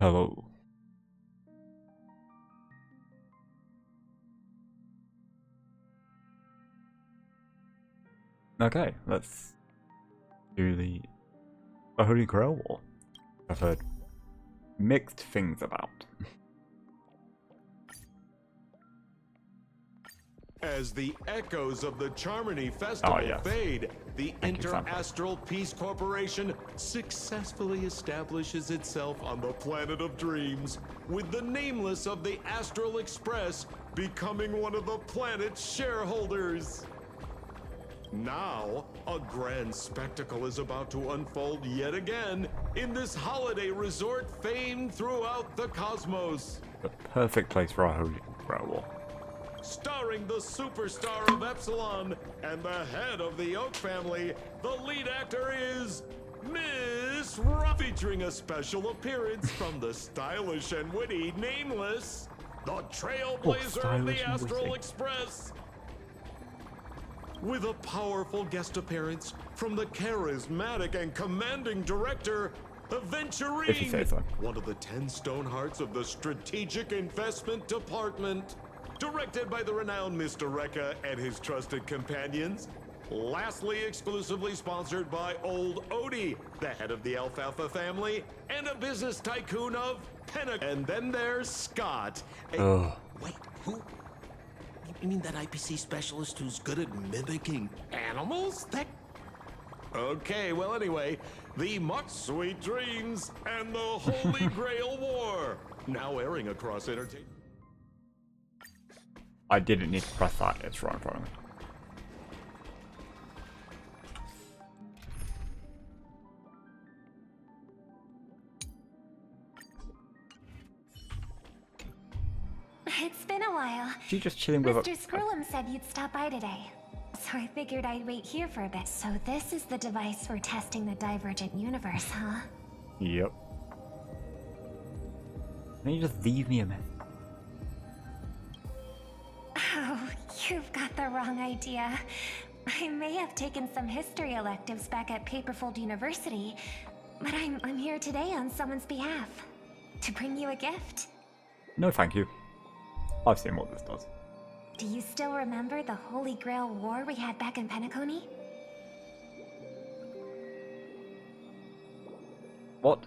Hello. Okay, let's do the Holy Grail War. I've heard mixed things about. As the echoes of the Charmony Festival fade, the Inter-Astral Peace Corporation successfully establishes itself on the planet of dreams, with the Nameless of the Astral Express becoming one of the planet's shareholders. Now, a grand spectacle is about to unfold yet again in this holiday resort famed throughout the cosmos. The perfect place for our Holy Grail War. Starring the superstar of Epsilon and the head of the Oak family, the lead actor is Miss featuring a special appearance from the stylish and witty Nameless, the trailblazer of the Astral Express. With a powerful guest appearance from the charismatic and commanding director, Aventurine, one of the 10 Stonehearts of the Strategic Investment Department. Directed by the renowned Mr. Rekka and his trusted companions. Lastly, exclusively sponsored by Old Odie, the head of the Alfalfa family, and a business tycoon of And then there's Scott. Wait, who? You mean that IPC specialist who's good at mimicking animals? Okay, well anyway, the Sweet Dreams and the Holy Grail War. Now airing across entertainment. I didn't need to press that, it's right in front of me. It's been a while. She's just chilling with Mr. Scrollum said you'd stop by today, so I figured I'd wait here for a bit. So this is the device for testing the divergent universe, huh? Yep. Can you just leave me a minute? Oh, you've got the wrong idea. I may have taken some history electives back at Paperfold University, but I'm here today on someone's behalf. To bring you a gift. No, thank you. I've seen what this does. Do you still remember the Holy Grail War we had back in Penacony? What?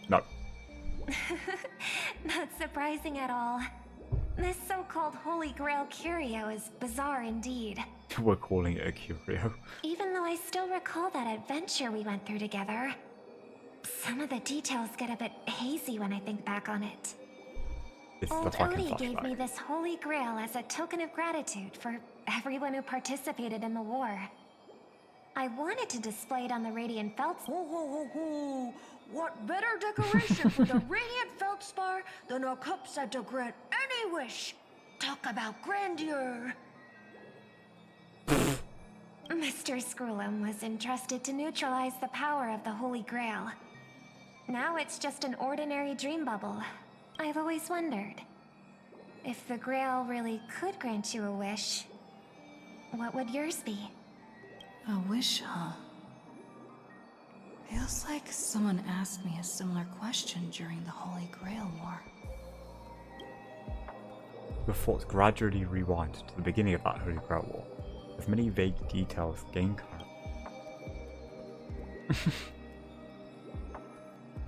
No. Not surprising at all. This so-called Holy Grail curio is bizarre indeed. We're calling it a curio. Even though I still recall that adventure we went through together, some of the details get a bit hazy when I think back on it. Old Odie gave me this Holy Grail as a token of gratitude for everyone who participated in the war. I wanted to display it on the Radiant Feldspar. Ho ho ho ho! What better decoration for the Radiant Feldspar than a cup set to grant any wish? Talk about grandeur! Mr. Scrollum was entrusted to neutralize the power of the Holy Grail. Now it's just an ordinary dream bubble. I've always wondered, if the Grail really could grant you a wish, what would yours be? A wish, huh? Feels like someone asked me a similar question during the Holy Grail War. Your thoughts gradually rewind to the beginning of that Holy Grail War, as many vague details gain current.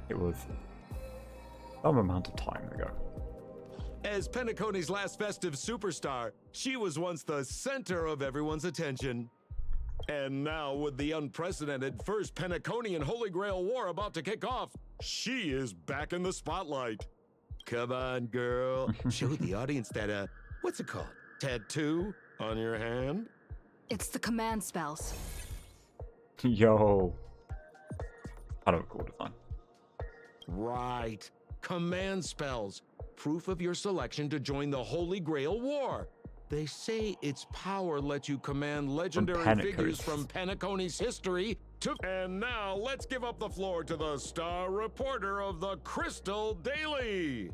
It was some amount of time ago. As Penacony's last festive superstar, she was once the center of everyone's attention. And now, with the unprecedented first Penaconian Holy Grail War about to kick off, she is back in the spotlight. Come on, girl. Show the audience that, what's it called? Tattoo on your hand? It's the command spells. Yo. I don't call design. Right. Command spells. Proof of your selection to join the Holy Grail War. They say its power lets you command legendary figures from Penacony's history to... And now, let's give up the floor to the star reporter of the Crystal Daily.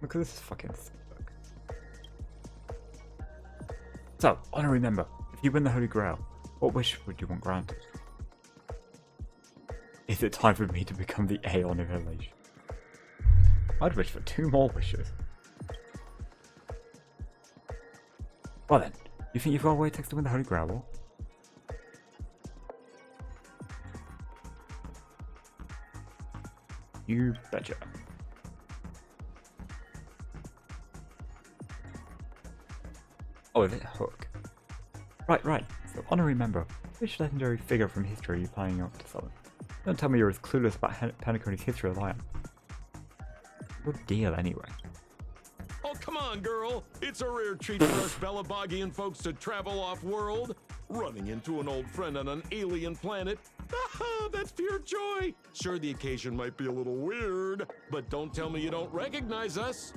Look at this fucking book. So, I don't remember. If you win the Holy Grail, what wish would you want granted? Is it time for me to become the Aeon of Elation? I'd wish for 2 more wishes. Well then, you think you've got a way to win the Holy Grail War? You betcha. Oh, is it Hook? Right. So, honorary member, which legendary figure from history are you planning on to summon? Don't tell me you're as clueless about Penacony's history as I am. Good deal, anyway. Oh, come on, girl. It's a rare treat for us Belabogian folks to travel off-world. Running into an old friend on an alien planet. That's pure joy. Sure, the occasion might be a little weird, but don't tell me you don't recognize us.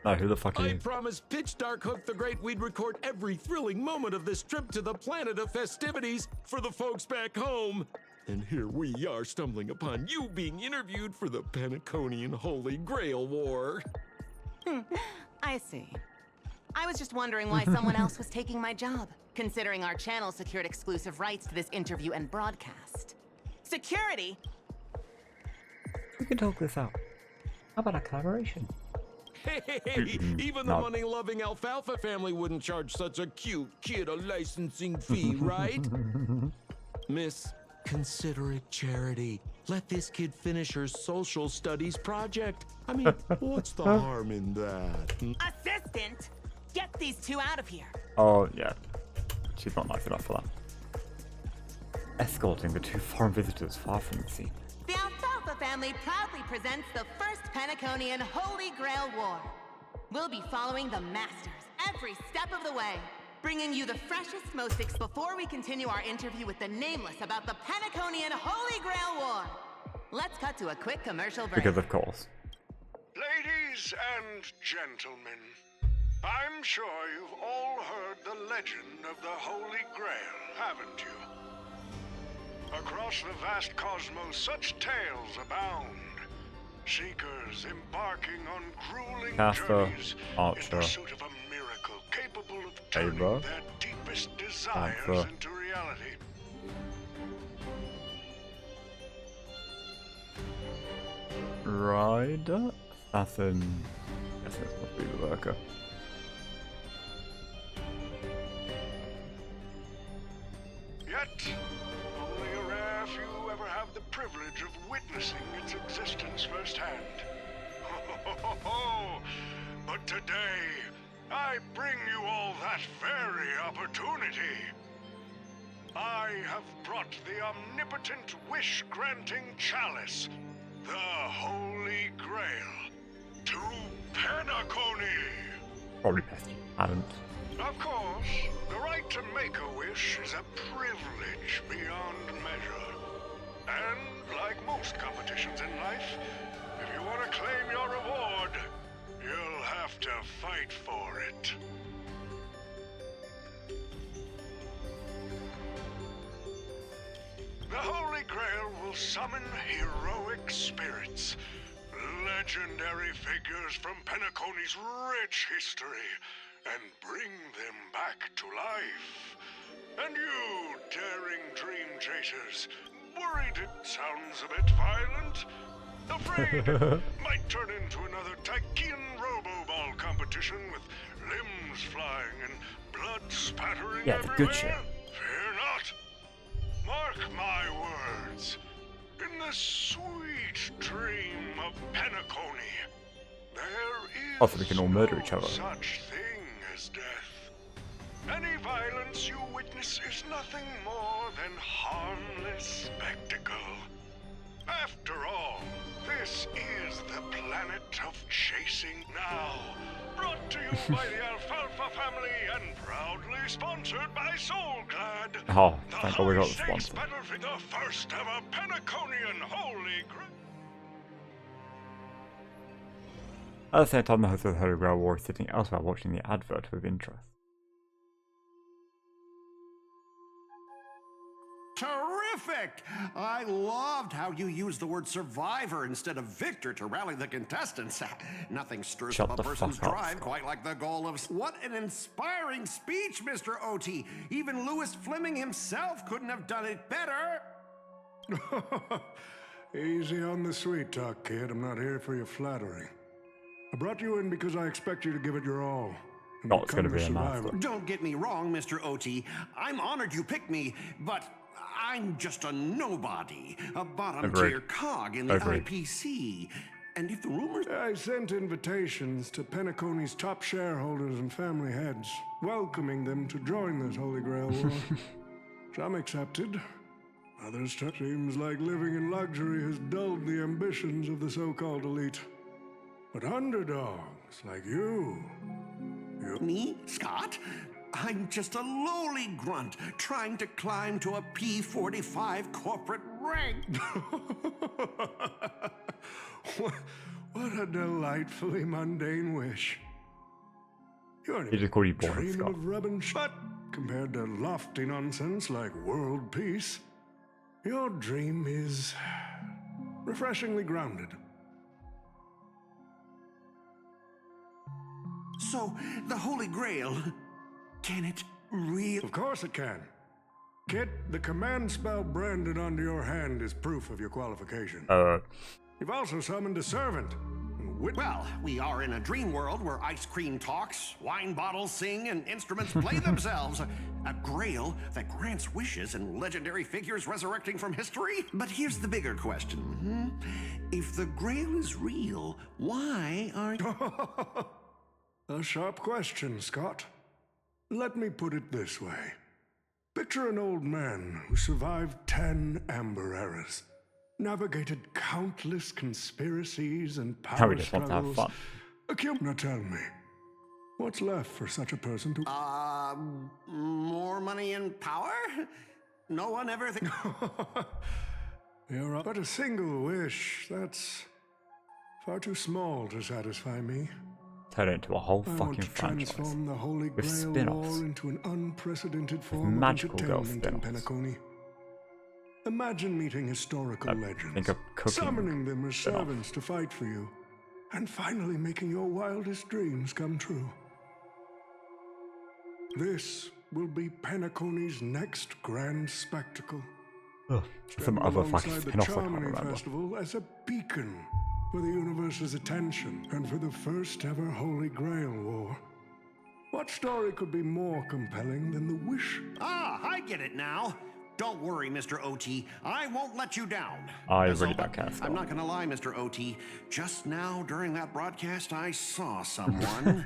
No, who the fuck are you? I promised Pitch Dark Hook the Great we'd record every thrilling moment of this trip to the planet of festivities for the folks back home. And here we are stumbling upon you being interviewed for the Penaconian Holy Grail War. I see. I was just wondering why someone else was taking my job, considering our channel secured exclusive rights to this interview and broadcast. Security? We can talk this out. How about a collaboration? Hey, even the money-loving Alfalfa family wouldn't charge such a cute kid a licensing fee, right? Miss, consider it charity. Let this kid finish her social studies project. I mean, what's the harm in that? Assistant! Get these 2 out of here! Oh, yeah. She's not nice enough for that. Escorting the 2 foreign visitors far from the scene. The Alfalfa family proudly presents the first Penaconian Holy Grail War. We'll be following the masters every step of the way, bringing you the freshest, most before we continue our interview with the Nameless about the Penaconian Holy Grail War. Let's cut to a quick commercial break. Because of course. Ladies and gentlemen, I'm sure you've all heard the legend of the Holy Grail, haven't you? Across the vast cosmos, such tales abound. Seekers embarking on grueling journeys in pursuit of a miracle capable of turning their deepest desires into reality. Rider? Assassin. I guess that's must be the worker. Yet, only a rare few ever have the privilege of witnessing its existence firsthand. But today, I bring you all that very opportunity. I have brought the omnipotent wish-granting chalice, the Holy Grail, to Penacony. Probably best you hadn't. Of course, the right to make a wish is a privilege beyond measure. And like most competitions in life, if you want to claim your reward, you'll have to fight for it. The Holy Grail will summon heroic spirits, legendary figures from Penacony's rich history, and bring them back to life. And you, daring dream chasers, worried it sounds a bit violent? Afraid it might turn into another Tychean robo-ball competition with limbs flying and blood spattering everywhere? Good shit. Fear not. Mark my words. In the sweet dream of Penacony, there is Also, we can all murder each other. no such thing as death. Any violence you witness is nothing more than harmless spectacle. After all, this is the planet of chasing now. Brought to you by the Alfalfa family and proudly sponsored by Soulglad. Oh, thank God we got the sponsor. Battle for the first ever Penaconian Holy Grail. At the same time, the host of the Holy Grail War is sitting elsewhere watching the advert with interest. Terrific! I loved how you used the word survivor instead of victor to rally the contestants. Nothing stirs up a person's drive quite like the goal of... What an inspiring speech, Mr. OT! Even Louis Fleming himself couldn't have done it better! Easy on the sweet talk, kid. I'm not here for your flattery. I brought you in because I expect you to give it your all. Oh, it's gonna be a master. Don't get me wrong, Mr. OT. I'm honored you picked me, but I'm just a nobody, a bottom-tier cog in the IPC. And if the rumors... I sent invitations to Penacony's top shareholders and family heads, welcoming them to join this Holy Grail War. Some accepted. Others seems like living in luxury has dulled the ambitions of the so-called elite. But underdogs like you... Me, Scott? I'm just a lowly grunt trying to climb to a P45 corporate rank. What a delightfully mundane wish. You're He just called you boring, dreaming Scott. of rubbing shut compared to lofty nonsense like world peace. Your dream is refreshingly grounded. So, the Holy Grail, can it really... Of course it can. Kit, the command spell branded onto your hand is proof of your qualification. You've also summoned a servant. Well, we are in a dream world where ice cream talks, wine bottles sing, and instruments play themselves. A grail that grants wishes and legendary figures resurrecting from history? But here's the bigger question. If the grail is real, why aren't... A sharp question, Scott. Let me put it this way. Picture an old man who survived 10 Amber Eras, navigated countless conspiracies and power struggles. Now tell me, what's left for such a person to... more money and power? No one ever thinks... You're right. But a single wish, that's far too small to satisfy me. Turn it into a whole fucking franchise. Transform the Holy with Grail spin-offs. War into an unprecedented form of Magical girl entertainment in spin-offs. Penacony. Imagine meeting historical legends, think of cooking summoning them as spin-off. servants to fight for you, and finally making your wildest dreams come true. This will be Penacony's next grand spectacle. Some other fucking Alongside the spin-offs I can't Charmony remember. Festival as a beacon for the universe's attention and for the first ever Holy Grail War. What story could be more compelling than the wish? Ah, I get it now. Don't worry, Mr. OT. I won't let you down. I really don't care. I'm not gonna lie, Mr. OT. Just now, during that broadcast, I saw someone.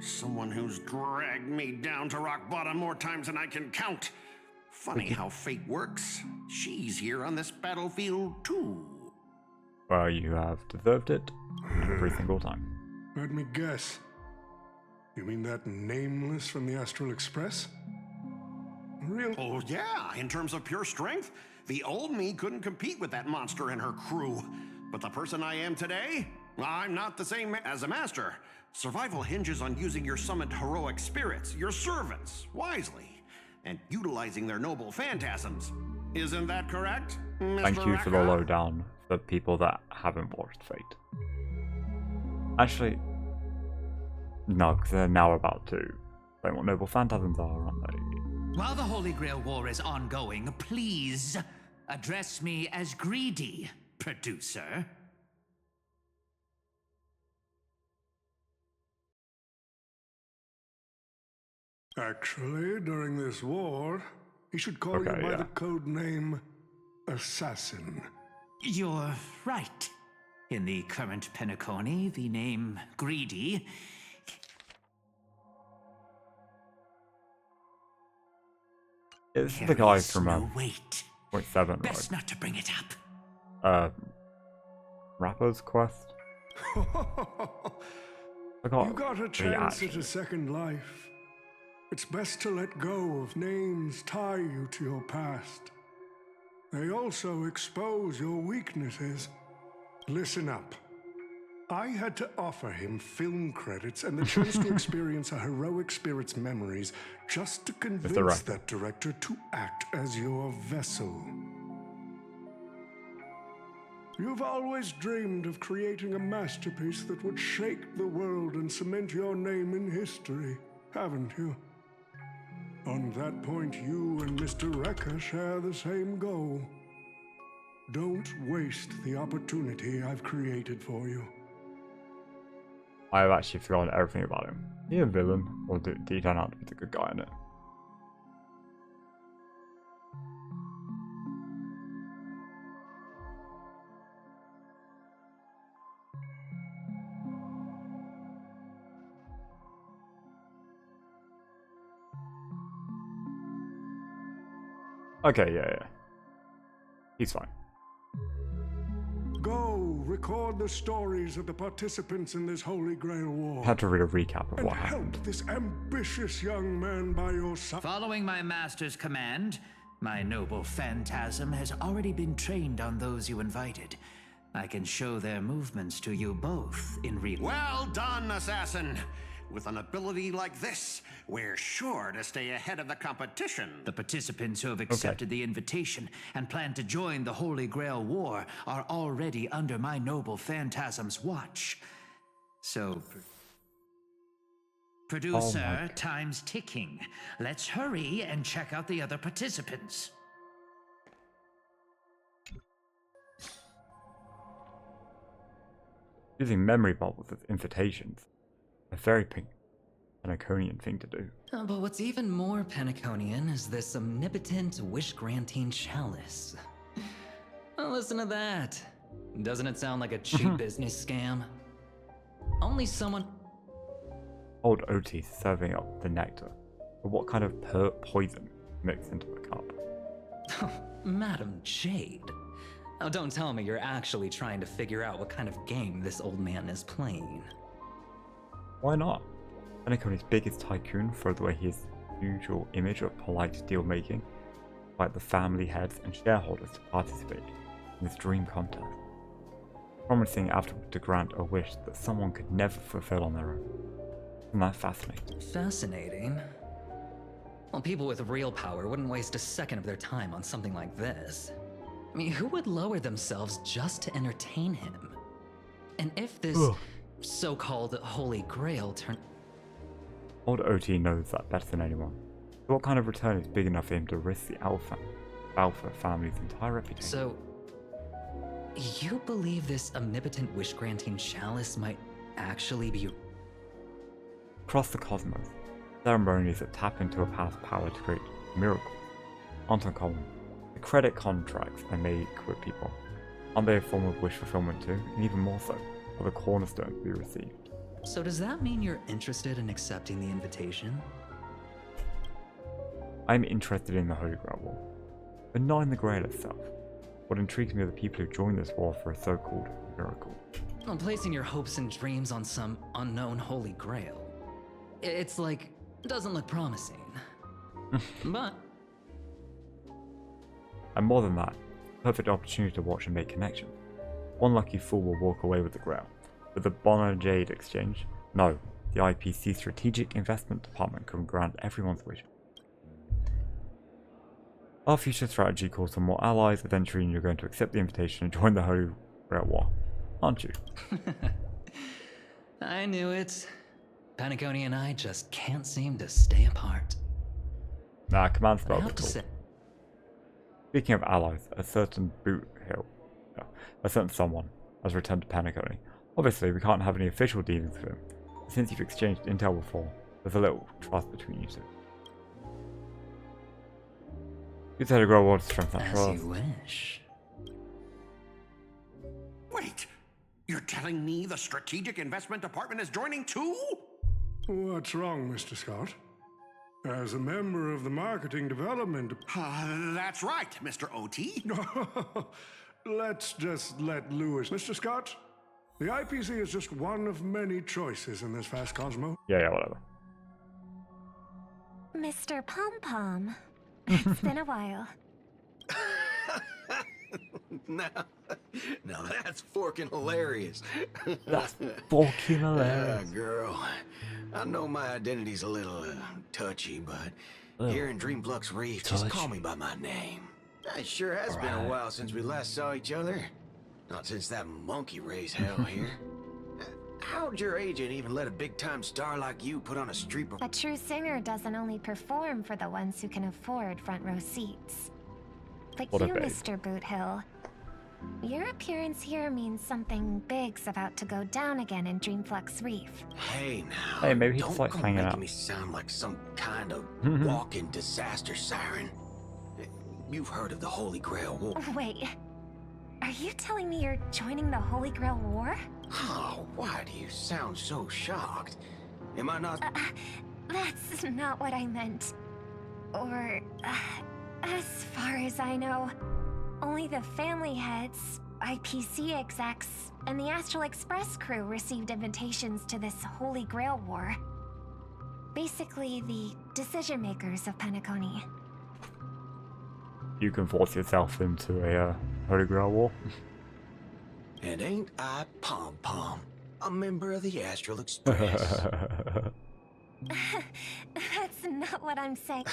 Someone who's dragged me down to rock bottom more times than I can count. Funny how fate works. She's here on this battlefield, too. Well, you have deserved it every single time. Let me guess. You mean that nameless from the Astral Express? Real? Oh, yeah. In terms of pure strength, the old me couldn't compete with that monster and her crew. But the person I am today, I'm not the same as a master. Survival hinges on using your summoned heroic spirits, your servants, wisely, and utilizing their noble phantasms. Isn't that correct, Mr. Thank you for the Raka? lowdown for people that haven't watched Fate. Actually, no, because they're now about to learn what noble phantasms are, aren't they? While the Holy Grail War is ongoing, please address me as Greedy, producer. Actually, during this war, he should call you by the code name Assassin. You're right. In the current Penacony, the name Greedy It's the guy from no weight. 0.7, Best right? not to bring it up. Rapper's Quest? I got You got a chance at a second life. It's best to let go of names tie you to your past. They also expose your weaknesses. Listen up. I had to offer him film credits and the chance to experience a heroic spirit's memories just to convince that director to act as your vessel. You've always dreamed of creating a masterpiece that would shake the world and cement your name in history, haven't you? On that point, you and Mr. Rekka share the same goal. Don't waste the opportunity I've created for you. I've actually forgotten everything about him. Is he a villain, or did he turn out to be the good guy in it? Okay, yeah. He's fine. Go, record the stories of the participants in this Holy Grail War. Had to read a recap of and what happened. help this ambitious young man by your side. Following my master's command, my noble phantasm has already been trained on those you invited. I can show their movements to you both in real. Well done, assassin. With an ability like this, we're sure to stay ahead of the competition. The participants who have accepted the invitation and plan to join the Holy Grail War are already under my noble phantasm's watch. So, producer, time's ticking. Let's hurry and check out the other participants. Using memory bubbles as invitations. A very Penaconian thing to do. But what's even more Penaconian is this omnipotent wish-granting chalice. Listen to that. Doesn't it sound like a cheap business scam? Only someone... Old Otis serving up the nectar. But what kind of poison mixed into the cup? Madam Jade. Oh, don't tell me you're actually trying to figure out what kind of game this old man is playing. Why not? Penaconi's biggest tycoon throws away his usual image of polite deal making, invite the family heads and shareholders to participate in this dream contest, promising afterward to grant a wish that someone could never fulfill on their own. Isn't that fascinating? Fascinating? Well, people with real power wouldn't waste a second of their time on something like this. I mean, who would lower themselves just to entertain him? And if this so-called Holy Grail turn... Old OT knows that better than anyone. So what kind of return is big enough for him to risk the Alpha family's entire reputation? So, you believe this omnipotent wish-granting chalice might actually be... Across the cosmos, ceremonies that tap into a past power to create miracles aren't uncommon. The credit contracts they make with people, aren't they a form of wish fulfillment too? And even more so, are the cornerstones we received. So does that mean you're interested in accepting the invitation? I'm interested in the Holy Grail War, but not in the Grail itself. What intrigues me are the people who joined this war for a so-called miracle. Well, placing your hopes and dreams on some unknown Holy Grail. It's like, doesn't look promising. But... And more than that, perfect opportunity to watch and make connections. One lucky fool will walk away with the Grail. But the Bonner Jade Exchange? No, the IPC Strategic Investment Department can grant everyone's wish. Our future strategy calls for more allies. Eventually you're going to accept the invitation and join the Holy Grail War, aren't you? I knew it. Penacony and I just can't seem to stay apart. Nah, command spells are cool. Say... Speaking of allies, a certain someone has returned to Penacony. Obviously, we can't have any official dealings with him. Since you've exchanged intel before, there's a little trust between you two. You said a Grail War to strengthen that trust. As you wish. Wait! You're telling me the Strategic Investment Department is joining too? What's wrong, Mr. Scott? As a member of the Marketing Development... That's right, Mr. OT. Let's just let Lewis... Mr. Scott, the IPC is just one of many choices in this vast cosmos. Yeah, whatever. Mr. Pom-Pom, it's been a while. Now that's forking hilarious. That's forking hilarious. Girl, I know my identity's a little touchy, but here in Dreamflux Reef, just call me by my name. It sure has been a while since we last saw each other. Not since that monkey raised hell here. How'd your agent even let a big-time star like you put on a street? A true singer doesn't only perform for the ones who can afford front row seats. But you, Mr. Boothill, Your appearance here means something big's about to go down again in Dreamflux Reef. Hey now, Hey, maybe he's don't like go hanging making out. me sound like some kind of walking disaster siren. You've heard of the Holy Grail War. Wait, are you telling me you're joining the Holy Grail War? Oh, why do you sound so shocked? Am I not? That's not what I meant. Or, as far as I know, only the family heads, IPC execs, and the Astral Express crew received invitations to this Holy Grail War. Basically, the decision makers of Penacony. You can force yourself into a Holy Grail War. And ain't I Pom Pom, a member of the Astral Express? That's not what I'm saying.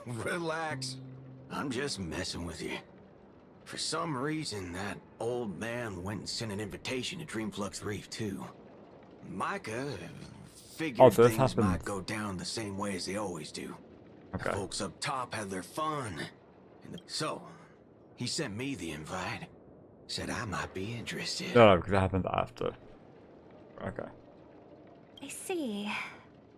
Relax. I'm just messing with you. For some reason, that old man went and sent an invitation to Dreamflux Reef, too. Micah figured things might go down the same way as they always do. Okay. The folks up top had their fun. So, he sent me the invite. Said I might be interested. No, because it happened after. Okay. I see.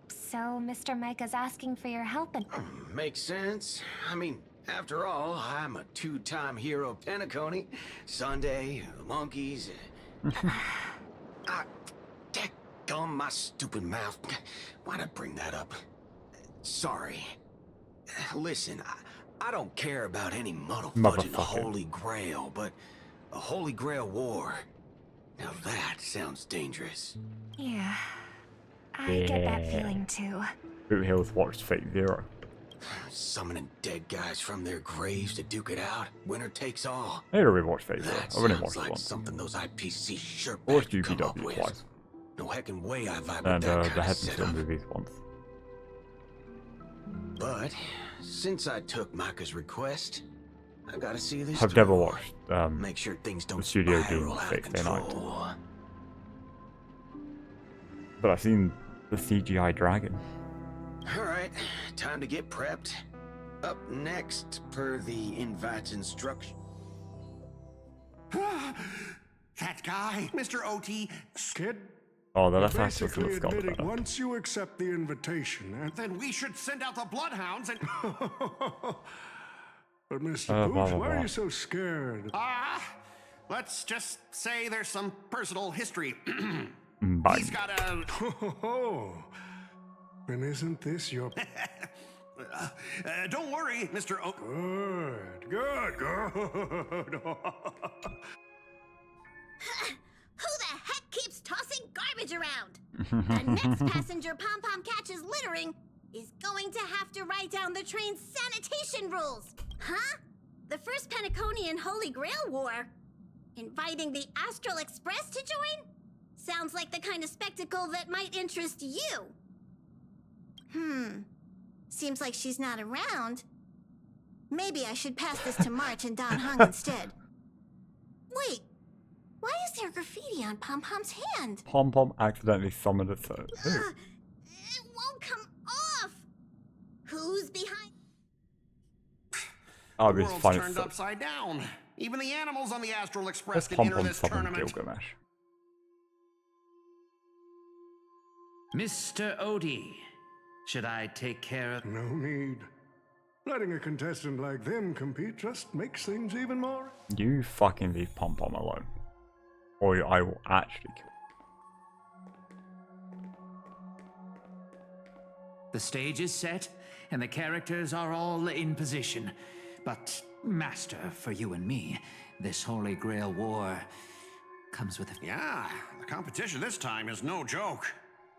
So, Mr. Micah's asking for your help and... Makes sense. I mean, after all, I'm a two-time hero of Penacony. Sunday, the monkeys... Daggum my stupid mouth. Why'd I bring that up? Sorry. Listen, I don't care about any muddle fudging the Holy Grail, but a Holy Grail War. Now that sounds dangerous. Yeah. I get that feeling too. Boot Hills watched Fate Zero. Summoning dead guys from their graves to duke it out. Winner takes all. I need to rewatch Fate Zero. That I wouldn't sounds watch like one. something those IPC I watched shirtbags come up UPW with. twice. No heckin' way I vibe And with that the kind of Heads of Steel setup. movies once. But since I took Micah's request, I gotta see this I've through. never watched Make sure things don't the studio spiral game out of Fate Stay Night. control. But I've seen the CGI dragon. Alright, time to get prepped. Up next, per the invite's instruction. That guy, Mr. OT. Kid, Oh, that's actually basically Scott admitting better. once you accept the invitation, and Then we should send out the bloodhounds and... But Mr. Blah, Booth, blah, why are blah. you so scared? Let's just say there's some personal history. Bye. He's got a... And isn't this your... don't worry, Mr. O... Good. Who the heck keeps tossing garbage around? The next passenger Pom Pom catches littering is going to have to write down the train's sanitation rules. Huh? The first Penaconian Holy Grail War? Inviting the Astral Express to join? Sounds like the kind of spectacle that might interest you. Seems like she's not around. Maybe I should pass this to March and Don Hung instead. Wait, why is there graffiti on Pom Pom's hand? Pom Pom accidentally summoned a third. It won't come off. Who's behind? Oh, The it's world's fine. turned upside down. Even the animals on the Astral Express Let's can Pom enter Pom this summon tournament. Gilgamesh. Mr. Odie, should I take care of... No need. Letting a contestant like them compete just makes things even more... You fucking leave Pom Pom alone. Or I will actually kill you. The stage is set, and the characters are all in position. But, Master, for you and me, this Holy Grail War comes with a... Yeah, the competition this time is no joke.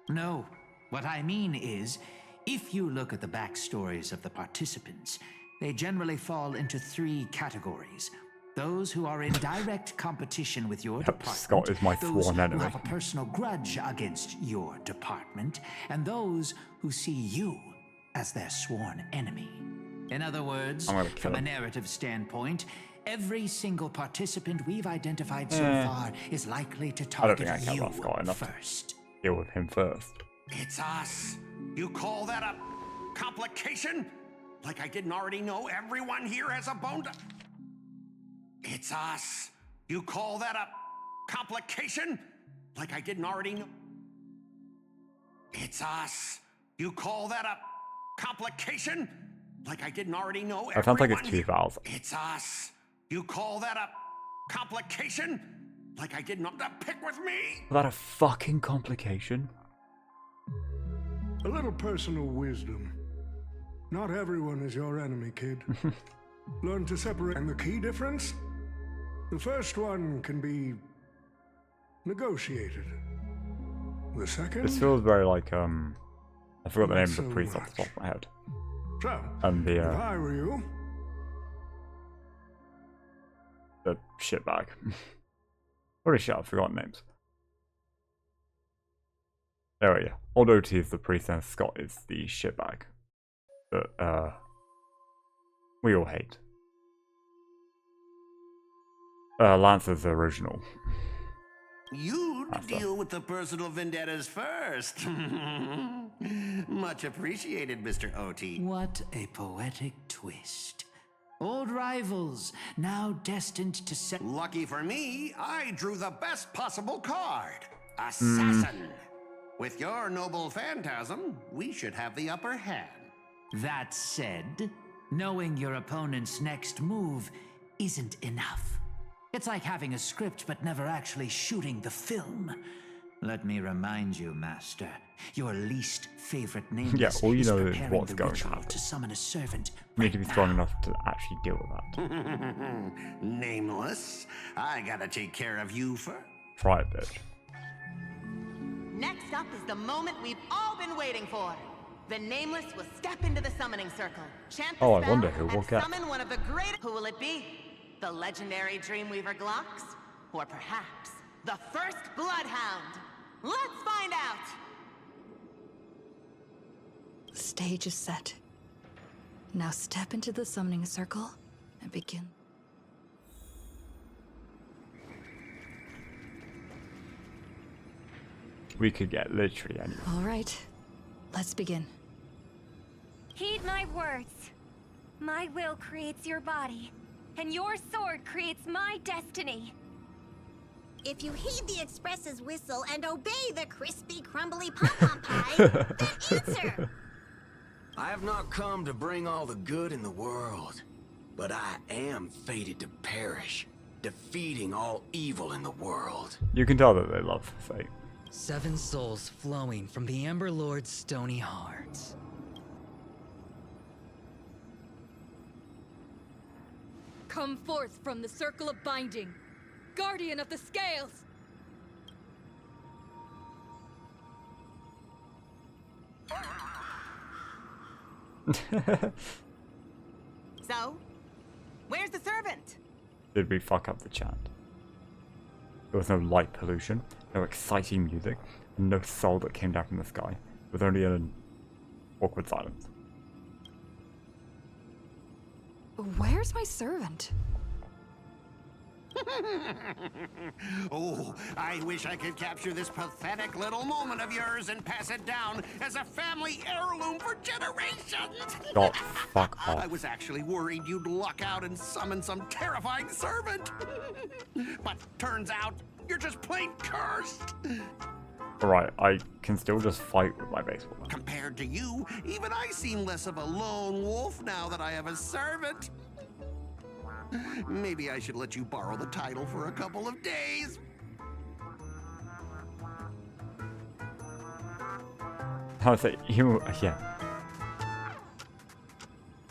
No. What I mean is, if you look at the backstories of the participants, they generally fall into 3 categories. Those who are in direct competition with your department, Scott is my those sworn who enemy. have a personal grudge against your department, and those who see you as their sworn enemy. In other words, I'm gonna kill from a him. narrative standpoint, every single participant we've identified so far is likely to I don't target think I care you about Scott enough first. to deal with him first. It's us. You call that a complication? Like I didn't already know everyone here has a bone to... It's us. You call that a complication? Like I didn't already know? It's us. You call that a complication? Like I didn't already know? That sounds like it's 2 vowels. It's us. You call that a complication? Like I did not pick with me? Is that a fucking complication? A little personal wisdom. Not everyone is your enemy, kid. Learn to separate. And the key difference? The first one can be negotiated. The second? This feels very like, I forgot the name of the so priest off much. the top of my head. So, And if I were you, the shitbag. Holy shit, I've forgotten names. There we go. Old OT is the priest and Scott is the shitbag. That, we all hate. Lance is the original. You deal with the personal vendettas first. Much appreciated, Mr. OT. What a poetic twist. Old rivals, now destined to set. Lucky for me, I drew the best possible card. Assassin. With your noble phantasm, we should have the upper hand. That said, knowing your opponent's next move isn't enough. It's like having a script but never actually shooting the film. Let me remind you, Master, your least favorite name Yeah, all you is know is preparing what's the going to ritual happen. to summon a servant. You need to be strong enough to actually deal with that. Nameless, I gotta take care of you first. Try it, bitch. Next up is the moment we've all been waiting for. The Nameless will step into the summoning circle, chant the Oh, I spell, wonder who will and get. summon one of the great. Who will it be? The legendary Dreamweaver Glocks? Or perhaps the first Bloodhound? Let's find out! The stage is set. Now step into the summoning circle and begin. We could get literally anything. All right, let's begin. Heed my words. My will creates your body, and your sword creates my destiny. If you heed the express's whistle and obey the crispy, crumbly pom-pom pie, then answer! I have not come to bring all the good in the world, but I am fated to perish, defeating all evil in the world. You can tell that they love Fate. 7 souls flowing from the Ember Lord's stony heart. Come forth from the circle of binding, guardian of the scales! So, where's the servant? Did we fuck up the chant? There was no light pollution, no exciting music, and no soul that came down from the sky. It was only an awkward silence. Where's my servant? Oh, I wish I could capture this pathetic little moment of yours and pass it down as a family heirloom for generations. God, fuck off. I was actually worried you'd luck out and summon some terrifying servant. But turns out you're just plain cursed. Alright, I can still just fight with my baseball. Compared to you, even I seem less of a lone wolf now that I have a servant. Maybe I should let you borrow the title for a couple of days. How to say, yeah.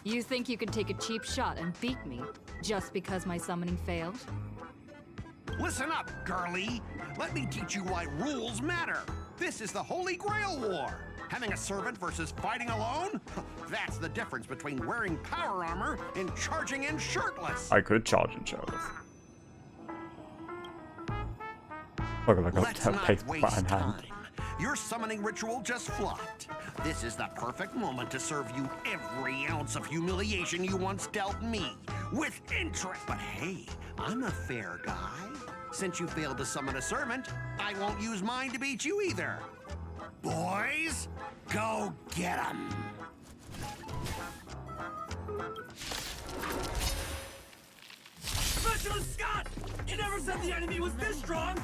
You think you can take a cheap shot and beat me just because my summoning failed? Listen up, girlie. Let me teach you why rules matter. This is the Holy Grail War. Having a servant versus fighting alone? That's the difference between wearing power armor and charging in shirtless. I could charge in shirtless. Look, Let's I've not paste waste button time. hand. Your summoning ritual just flopped. This is the perfect moment to serve you every ounce of humiliation you once dealt me, with interest. But hey, I'm a fair guy. Since you failed to summon a servant, I won't use mine to beat you either. Boys, go get 'em. Specialist Scott! You never said the enemy was this strong!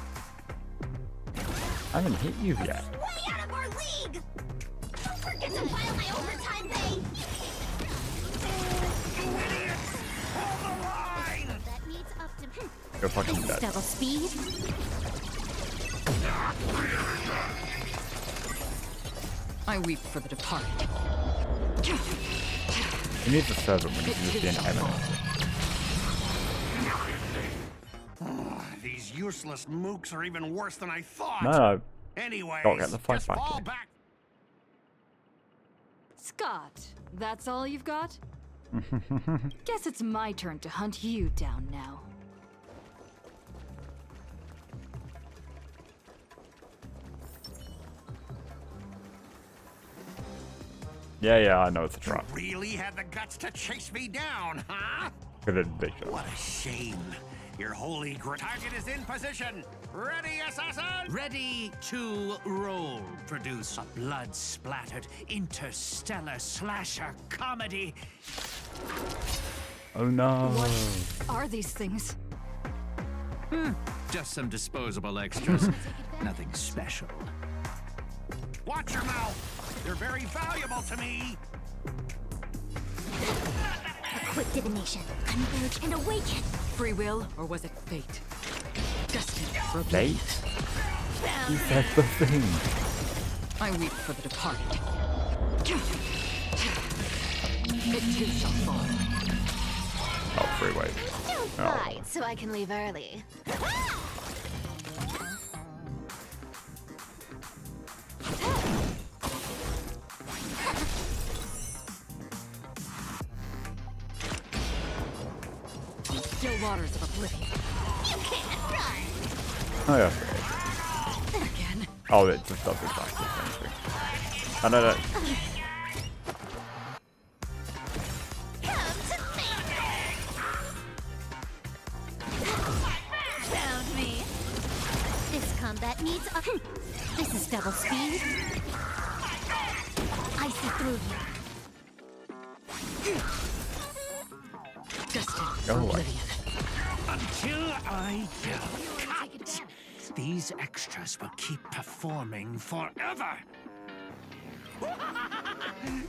I haven't hit you yet. Way out of our league! Don't forget to file my overtime pay! Idiots! Hold the line! That needs up to... You're fucking dead. Double speed? I weep for the departed. You need to serve him when you can just be an enemy. These useless mooks are even worse than I thought. No. Anyways, Don't get the fight just back fall here. back. Scott, that's all you've got? Guess it's my turn to hunt you down now. Yeah, I know it's a trap. Really had the guts to chase me down, huh? Good addiction. What a shame. Your Holy Grail target is in position. Ready, assassin? Ready to roll. Produce a blood-splattered interstellar slasher comedy. Oh no. What are these things? Just some disposable extras. Nothing special. Watch your mouth. You're very valuable to me. A quick divination. Converge and awaken. Free will, or was it fate? Destined for Fate? Found You said the thing. I weep for the departed. It too shall fall. Oh, freeway. Don't fight, so I can leave early. Still waters of oblivion. You can't run. Oh yeah. Again. Oh, it just does exactly the same thing. No. Come to me. Found me. This combat needs a... This is double speed. I see through you. Destined Go for away. oblivion. Until I yell cut, these extras will keep performing forever.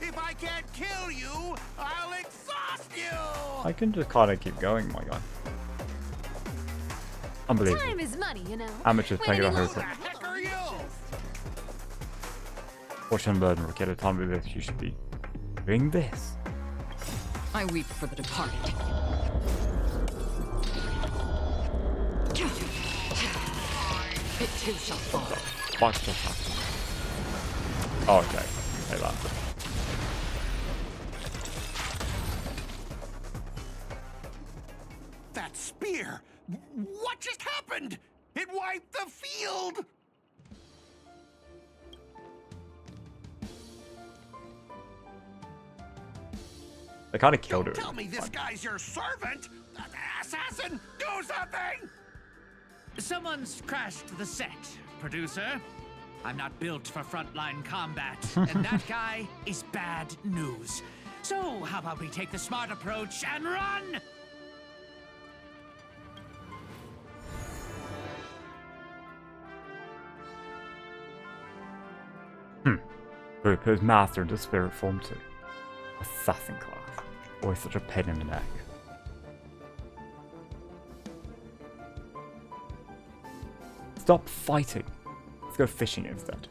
If I can't kill you, I'll exhaust you. I can just kind of keep going, my guy. Unbelievable. Time is money, you know. Amateurs playing it a Who host. the heck are you? Watch and learn, Rick. At a time like this, you should be doing this. I weep for the departed. It too shall fall. What's just happened? Oh, okay. Hey, that. That spear. What just happened? It wiped the field. They kind of killed her. Tell me this guy's your servant. Assassin, do something. Someone's crashed the set, producer. I'm not built for frontline combat, and that guy is bad news. So, how about we take the smart approach and run? Who put his master into spirit form too. Assassin class. Always such a pain in the neck. Stop fighting. Let's go fishing instead.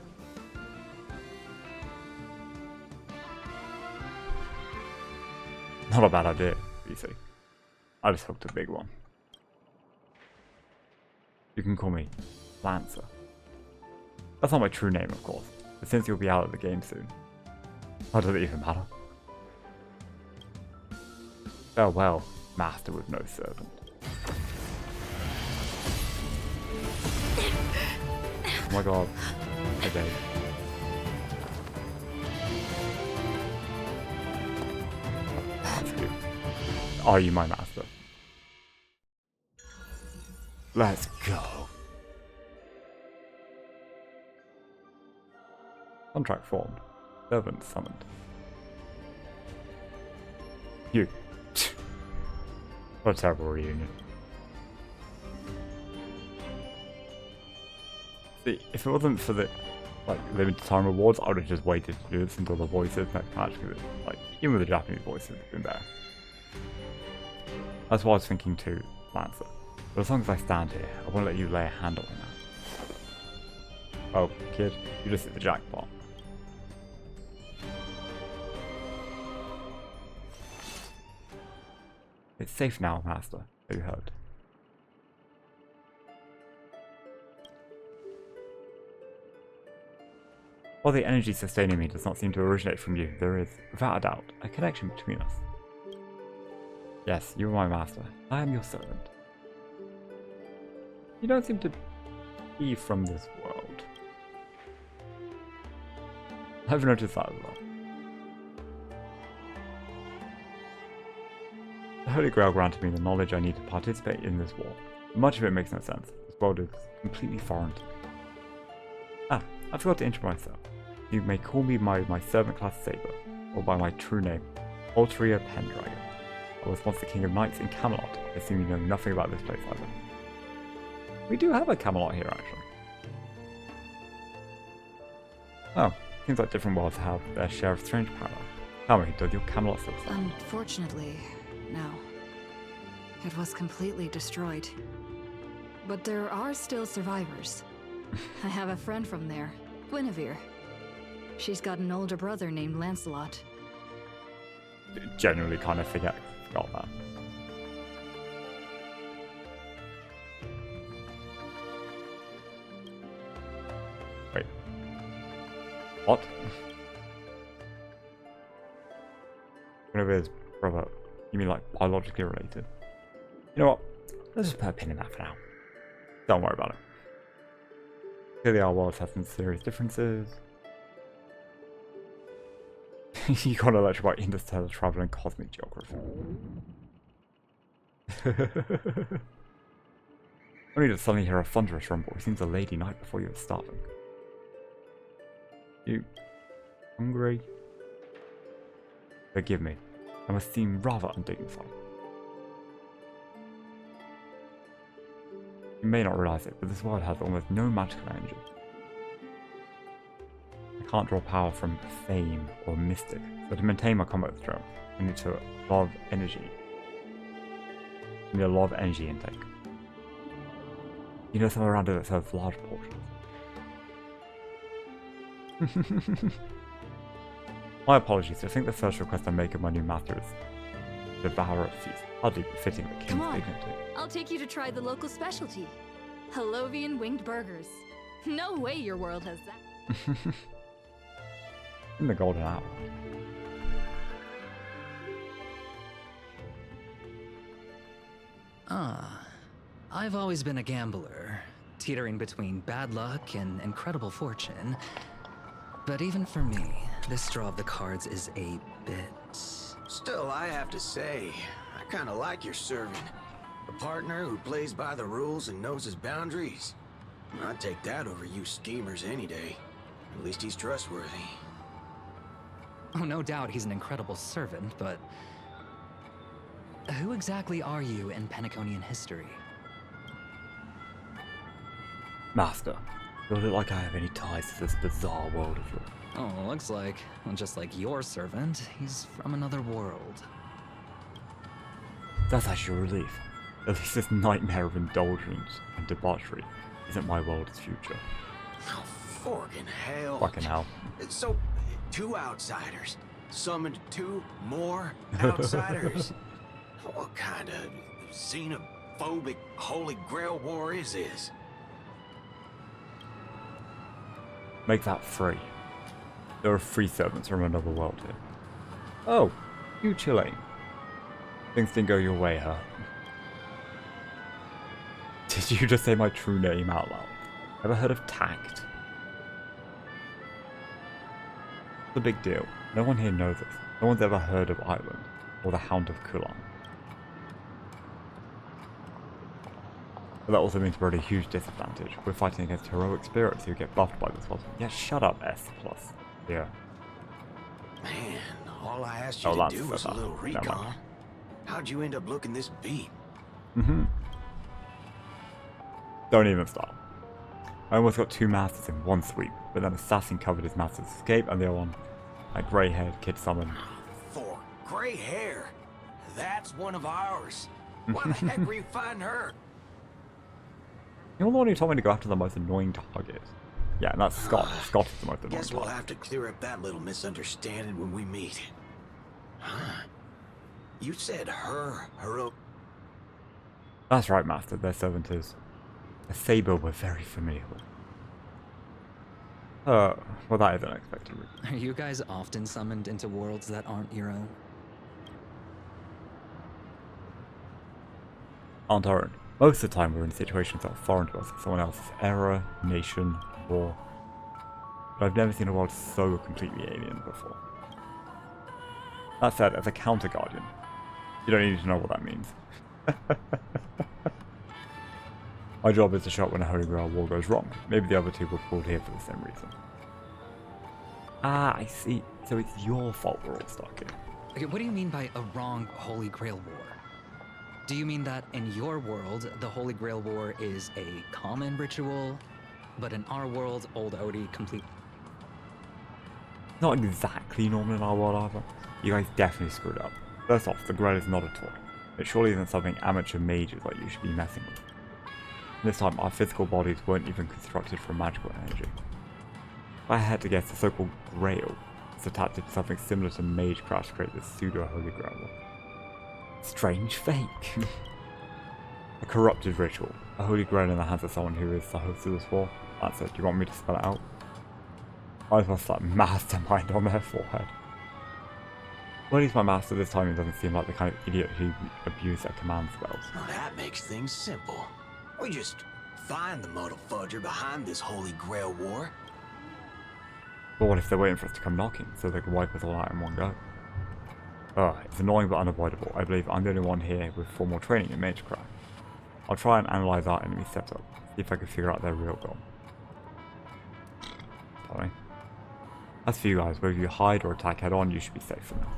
Not a bad idea, you see. I just hooked a big one. You can call me Lancer. That's not my true name, of course, but since you'll be out of the game soon, how does it even matter? Farewell, master with no servant. Oh my god, I died. That's you. Are you my master? Let's go. Contract formed. Servant summoned. You. What a terrible reunion. See, if it wasn't for the like limited time rewards, I would have just waited to do this until the voices next match, because like even with the Japanese voices, it's been better. That's what I was thinking too, Lancer. But as long as I stand here, I won't let you lay a hand on me now. Oh, kid, you just hit the jackpot. It's safe now, Master. Have you heard? While the energy sustaining me does not seem to originate from you, there is, without a doubt, a connection between us. Yes, you are my master. I am your servant. You don't seem to be from this world. I've noticed that as well. The Holy Grail granted me the knowledge I need to participate in this war. Much of it makes no sense. This world is completely foreign to me. Ah, I forgot to introduce myself. You may call me my servant class Saber, or by my true name, Ultria Pendragon. I was once the king of knights in Camelot. I assume you know nothing about this place either. We do have a Camelot here, actually. Oh, seems like different worlds have their share of strange power. Tell me, does your Camelot still stand? Unfortunately, no. It was completely destroyed. But there are still survivors. I have a friend from there, Guinevere. She's got an older brother named Lancelot. Genuinely kind of forgot that. Wait. What? Guinevere's brother. You mean like biologically related? You know what? Let's just put a pin in that for now. Don't worry about it. Clearly our worlds have some serious differences. You got a lecture about interstellar travel and cosmic geography. Only to suddenly hear a thunderous rumble. It seems a lady night before you were starving. You hungry? Forgive me. I must seem rather undignified. You may not realize it, but this world has almost no magical energy. I can't draw power from fame or mystic, so to maintain my combat strength, I need to love energy. I need a lot of energy intake. You know somewhere around it that serves large portions. My apologies, I think the first request I make of my new master is Devourer of Feast, hardly befitting the king's dignity. I'll take you to try the local specialty. Halovian winged burgers. No way your world has that. In the golden hour. I've always been a gambler, teetering between bad luck and incredible fortune. But even for me, this draw of the cards is a bit... Still, I have to say, I kinda like your servant. A partner who plays by the rules and knows his boundaries. I'd take that over you schemers any day. At least he's trustworthy. Oh, no doubt he's an incredible servant, but... who exactly are you in Penaconian history? Master, does it look like I have any ties to this bizarre world of yours? Oh, looks like, well, just like your servant, he's from another world. That's actually a relief. At least this nightmare of indulgence and debauchery isn't my world's future. Oh, fucking hell. Fucking hell. So, 2 outsiders summoned 2 more outsiders. What kind of xenophobic Holy Grail War is this? Make that 3. There are 3 servants from another world here. Oh, you chilling. Things didn't go your way, huh? Did you just say my true name out loud? Ever heard of tact? It's a big deal. No one here knows this. No one's ever heard of Ireland, or the Hound of Kulan. But that also means we're at a huge disadvantage. We're fighting against heroic spirits who get buffed by this world. Yeah, shut up, S+. Yeah. Man, all I asked you to do was a little recon. How'd you end up looking this beat? Don't even stop. I almost got 2 masters in one sweep, but then Assassin covered his master's escape, and the other one, a grey-haired kid summoned. For gray hair? That's one of ours. Why the heck were you fighting her? You're the one who told me to go after the most annoying target. Yeah, and that's Scott. Scott is the most annoying Guess we'll target. have to clear up that little misunderstanding when we meet. Huh? You said her. That's right, Master. Their servant is a saber we're very familiar with. Well, that is unexpected. Are you guys often summoned into worlds that aren't your own? Aren't our own. Most of the time we're in situations that are foreign to us, someone else's era, nation, war. But I've never seen a world so completely alien before. That said, as a counter-guardian, you don't need to know what that means. My job is to show up when a Holy Grail War goes wrong. Maybe the other two were pulled here for the same reason. Ah, I see. So it's your fault we're all stuck here. Okay, what do you mean by a wrong Holy Grail War? Do you mean that in your world, the Holy Grail War is a common ritual, but in our world, Old Odie complete... Not exactly normal in our world either. You guys definitely screwed up. First off, the Grail is not a toy. It surely isn't something amateur mages like you should be messing with. This time, our physical bodies weren't even constructed for magical energy. If I had to guess, the so-called Grail is attached to something similar to Mage Crash to create this pseudo-Holy Grail War. Strange fake. A corrupted ritual. A Holy Grail in the hands of someone who is the host of this war. That's it. Do you want me to spell it out? I just that mastermind on their forehead. Well, he's my master this time. He doesn't seem like the kind of idiot who abused their command spells. Well, that makes things simple. We just find the modal fudger behind this Holy Grail War. But what if they're waiting for us to come knocking, so they can wipe us all out in one go? It's annoying but unavoidable. I believe I'm the only one here with formal training in Magecraft. I'll try and analyze our enemy setup, see if I can figure out their real goal. Sorry. As for you guys, whether you hide or attack head on, you should be safe from now.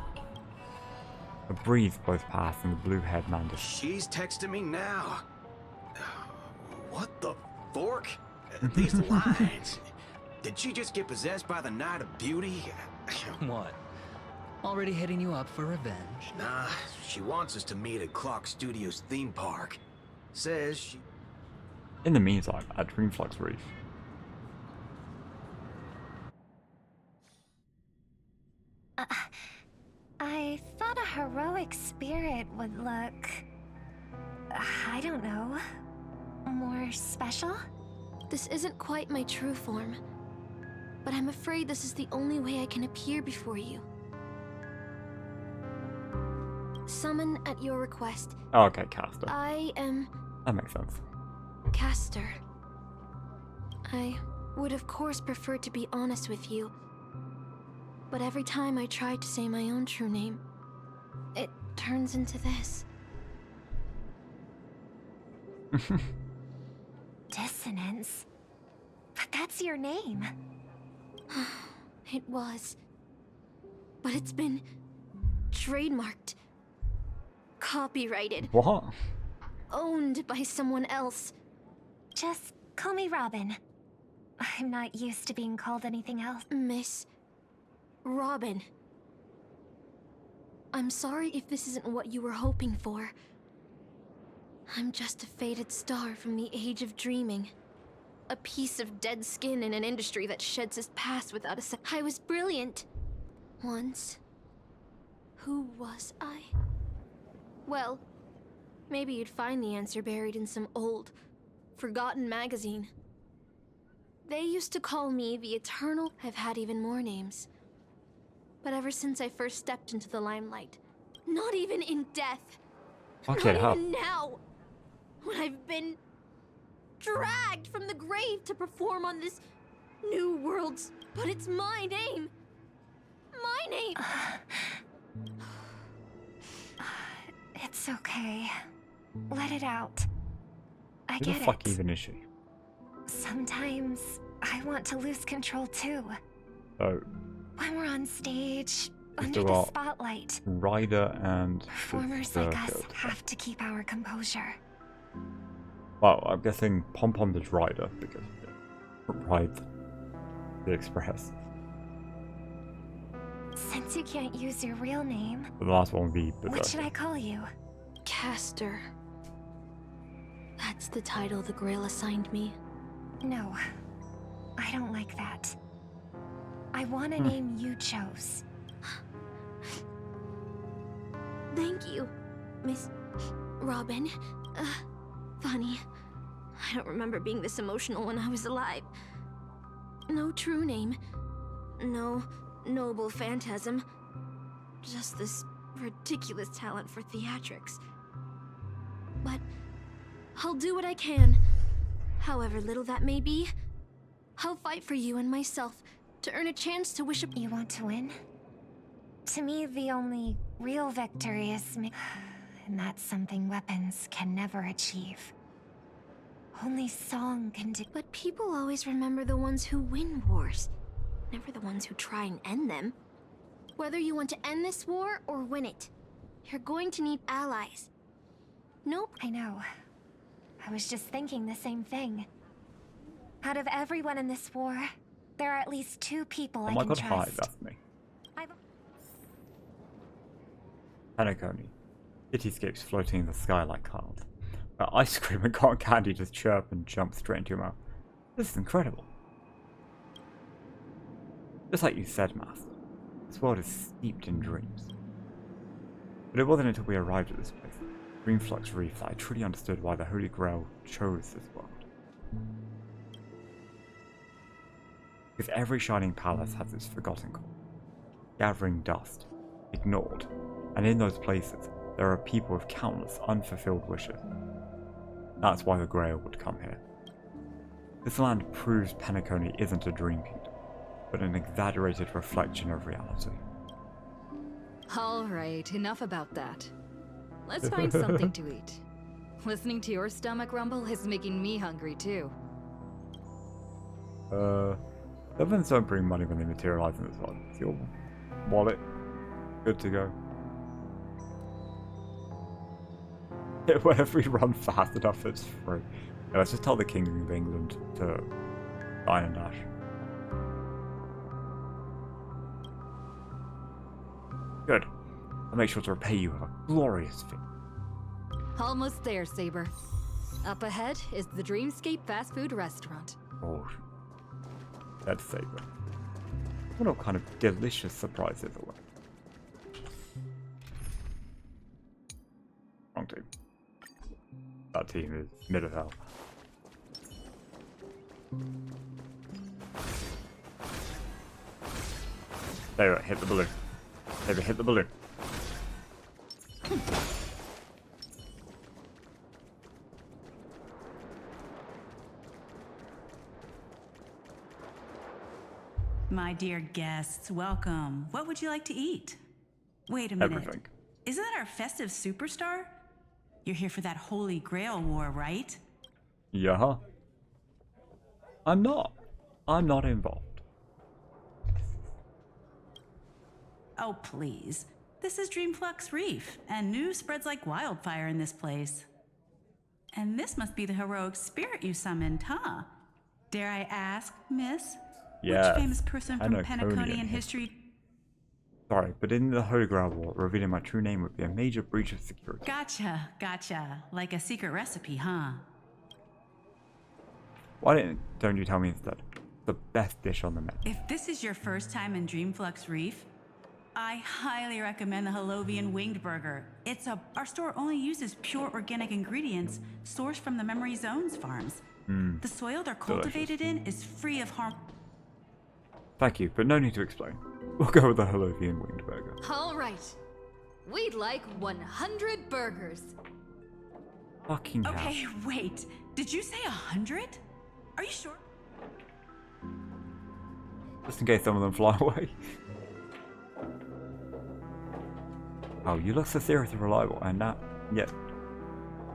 A breeze blows past and the blue-haired man just... She's texting me now. What the fork? These lines. Did she just get possessed by the Knight of Beauty? What? Already hitting you up for revenge? Nah, she wants us to meet at Clock Studios theme park. Says she... In the meantime, at Dreamflux Reef. I thought a heroic spirit would look... I don't know... more special? This isn't quite my true form, but I'm afraid this is the only way I can appear before you. Summon at your request. Oh, okay, Caster. I am... That makes sense. Caster. I would of course prefer to be honest with you, but every time I try to say my own true name, it turns into this. Dissonance? But that's your name. It was. But it's been trademarked. Copyrighted. What? Owned by someone else. Just call me Robin. I'm not used to being called anything else. Miss Robin. I'm sorry if this isn't what you were hoping for. I'm just a faded star from the age of dreaming. A piece of dead skin in an industry that sheds its past without a I was brilliant. Once. Who was I? Well, maybe you'd find the answer buried in some old, forgotten magazine. They used to call me the Eternal. I've had even more names. But ever since I first stepped into the limelight, not even in death, not even now, when I've been dragged from the grave to perform on this new world's... But it's my name! My name! It's okay. Let it out. I get it. Who the fuck even is she? Sometimes I want to lose control too. Oh. When we're on stage, under the spotlight. Ryder and performers like us have to keep our composure. Well, I'm guessing Pom Pom is Ryder because Right. The Express. Since you can't use your real name, The last one would be what should I call you? Castor. That's the title the Grail assigned me. No, I don't like that. I want a name you chose. Thank you, Miss Robin. Funny. I don't remember being this emotional when I was alive. No true name. No noble phantasm. Just this ridiculous talent for theatrics. But I'll do what I can. However little that may be. I'll fight for you and myself to earn a chance to wish. You want to win? To me, the only real victory is and that's something weapons can never achieve. Only song can do. But people always remember the ones who win wars, never the ones who try and end them. Whether you want to end this war or win it, you're going to need allies. Nope. I know. I was just thinking the same thing. Out of everyone in this war, there are at least 2 people I can trust. Oh my god, hi, that's me. Penacony. Cityscapes floating in the sky like clouds. Ice cream and cotton candy just chirp and jump straight into your mouth. This is incredible. Just like you said, Master, this world is steeped in dreams. But it wasn't until we arrived at this place, Dreamflux Reef, that I truly understood why the Holy Grail chose this world. Because every shining palace has its forgotten core, gathering dust, ignored, and in those places, there are people with countless unfulfilled wishes. That's why the Grail would come here. This land proves Penacony isn't a dream kingdom, but an exaggerated reflection of reality. Alright, enough about that. Let's find something to eat. Listening to your stomach rumble is making me hungry too. Governments don't bring money when they materialize in this world. Is your wallet good to go? Whenever we run fast enough, it's free. Yeah, let's just tell the King of England to dine and dash. Good. I'll make sure to repay you with a glorious feast. Almost there, Saber. Up ahead is the Dreamscape fast food restaurant. Oh, that's Saber. I wonder what kind of delicious surprises away. Wrong team. That team is mid of hell. There, hit the balloon. There, hit the balloon. My dear guests, welcome. What would you like to eat? Wait a minute. Everything. Isn't that our festive superstar? You're here for that Holy Grail War, right? Yeah. I'm not. I'm not involved. Oh, please. This is Dreamflux Reef, and news spreads like wildfire in this place. And this must be the heroic spirit you summoned, huh? Dare I ask, miss? Yeah. Which famous person from Penaconian history... Sorry, but in the Holy Grail War, revealing my true name would be a major breach of security. Gotcha. Like a secret recipe, huh? Why don't you tell me instead? The best dish on the menu. If this is your first time in Dreamflux Reef, I highly recommend the Holovian Winged Burger. Our store only uses pure organic ingredients sourced from the Memory Zones farms. The soil they're cultivated in is free of harm. Thank you, but no need to explain. We'll go with the Holovian Winged Burger. Alright. We'd like 100 burgers. Fucking hell. Okay, wait. Did you say 100? Are you sure? Just in case some of them fly away. Oh, you look so serious and reliable, and now, yeah,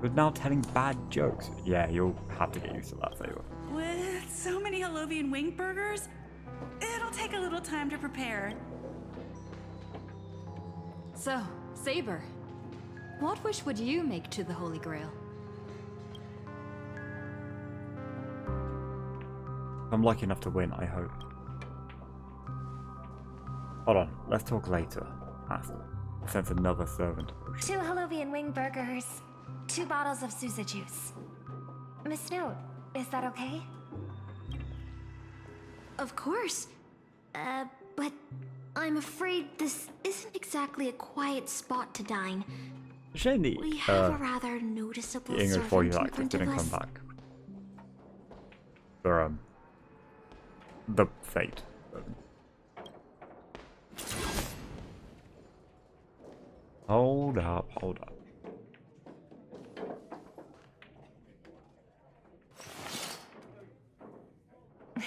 we're now telling bad jokes. Yeah, you'll have to get used to that, Saber. With so many Holovian Winged Burgers, it'll take a little time to prepare. So, Saber, what wish would you make to the Holy Grail? I'm lucky enough to win, I hope. Hold on, let's talk later. Master. I sense another servant. 2 Holovian wing burgers, 2 bottles of Suza juice. Miss Note, is that okay? Of course. But I'm afraid this isn't exactly a quiet spot to dine. We have a rather noticeable the English servant voice in actor front didn't of come us. back. For the fate. Hold up, hold up.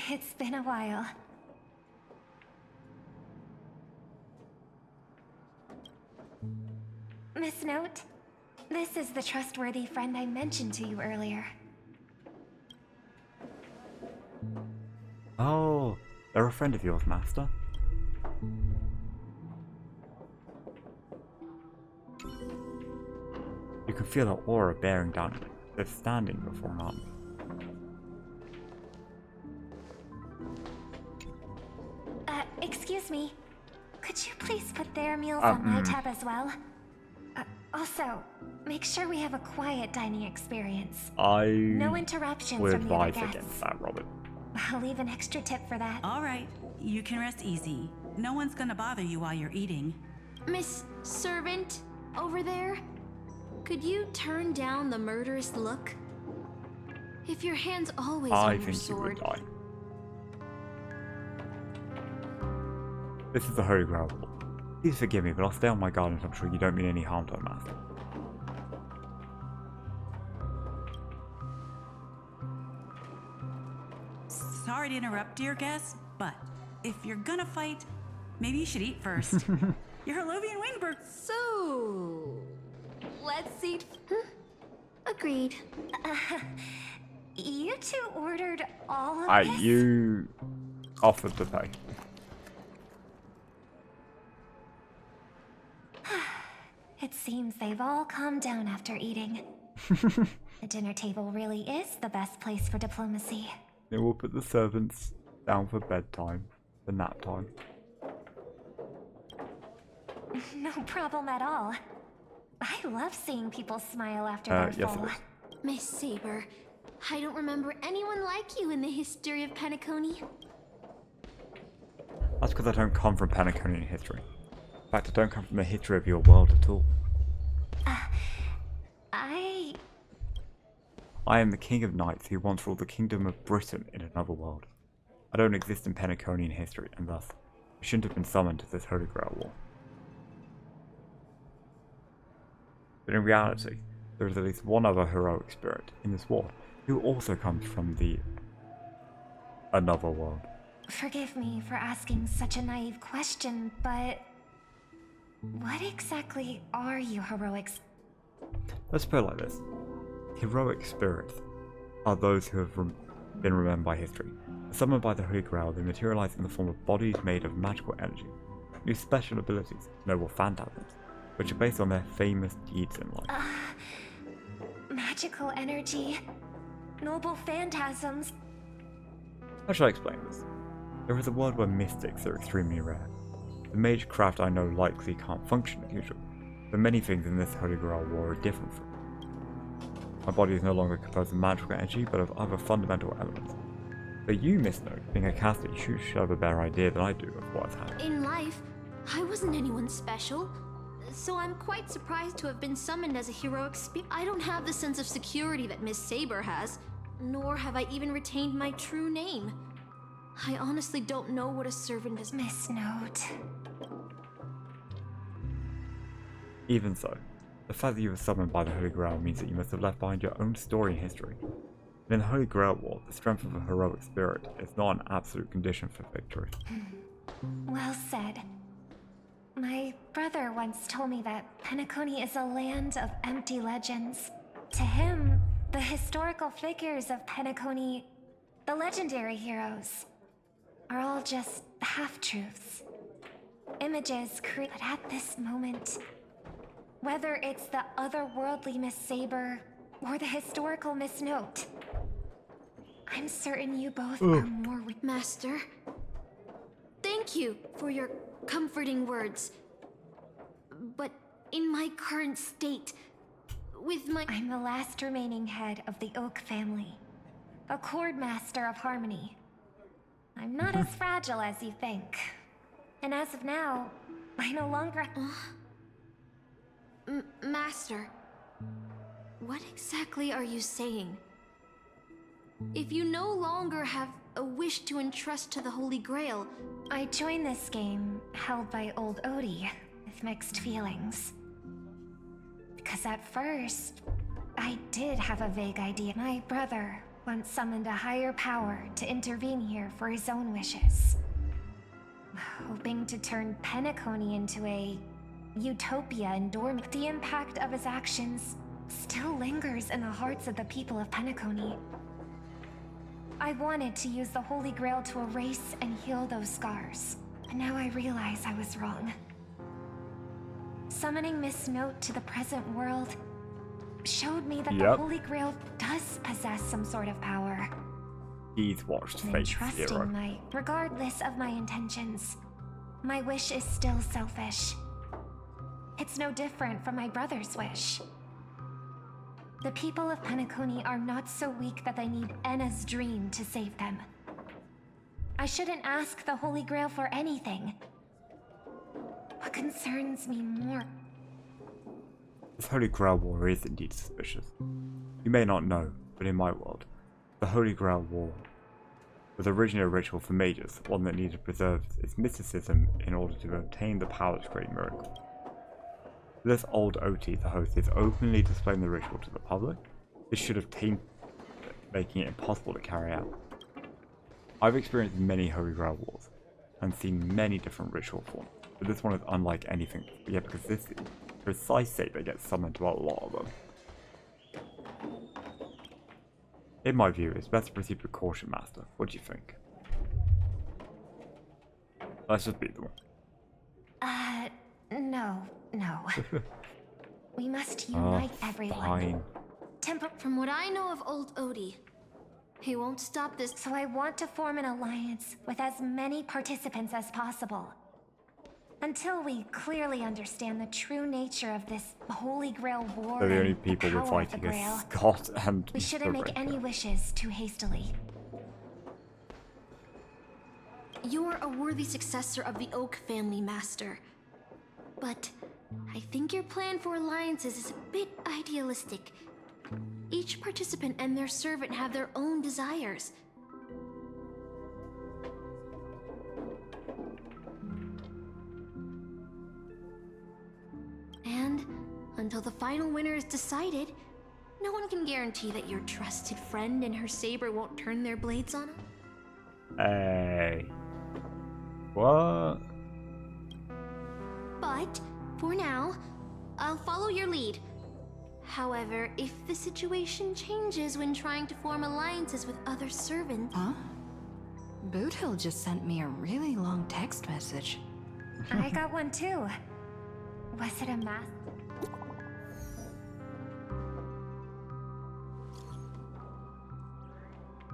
It's been a while. Miss Note, this is the trustworthy friend I mentioned to you earlier. Oh, they're a friend of yours, Master. You can feel the aura bearing down. They're standing before an army. Excuse me. Could you please put their meals on my tab as well? Also, make sure we have a quiet dining experience. No interruptions would from the other advise guests. against that, Robin. I'll leave an extra tip for that. All right, you can rest easy. No one's gonna bother you while you're eating. Miss Servant, over there? Could you turn down the murderous look? If your hand's always on your sword. You would die. This is the Holy Grail War. Please forgive me, but I'll stay on my guard and I'm sure you don't mean any harm to our master. Sorry to interrupt, dear guest, but if you're gonna fight, maybe you should eat first. Your Holovian wingburger. So, let's eat. Agreed. You two ordered all of this? You offered to pay. It seems they've all calmed down after eating. The dinner table really is the best place for diplomacy. Then we'll put the servants down for bedtime, for nap time. No problem at all. I love seeing people smile after their yes, full. Miss Saber, I don't remember anyone like you in the history of Penacony. That's because I don't come from Penaconian history. In fact, I don't come from the history of your world at all. I am the King of Knights who once ruled the Kingdom of Britain in another world. I don't exist in Penaconian history, and thus, I shouldn't have been summoned to this Holy Grail War. But in reality, there is at least one other heroic spirit in this war, who also comes from the another world. Forgive me for asking such a naive question, but what exactly are you heroics? Let's put it like this. Heroic spirits are those who have been remembered by history. Summoned by the Holy Grail, they materialize in the form of bodies made of magical energy, new special abilities, noble phantasms, which are based on their famous deeds in life. Magical energy, noble phantasms. How should I explain this? There is a world where mystics are extremely rare. The mage craft I know likely can't function as usual, but many things in this Holy Grail War are different from it. My body is no longer composed of magical energy, but of other fundamental elements. But you, Miss Note, being a caster, you should have a better idea than I do of what's happening. In life, I wasn't anyone special, so I'm quite surprised to have been summoned as a heroic spirit. I don't have the sense of security that Miss Saber has, nor have I even retained my true name. I honestly don't know what a servant is. Miss Note. Even so, the fact that you were summoned by the Holy Grail means that you must have left behind your own story and history. And in the Holy Grail War, the strength of a heroic spirit is not an absolute condition for victory. Well said. My brother once told me that Penacony is a land of empty legends. To him, the historical figures of Penacony, the legendary heroes, are all just half-truths. Images created at this moment. Whether it's the otherworldly Miss Saber or the historical Miss Note, I'm certain you both are more... Master, thank you for your comforting words. But in my current state, with my... I'm the last remaining head of the Oak family. A Chord Master of Harmony. I'm not as fragile as you think. And as of now, I no longer... Master, what exactly are you saying? If you no longer have a wish to entrust to the Holy Grail... I joined this game, held by old Odie, with mixed feelings. Because at first, I did have a vague idea. My brother once summoned a higher power to intervene here for his own wishes. Hoping to turn Penacony into a utopia in dormant. The impact of his actions still lingers in the hearts of the people of Penacony. I wanted to use the Holy Grail to erase and heal those scars. But now I realize I was wrong. Summoning Miss Note to the present world showed me that the Holy Grail does possess some sort of power. He's watched And Fate trusting Zero. regardless of my intentions, my wish is still selfish. It's no different from my brother's wish. The people of Penacony are not so weak that they need Enna's dream to save them. I shouldn't ask the Holy Grail for anything. What concerns me more... This Holy Grail War is indeed suspicious. You may not know, but in my world, the Holy Grail War was originally a ritual for mages, one that needed to preserve its mysticism in order to obtain the power to create miracles. This old Oti, the host, is openly displaying the ritual to the public. This should have tainted it, making it impossible to carry out. I've experienced many Holy Grail Wars, and seen many different ritual forms, but this one is unlike anything, yet because this is precise sake they get summoned to a lot of them. In my view, it's best to proceed with caution, Master. What do you think? Let's just beat them all. No. We must unite everyone. Fine. From what I know of old Odie, he won't stop this. So I want to form an alliance with as many participants as possible. Until we clearly understand the true nature of this Holy Grail War. They're the only people we're fighting is Scott and we shouldn't make any wishes too hastily. You're a worthy successor of the Oak family, Master. But I think your plan for alliances is a bit idealistic. Each participant and their servant have their own desires. And until the final winner is decided, no one can guarantee that your trusted friend and her saber won't turn their blades on him. Hey. What? But, for now, I'll follow your lead. However, if the situation changes when trying to form alliances with other servants... Huh? Boothill just sent me a really long text message. I got one too. Was it a math?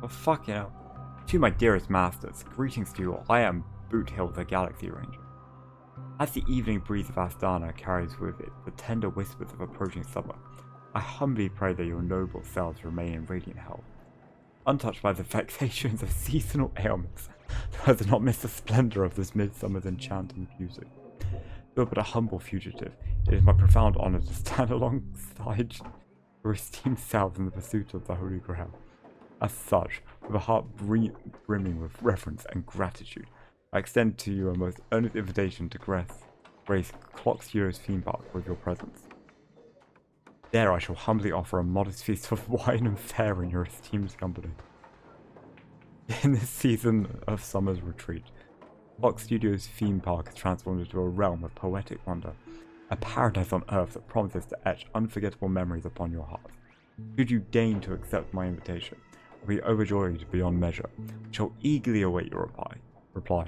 Oh, fuck you know. To my dearest masters, greetings to you all. I am Boothill the Galaxy Ranger. As the evening breeze of Astana carries with it the tender whispers of approaching summer, I humbly pray that your noble selves remain in radiant health, untouched by the vexations of seasonal ailments, so as to not miss the splendour of this midsummer's enchanting music. Though but a humble fugitive, it is my profound honour to stand alongside your esteemed selves in the pursuit of the Holy Grail. As such, with a heart brimming with reverence and gratitude, I extend to you a most earnest invitation to grace Clock Studios theme park with your presence. There I shall humbly offer a modest feast of wine and fare in your esteemed company. In this season of summer's retreat, Clock Studios theme park is transformed into a realm of poetic wonder, a paradise on earth that promises to etch unforgettable memories upon your heart. Should you deign to accept my invitation, I'll be overjoyed beyond measure, and shall eagerly await your reply.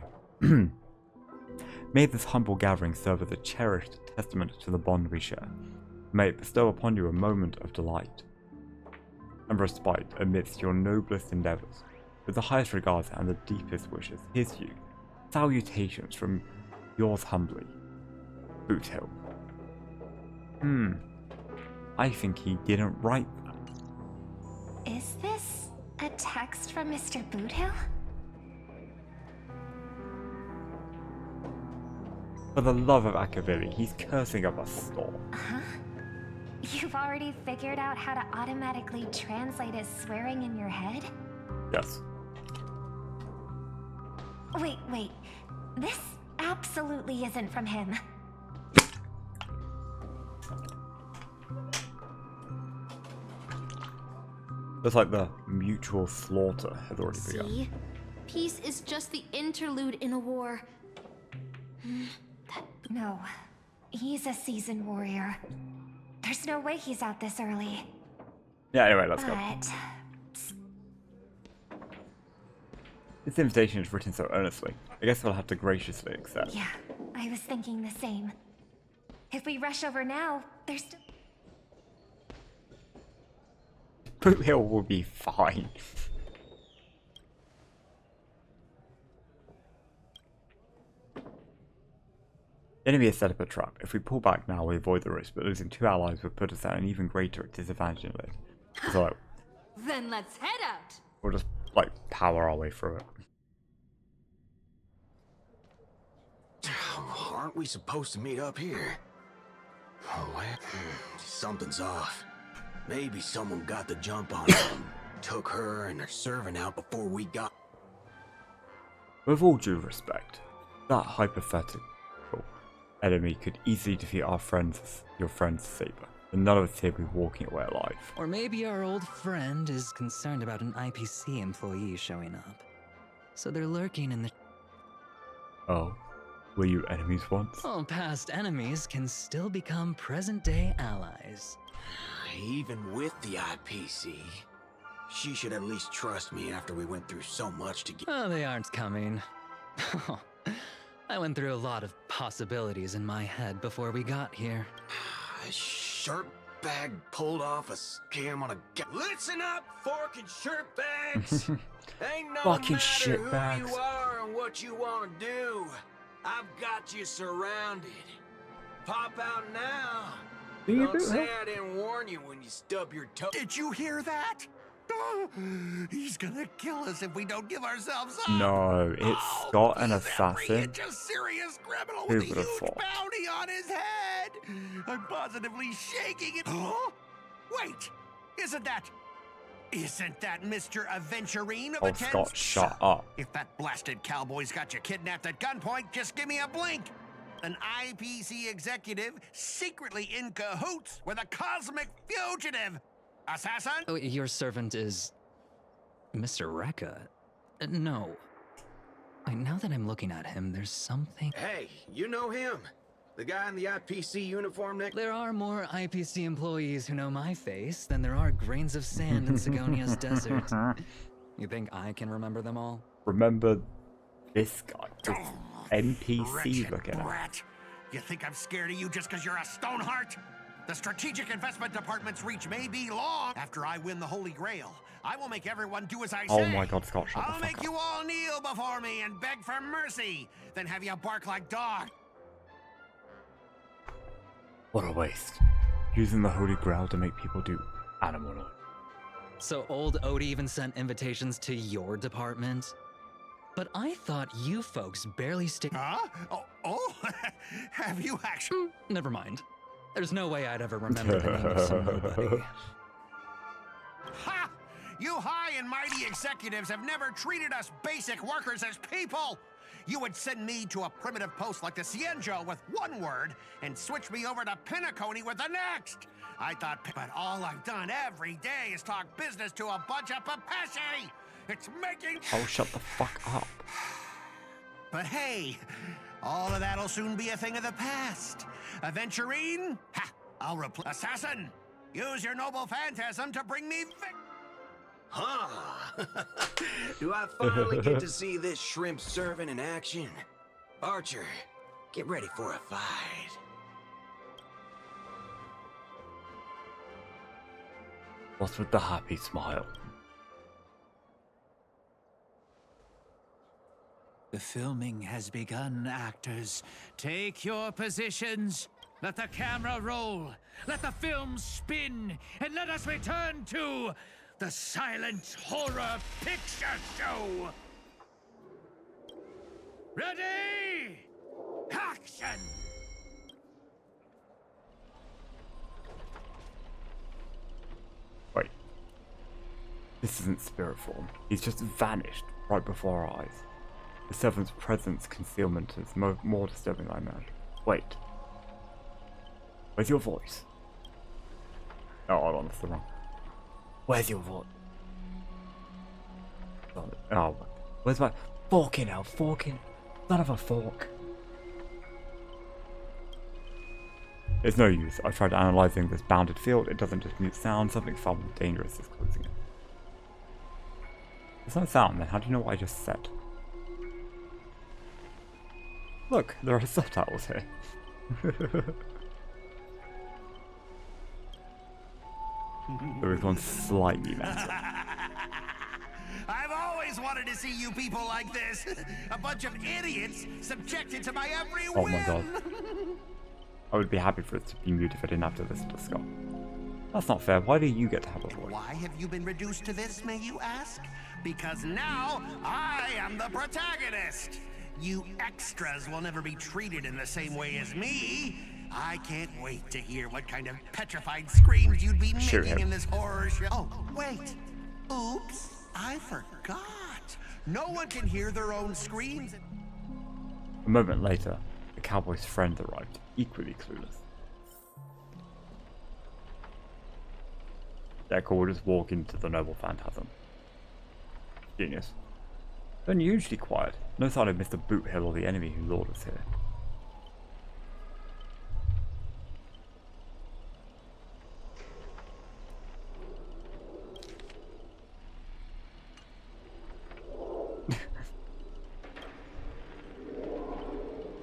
May this humble gathering serve as a cherished testament to the bond we share. May it bestow upon you a moment of delight. and respite amidst your noblest endeavours. With the highest regards and the deepest wishes, here's to you. Salutations from yours humbly, Boot Hill. I think he didn't write that. Is this a text from Mr. Boothill? For the love of Akavili, he's cursing up a storm. Huh? You've already figured out how to automatically translate his swearing in your head? Yes. Wait. This absolutely isn't from him. It's like the mutual slaughter has already begun. See? Peace is just the interlude in a war. No. He's a seasoned warrior. There's no way he's out this early. Yeah, anyway, let's go. This invitation is written so earnestly. I guess we'll have to graciously accept. Yeah, I was thinking the same. If we rush over now, there's still... Boot Hill will be fine. The enemy has set up a trap. If we pull back now, we avoid the risk, but losing 2 allies would put us at an even greater disadvantage in it. So, Then let's head out. we'll just, like, power our way through it. Aren't we supposed to meet up here? Oh, well, something's off. Maybe someone got the jump on her and took her and her servant out before we got... With all due respect, that hypothetical enemy could easily defeat your friend's saber, and none of us here will be walking away alive. Or maybe our old friend is concerned about an IPC employee showing up. So they're lurking in the... Oh, were you enemies once? Oh, past enemies can still become present-day allies. Even with the IPC, she should at least trust me after we went through so much to get... Oh, they aren't coming. I went through a lot of possibilities in my head before we got here. A shirt bag pulled off a scam on a... Listen up, fork and shirt bags! Ain't no Fucking matter shit who bags. you are and what you want to do. I've got you surrounded. Pop out now. Don't say I didn't warn you when you stub your toe. Did you hear that? Oh, he's gonna kill us if we don't give ourselves up. No, it's Scott, an assassin. Just serious criminal Who with a would have huge thought? bounty on his head. I'm positively shaking it. Huh? Wait, isn't that Mr. Aventurine of Oh, the Tens? Scott, shut up. If that blasted cowboy's got you kidnapped at gunpoint, just give me a blink. An IPC executive secretly in cahoots with a cosmic fugitive. Assassin? Oh, your servant is... Mr. Rekka? No. Now that I'm looking at him, there's something... Hey, you know him. The guy in the IPC uniform next... There are more IPC employees who know my face than there are grains of sand in Sigonia's desert. You think I can remember them all? Remember this guy, this NPC looking at. Brat. You think I'm scared of you just because you're a Stoneheart? The Strategic Investment Department's reach may be long. After I win the Holy Grail, I will make everyone do as I say. Oh my god, Scott, shut the I'll fuck make up. you all kneel before me and beg for mercy, then have you bark like dogs. What a waste. Using the Holy Grail to make people do animal noise. So old Odie even sent invitations to your department? But I thought you folks barely stick... Huh? Oh, have you actually... Never mind. There's no way I'd ever remember the name of some nobody. Ha! You high and mighty executives have never treated us basic workers as people! You would send me to a primitive post like the Cienjo with one word and switch me over to Pinacone with the next! I thought, but all I've done every day is talk business to a bunch of papashi! It's making... Oh, shut the fuck up. But hey, all of that'll soon be a thing of the past. Aventurine? Ha! I'll replace... Assassin! Use your noble phantasm to bring me Huh? Do I finally get to see this shrimp servant in action? Archer, get ready for a fight. What's with the happy smile? The filming has begun, actors. Take your positions. Let the camera roll. Let the film spin. And let us return to the silent horror picture show. Ready? Action! Wait. This isn't spirit form. He's just vanished right before our eyes. The servant's presence concealment is more disturbing than I imagined. Wait. Where's your voice? Oh, hold on, that's the wrong. Where's your voice? Oh, where's my forking now? Forking? Son of a fork. It's no use. I've tried analysing this bounded field. It doesn't just mute sound. Something far more dangerous is closing it. There's no sound, then how do you know what I just said? Look, there are subtitles here. There is one slightly better. I've always wanted to see you people like this. A bunch of idiots subjected to my every whim. Oh my god. I would be happy for it to be mute if I didn't have to listen to Scott. That's not fair. Why do you get to have a voice? Why have you been reduced to this, may you ask? Because now I am the protagonist. You extras will never be treated in the same way as me. I can't wait to hear what kind of petrified screams you'd be making in this horror show. Oh, wait. Oops, I forgot. No one can hear their own screams. A moment later, the cowboy's friend arrived, equally clueless. Decker will just walk into the noble phantasm. Genius. Unusually quiet. No sign of Mr. Boothill or the enemy who lured us here.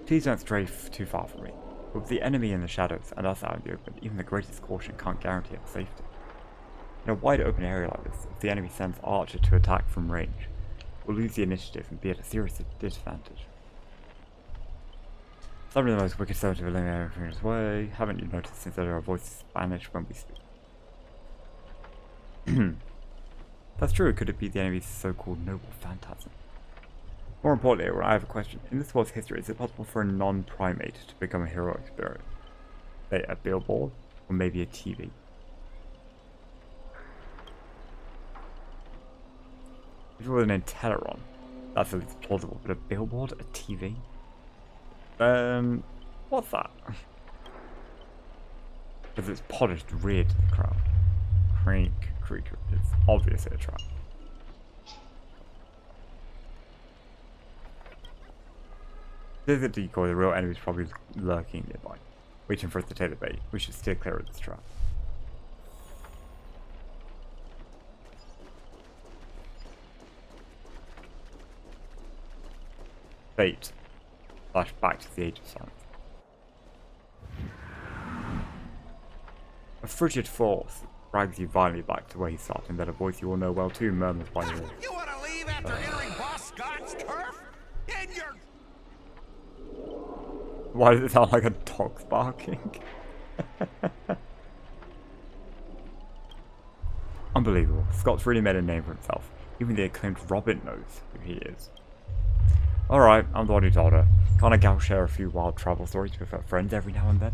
Please don't stray too far from me. With the enemy in the shadows and us out in the open, even the greatest caution can't guarantee our safety. In a wide open area like this, if the enemy sends Archer to attack from range, we'll lose the initiative and be at a serious disadvantage. Some of the most wicked soldiers eliminate everything in his way. Haven't you noticed since our voices Spanish when we speak? That's true. Could it be the enemy's so-called noble phantasm? More importantly, I have a question. In this world's history, is it possible for a non-primate to become a heroic spirit? Say a billboard, or maybe a TV? If it was an Inteleron, that's at least plausible, but a billboard? A TV? What's that? Because it's polished rear to the crowd. Creak, creaker. It's obviously a trap. This is a decoy, the real enemy is probably lurking nearby, waiting for us to take the bait. We should steer clear of this trap. Fate. Flash back to the Age of Silence. A frigid force drags you violently back to where he started, and then a voice you all know well too murmurs by your ear. You want to leave after entering Boss Scott's turf? In your... Why does it sound like a dog's barking? Unbelievable. Scott's really made a name for himself. Even the acclaimed Robin knows who he is. Alright, I'm the one who told her. Can't a gal share a few wild travel stories with her friends every now and then?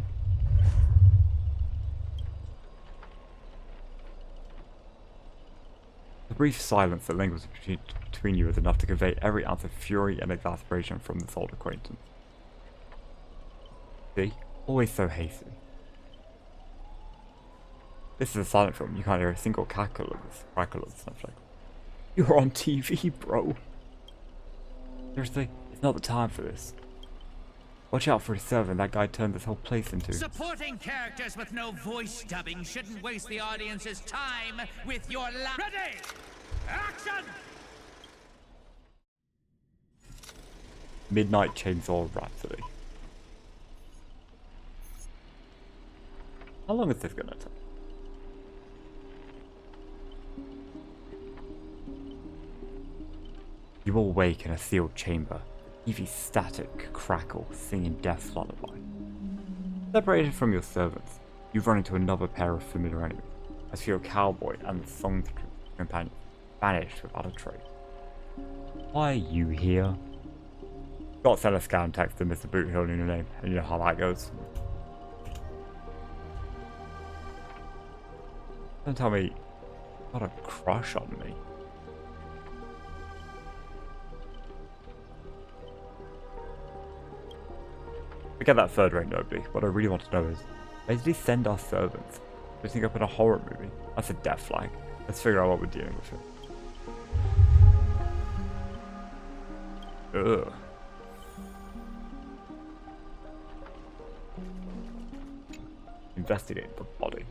The brief silence that lingers between you is enough to convey every ounce of fury and exasperation from this old acquaintance. See? Always so hasty. This is a silent film. You can't hear a single crackle of the snowflake. You're on TV, bro. Seriously? It's not the time for this. Watch out for his servant. That guy turned this whole place into... Supporting characters with no voice dubbing shouldn't waste the audience's time with your Ready! Action! Midnight Chainsaw Rhapsody. How long is this gonna take? You will wake in a sealed chamber. Heavy static crackle, singing death's lullaby. Separated from your servants, you run into another pair of familiar enemies, as your cowboy and the song's companion vanished without a trace. Why are you here? Got sent a scam text to Mr. Boothill in your name, and you know how that goes. Don't tell me you got a crush on me. Forget that third-rate nobody. What I really want to know is, why did he send our servants? Putting up in a horror movie? That's a death flag. Let's figure out what we're dealing with here. Ugh. Investigate the body.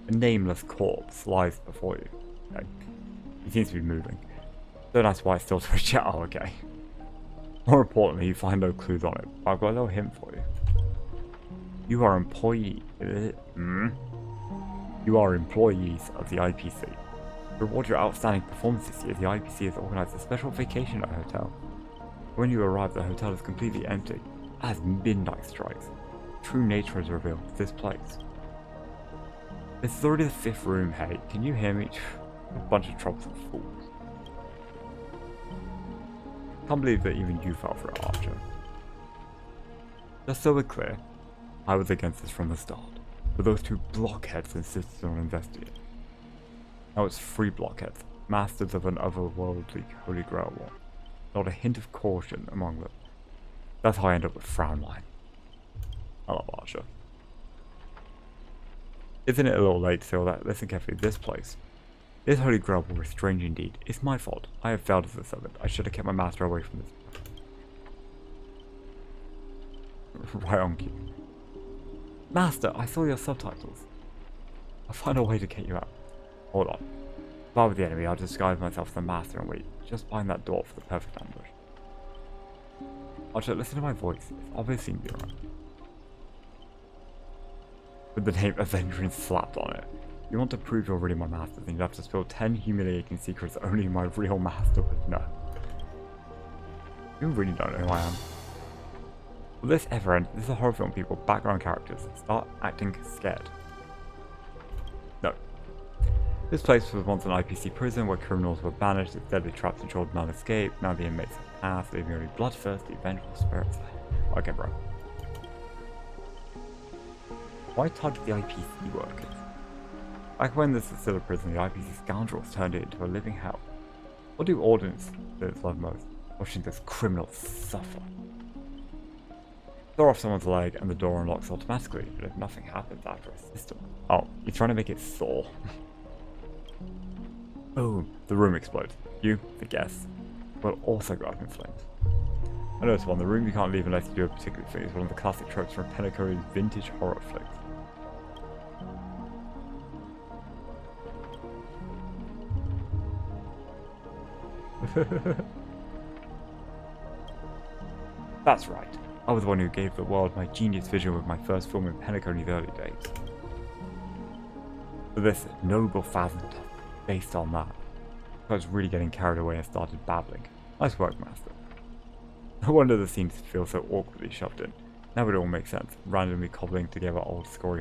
A nameless corpse lies before you. Okay. He seems to be moving. Don't ask why it's still to a chat. Oh, okay. More importantly, you find no clues on it. I've got a little hint for you. You are employees of the IPC. To reward your outstanding performance this year, the IPC has organized a special vacation at a hotel. When you arrive, the hotel is completely empty. As midnight strikes, true nature is revealed to this place. This is already the 5th room, hey. Can you hear me? A bunch of troublesome fools. Can't believe that even you fell for it, Archer. Just so we're clear, I was against this from the start, but those two blockheads insisted on investigating. Now it's 3 blockheads, masters of an otherworldly Holy Grail War. Not a hint of caution among them. That's how I end up with Frownline. I love Archer. Isn't it a little late to say all that? Listen carefully, this place. This Holy Grail War is strange indeed. It's my fault. I have failed as a servant. I should have kept my master away from this. Right on cue. Master, I saw your subtitles. I'll find a way to get you out. Hold on. If I were the enemy, I'll disguise myself as the master and wait just behind that door for the perfect ambush. Archer, listen to my voice. It's obviously me around. With the name Avengering slapped on it. If you want to prove you're really my master, then you'd have to spill 10 humiliating secrets only my real master would know. You really don't know who I am. Will this ever end? This is a horror film, people. Background characters. Start acting scared. No. This place was once an IPC prison where criminals were banished, its deadly traps ensured none escaped. Now the inmates have passed, leaving only bloodthirsty, vengeful spirits. Okay, bro. Why target the IPC workers? Back when this was still a prison, the IPC scoundrels turned it into a living hell. What do audiences love most? Watching those criminals suffer. Saw off someone's leg and the door unlocks automatically, but if nothing happens after a system. Oh, you're trying to make it Saw. Boom, the room explodes. You, the guests, will also go up in flames. I noticed one, the room you can't leave unless you do a particular thing is one of the classic tropes from Penacony's vintage horror flicks. That's right. I was the one who gave the world my genius vision with my first film in Penacony's early days. So this noble phasm based on that. I was really getting carried away and started babbling. Nice work, Master. No wonder the scenes feel so awkwardly shoved in. Now it all makes sense, randomly cobbling together old school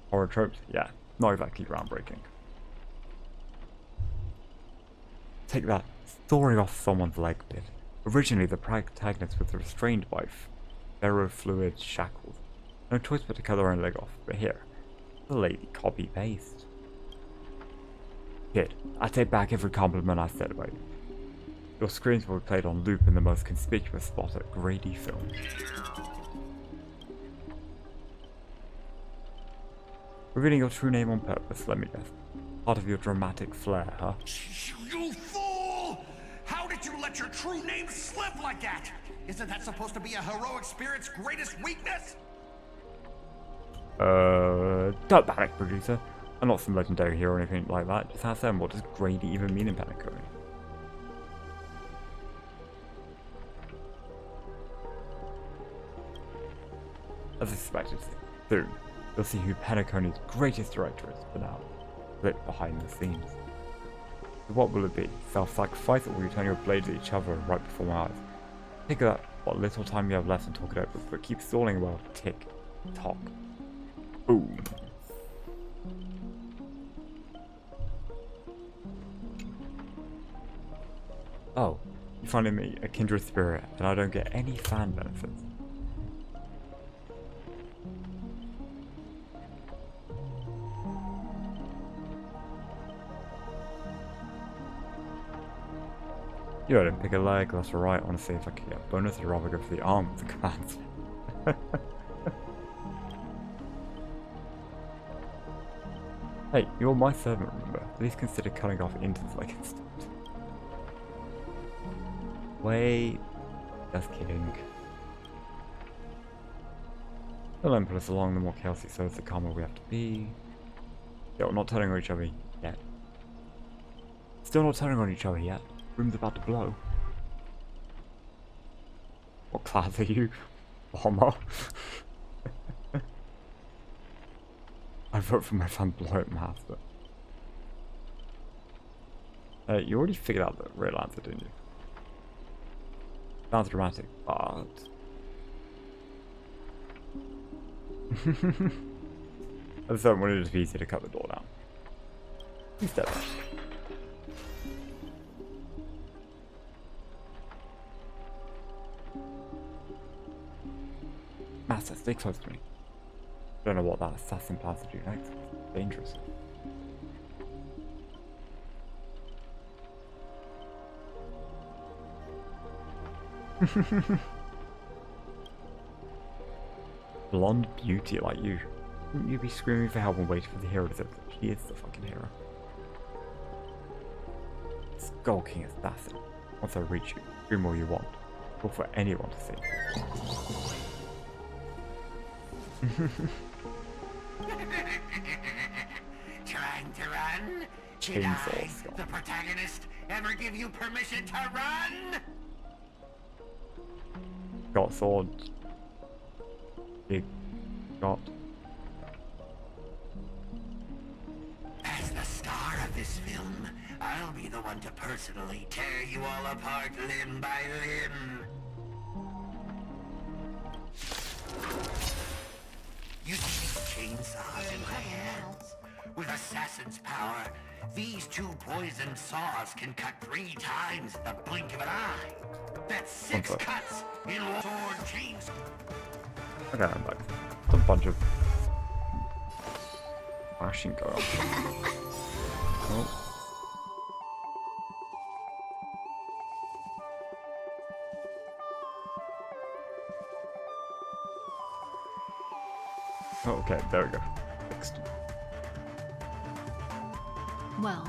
horror tropes. Yeah, not exactly groundbreaking. Take that, sawing off someone's leg bit. Originally, the protagonist was restrained by ferrofluid shackles. No choice but to cut their own leg off, but here, the lady copy-paste. Kid, I take back every compliment I said about you. Your screams will be played on loop in the most conspicuous spot at Grady Film. Revealing your true name on purpose, let me guess. Part of your dramatic flair, huh? You fool! How did you let your true name slip like that? Isn't that supposed to be a heroic spirit's greatest weakness? Don't panic, producer. I'm not some legendary hero or anything like that. Just ask them, what does Grady even mean in Penacony? As expected, soon, you'll see who Penacony's greatest director is, for now, lit behind the scenes. So what will it be? Self-sacrifice, or will you turn your blades at each other right before my eyes? Think of that, what little time you have left and talk it over, but keep stalling well. Tick. Tock. Boom. Oh, you finally meet a kindred spirit, and I don't get any fan benefits. You I didn't pick a leg, left or right. I want to see if I can get a bonus. I'd rather go for the arm with the commands. Hey, you're my servant, remember? At least consider cutting off interns like instant. Wait. Just kidding. The lamp us along, the more chaos so the calmer we have to be. Yeah, we're not turning on each other yet. Still not turning on each other yet. Room's about to blow. What class are you? Bomber? I vote for my fan blow it master. You already figured out the real answer, didn't you? Sounds dramatic, but... I just wanted it to be easy to cut the door down. Instead. Master, stay close to me. Don't know what that assassin plans to do next. It's dangerous. Blonde beauty like you. Wouldn't you be screaming for help and waiting for the hero to say that she is the fucking hero? Skulking assassin. Once I reach you, scream all you want. Or for anyone to see. Trying to run? Did I, the protagonist, ever give you permission to run? Got sword. Big got. As the star of this film, I'll be the one to personally tear you all apart limb by limb. You see these chainsaws in my hands? With assassin's power, these two poisoned saws can cut 3 times in the blink of an eye. That's 6 cuts in sword chains. Okay, I'm back. It's a bunch of bashing going on. Oh. Oh, okay, there we go. Fixed. Well,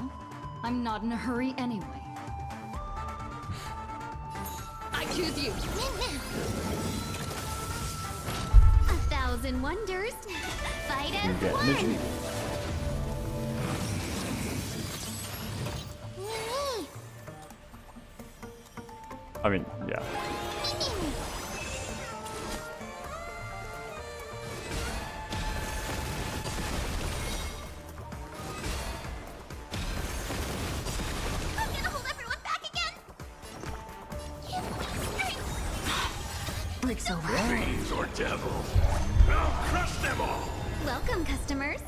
I'm not in a hurry anyway. I choose you. 1,000 wonders. Fight as You get one. energy. I mean, yeah. Breaks over. Fiends or devils, I'll crush them all. Welcome, customers.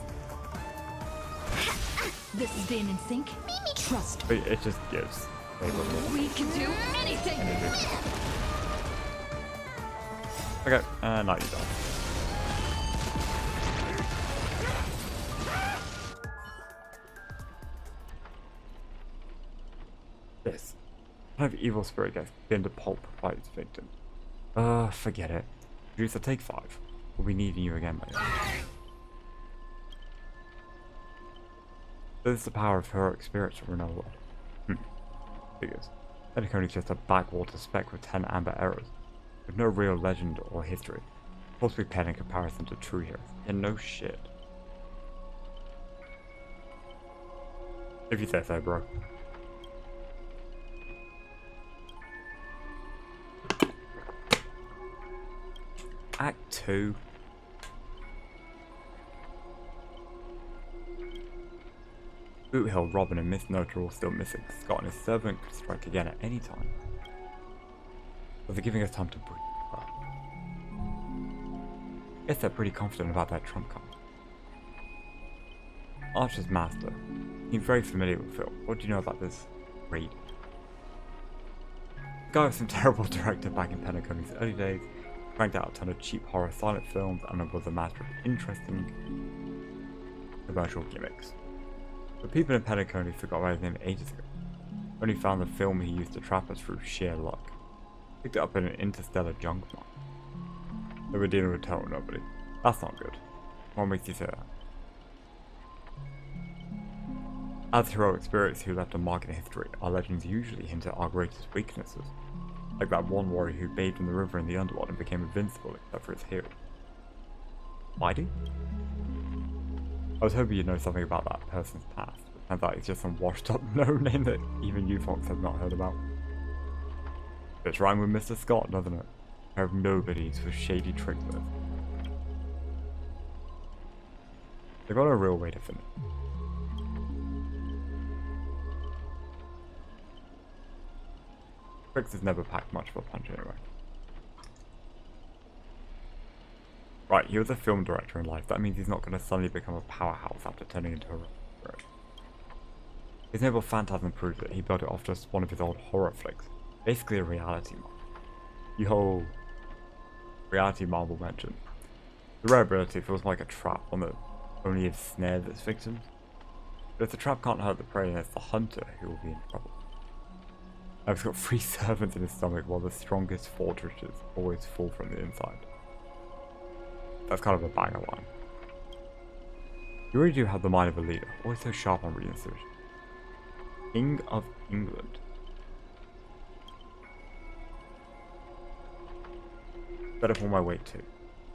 This is being in sync. Trust. But it just gives. We can do anything. Energy. Okay, now you're done. This kind of evil spirit gets pinned to pulp by its victim. Forget it. Producer, take 5. We'll be needing you again later. This is the power of heroic spirits from another world. Figures. Penacony's just a backwater speck with 10 amber arrows, with no real legend or history. Possibly pen in comparison to true heroes. Yeah, no shit. If you say so, bro. Act 2. Boot Hill, Robin, and Miss Note are all still missing. Scott and his servant could strike again at any time. But they're giving us time to breathe. Guess they're pretty confident about their trump card. Archer's master. He's very familiar with Phil. What do you know about this raid? The guy was some terrible director back in Penacony's early days, cranked out a ton of cheap horror silent films, and was a master of interesting commercial gimmicks. But people in Penacony forgot about him ages ago. Only found the film he used to trap us through sheer luck. Picked it up in an interstellar junk mine. They were dealing with total nobody. That's not good. What makes you say that? As heroic spirits who left a mark in history, our legends usually hint at our greatest weaknesses. Like that one warrior who bathed in the river in the underworld and became invincible except for his hero. Why do? I was hoping you'd know something about that person's past, but turns out he's just some washed up no-name that even you folks have not heard about. It's rhyme with Mr. Scott, doesn't it? A pair of nobodies with shady tricks. They've got a real way to finish. Tricks has never packed much of a punch anyway. Right, he was a film director in life. That means he's not going to suddenly become a powerhouse after turning into a rock. His noble phantasm proves that he built it off just one of his old horror flicks. Basically a reality marvel. The whole reality marvel mentioned. The rare ability feels like a trap on the only has snared its victims. But if the trap can't hurt the prey, then it's the hunter who will be in trouble. I've got 3 servants in his stomach while the strongest fortresses always fall from the inside. That's kind of a banger line. You really do have the mind of a leader, always so sharp on reading search. King of England. Better pull my weight too.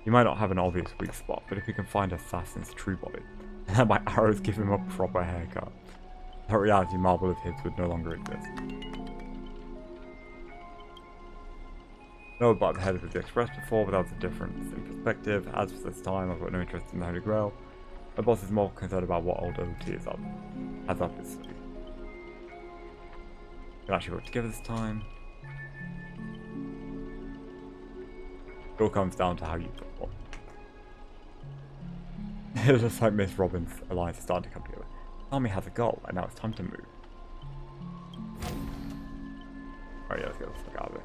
You might not have an obvious weak spot, but if you can find Assassin's true body, then my arrows give him a proper haircut. That reality marvel of his would no longer exist. No about the head of the Express before, but that was a difference in perspective. As for this time, I've got no interest in the Holy Grail. My boss is more concerned about what old OT is up. Has up his sleeve. We can actually work together this time. It all comes down to how you perform. It looks like Miss Robin's alliance is starting to come together. The army has a goal, and now it's time to move. Alright, yeah, let's get the fuck out of here.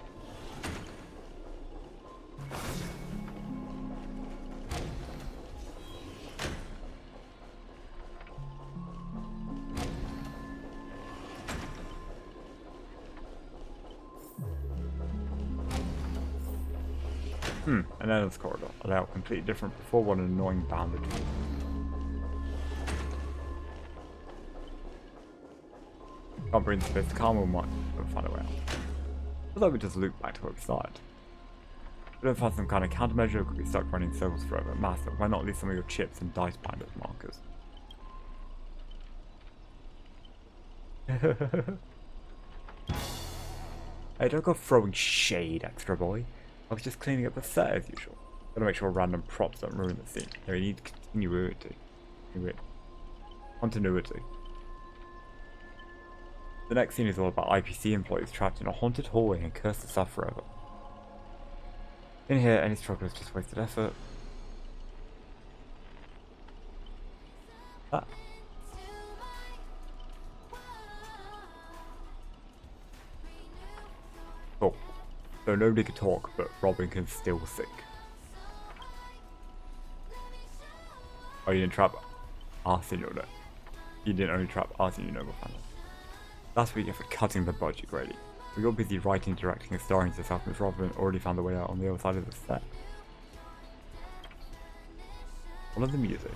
An endless corridor, a layout completely different before, what an annoying bounded. Can't bring the space to calm, we might find a way out. I thought we'd just loop back to where we started. We don't find some kind of countermeasure, we could be stuck running in circles forever. Master, why not leave some of your chips and dice binder markers? Hey, don't go throwing shade, extra boy. I was just cleaning up the set as usual. Gotta make sure random props don't ruin the scene. We need continuity. Continuity. The next scene is all about IPC employees trapped in a haunted hallway and cursed to suffer forever. In here, any struggle is just wasted effort. Ah. Cool. So nobody can talk, but Robin can still think. Oh, you didn't trap us in your net. You didn't only trap us in your noble family. That's what you get for cutting the budget, Grady. We got busy writing, directing, and starring to South Miss Robin and already found the way out on the other side of the set. Follow the music.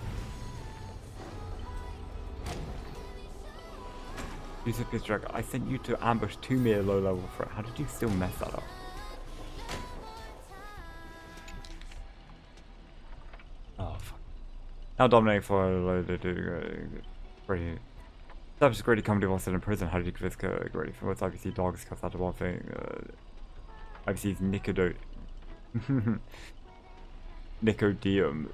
Yusuf is Drag. I sent you to ambush 2 mere low level threat. How did you still mess that up? Oh fuck. Now dominating for Grady. Established Grady company while still in prison. How did you convince Grady? From what's IPC dogs cuts out of one thing. IPC's Nicodium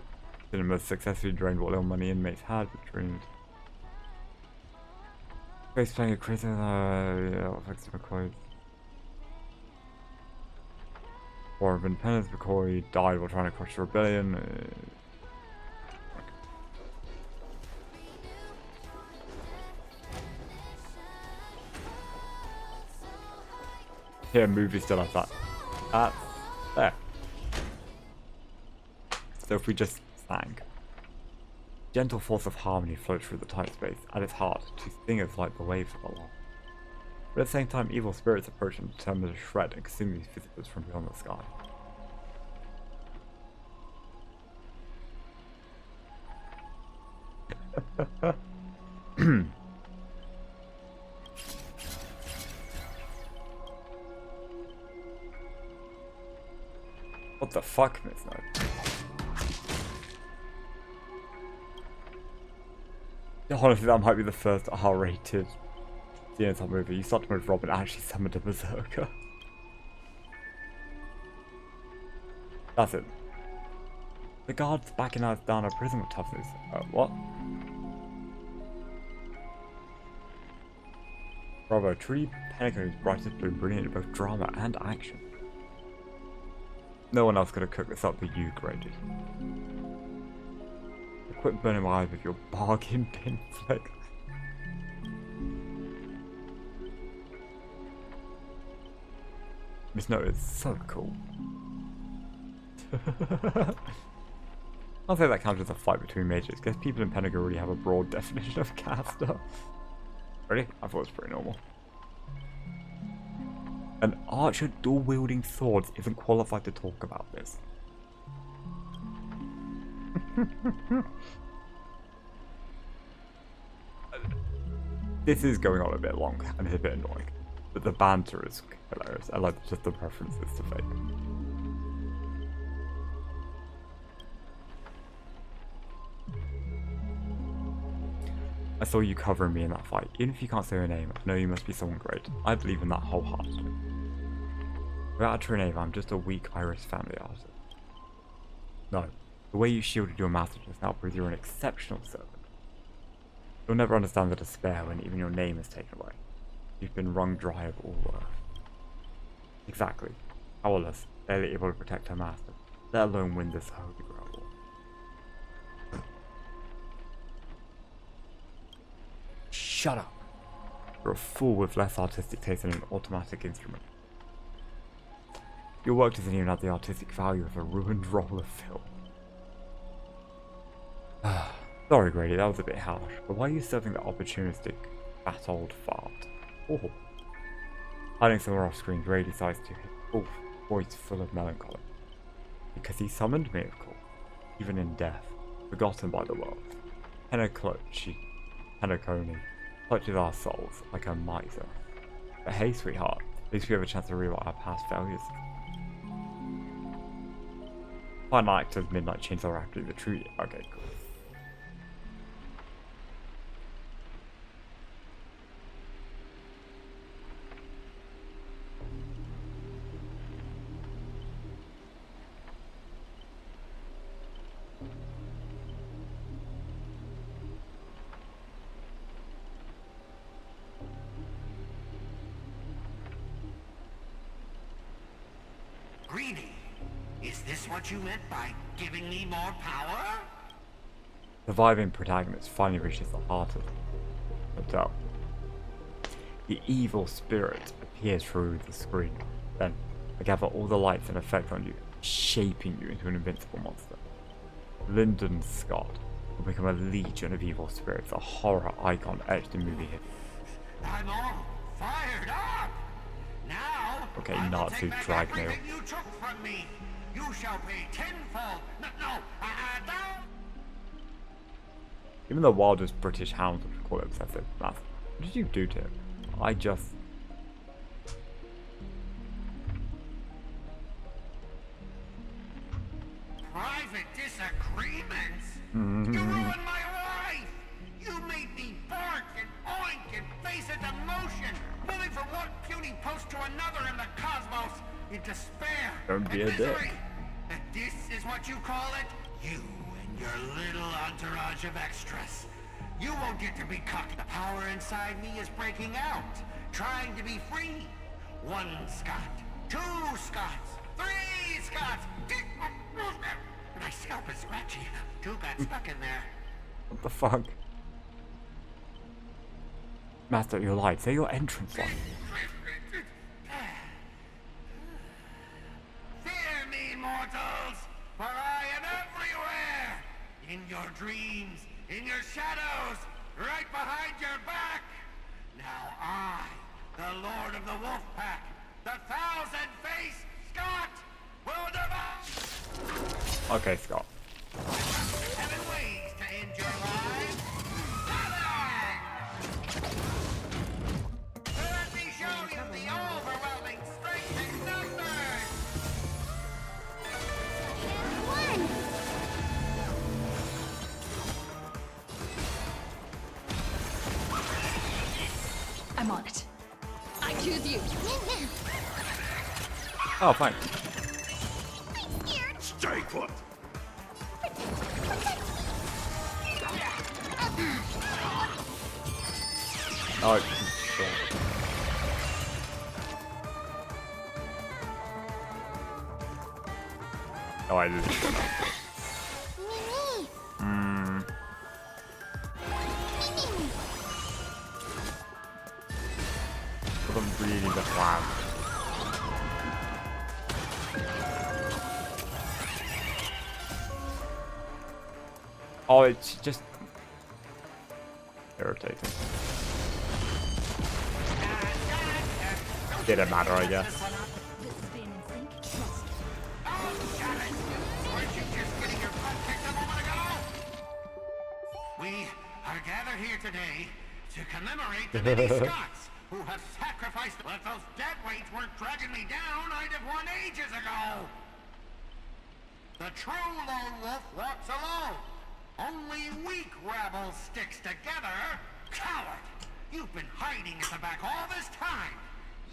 cinema successfully drained what little money inmates had, but drained. Face playing a crazy affects McCoy. War of Independence, McCoy died while trying to crush the rebellion. Here, movie still has that. There. So if we just sang. Gentle force of harmony floats through the tight space. At its heart, two singers like the waves of the law. But at the same time, evil spirits approach and determine to shred and consume these visitors from beyond the sky. What the fuck, Miss Knight? Honestly, that might be the first R-rated DNS movie. You start to move Robin actually summoned a berserker. That's it. The guards backing us down a prison with toughness. What? Bravo, Tree Pentecone's brightest blue, brilliant in both drama and action. No one else could have cooked this up but you, Grady. Quit burning my eyes with your bargain bin flick. Miss Note is so cool. I'll say that counts as a fight between mages, because people in Pentagon already have a broad definition of caster. Really? I thought it was pretty normal. An archer dual-wielding swords isn't qualified to talk about this. This is going on a bit long and a bit annoying, but the banter is hilarious. I like just the references to fate. I saw you covering me in that fight. Even if you can't say your name, I know you must be someone great. I believe in that wholeheartedly. Without a true name, I'm just a weak Irish family artist. No. The way you shielded your master just now proves you're an exceptional servant. You'll never understand the despair when even your name is taken away. You've been wrung dry of all worth. Exactly. Powerless, barely able to protect her master, let alone win this Holy Grail War. Shut up! You're a fool with less artistic taste than an automatic instrument. Your work doesn't even have the artistic value of a ruined roll of film. Sorry, Grady, that was a bit harsh, but why are you serving that opportunistic, fat old fart? Oh. Hiding somewhere off screen, Grady decides to his full voice full of melancholy. Because he summoned me, of course, even in death, forgotten by the world. Penacony clutches our souls like a miser. But hey, sweetheart, at least we have a chance to rewrite our past failures. Final act of Midnight Chainsaw Raptor, the true. Okay, cool. Greedy, is this what you meant by giving me more power? Surviving protagonist finally reaches the heart of the hotel. The evil spirit appears through the screen. Then, I gather all the lights and effect on you, shaping you into an invincible monster. Lyndon Scott will become a legion of evil spirits, a horror icon etched in movie history. I'm all fired up! Now, okay, Natsu Dragnail. You took from me. You shall pay tenfold. No, Even the wildest British hounds would call it obsessive. What did you do to him? I just... Private disagreements? You ruined my life! You made me bark and oink and face into motion, moving from one puny post to another in the cosmos, in despair Don't be and a dick. misery. And this is what you call it? You and your little entourage of extras. You won't get to be cocky. The power inside me is breaking out, trying to be free. 1 Scot, 2 Scots, 3 Scots. My scalp is scratchy. 2 got stuck in there. What the fuck? Master, you're light. Say your entrance line. Fear me, mortals, for I am everywhere. In your dreams, in your shadows, right behind your back. Now I, the Lord of the Wolf Pack, the 1,000-faced Scott, will devour. Okay, Scott. 7 ways to end your lives. 7! Let me show you the overwhelming strength in numbers. 1! I'm on it. I choose you. Oh, fine. Stay put. Oh, oh, I didn't. I'm really the plan. Oh, it's just irritating. Didn't matter, I guess. We are gathered here today to commemorate the many Scots who have sacrificed. If those dead weights weren't dragging me down, I'd have won ages ago. The true lone wolf walks alone. Only weak rabble sticks together. Coward! You've been hiding at the back all this time.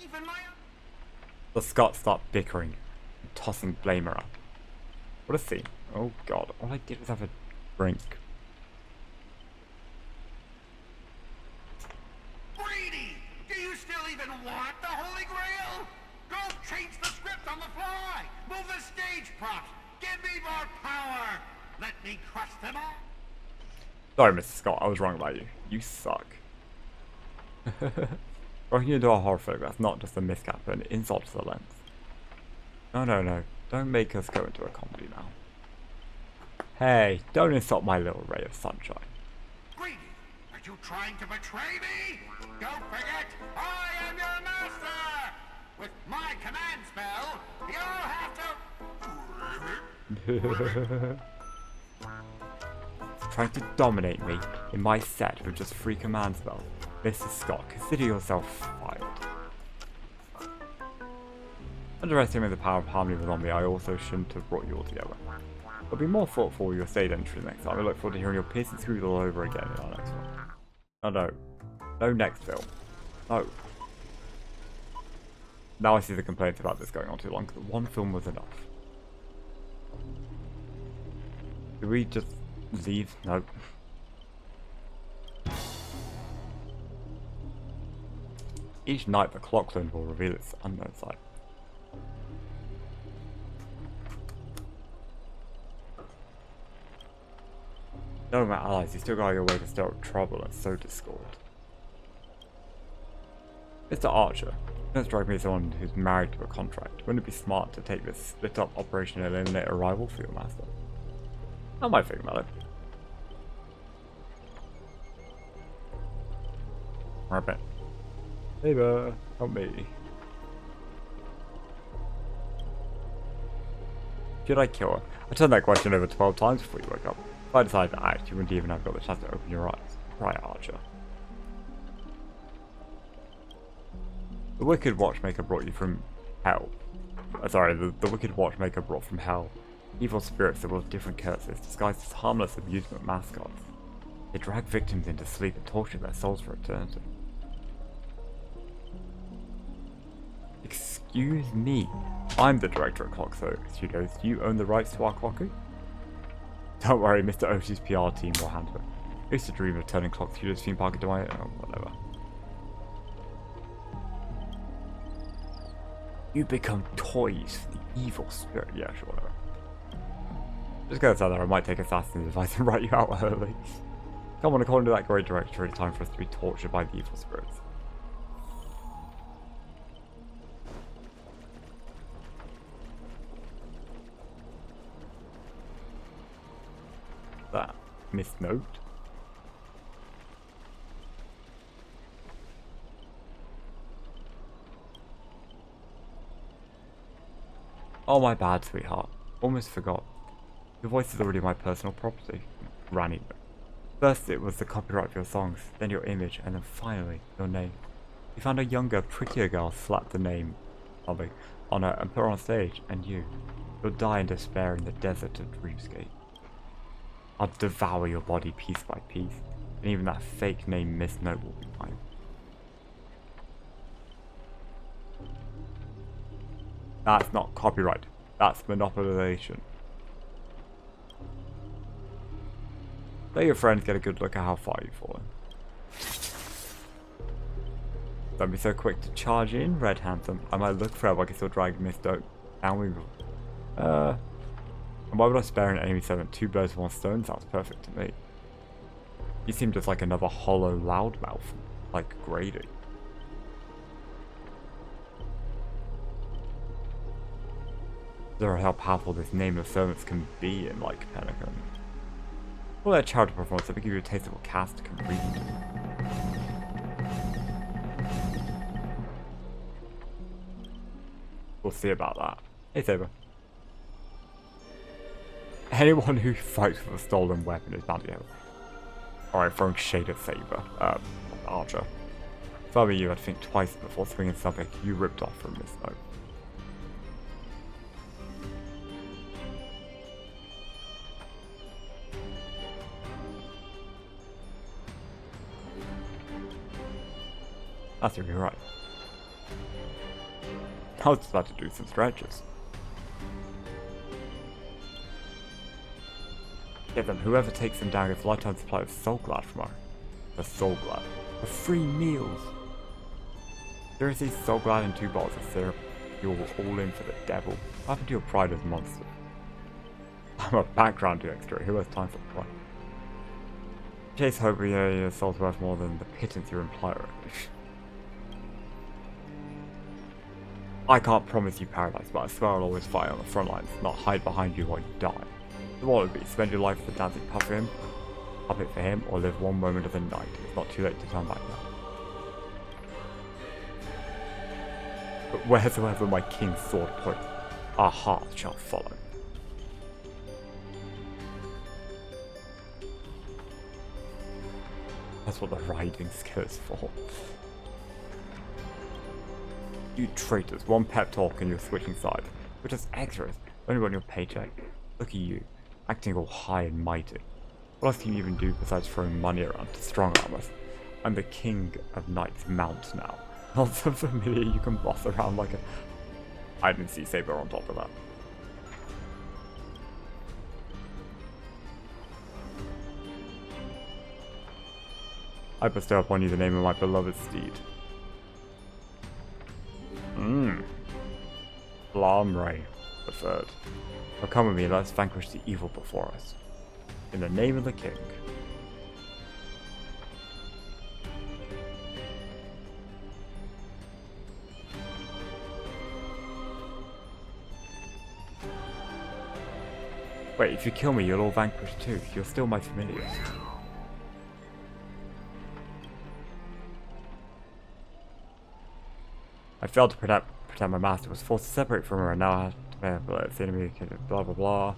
Even my... The Scots start bickering and tossing blame around. What a scene. Oh god, all I did was have a drink. Greedy! Do you still even want the Holy Grail? Go change the script on the fly! Move the stage props! Give me more power! Let me crush them all! Sorry, Mr. Scott, I was wrong about you. You suck. Breaking into a horror film, that's not just a miscap, but an insult to the lens. No, no, no. Don't make us go into a comedy now. Hey, don't insult my little ray of sunshine. Greedy! Are you trying to betray me? Don't forget, I am your master! With my command spell, you'll have to... Trying to dominate me in my set with just 3 command spells. Mr. Scott, consider yourself fired. Underestimating the power of harmony with Zombie, I also shouldn't have brought you all together. I'll be more thoughtful with your stage entry next time. I look forward to hearing your piercing screws all over again in our next one. Oh no. No next film. No. Now I see the complaints about this going on too long, because 1 film was enough. Do we just leave? No. Each night the clock clone will reveal its unknown side. No, my allies, you still got your way to stir up trouble and sow discord. Mr. Archer, you don't strike me as someone who's married to a contract. Wouldn't it be smart to take this split-up operation and eliminate a rival for your master? How am I thinking about it? Rabbit. Neighbor, help me. Should I kill her? I turned that question over 12 times before you woke up. If I decided to act, you wouldn't even have got the chance to open your eyes. Right, Archer. The Wicked Watchmaker brought you from hell. Sorry, the Wicked Watchmaker brought from hell evil spirits that wore different curses, disguised as harmless amusement mascots. They drag victims into sleep and torture their souls for eternity. Excuse me, I'm the director of Clock Studios. Do you own the rights to our clocker? Don't worry, Mr. Oshie's PR team will handle it. I used to dream of turning Clock Studios theme park into my whatever. You become toys for the evil spirit. Yeah, sure, whatever. Just gonna say that I might take assassin's advice and write you out early. Come on, according to that great director, it's time for us to be tortured by the evil spirits. That missed note. Oh, my bad, sweetheart. Almost forgot. Your voice is already my personal property. Ranny. First it was the copyright for your songs, then your image, and then finally, your name. You found a younger, prettier girl, slapped the name on her and put her on stage, and you'll die in despair in the desert of Dreamscape. I'll devour your body piece by piece, and even that fake name Miss Note will be mine. That's not copyright. That's monopolization. Let your friends get a good look at how far you've fallen. Don't be so quick to charge in, Red Handsome. I might look forever, I can still drag Miss Note. Down we go. And why would I spare an enemy servant? 2 birds with 1 stone sounds perfect to me. You seem just like another hollow loudmouth, like Grady. There how powerful this nameless servants can be in like Penacony. All that charitable performance, let me give you a taste of what caste can read. We'll see about that. Hey Saber. Anyone who fights with a stolen weapon is bound to get. Alright, throwing shade at Saber. Archer. If I were you, I'd think twice before swinging something you ripped off from Miss Note. That's really right. I was about to do some stretches. Get them, whoever takes them down gets a lifetime supply of Soul Glad from her. The Soul Glad. For free meals! Seriously, Soul Glad and 2 bottles of syrup. You're all in for the devil. What happened to your pride as a monster? I'm a background extra, who has time for pride? Chase hope your soul's worth more than the pittance you imply. I can't promise you paradise, but I swear I'll always fight on the front lines, not hide behind you while you die. So what would it be? Spend your life as a dancing puppet for him, or live one moment of the night? It's not too late to turn back now. But wheresoever my king's sword points, our hearts shall follow. That's what the riding skill is for. You traitors, 1 pep talk and you're switching sides. We're just extras, only on your paycheck. Look at you, acting all high and mighty. What else can you even do besides throwing money around to strong arm us? I'm the king of knights mount now. Not so familiar you can boss around like a... I didn't see Saber on top of that. I bestow upon you the name of my beloved steed. Blamray preferred. Now come with me, let us vanquish the evil before us. In the name of the king. Wait, if you kill me, you'll all vanquish too. You're still my familiars. I failed to pretend my master was forced to separate from her, and now I have to pay for the enemy, blah blah blah.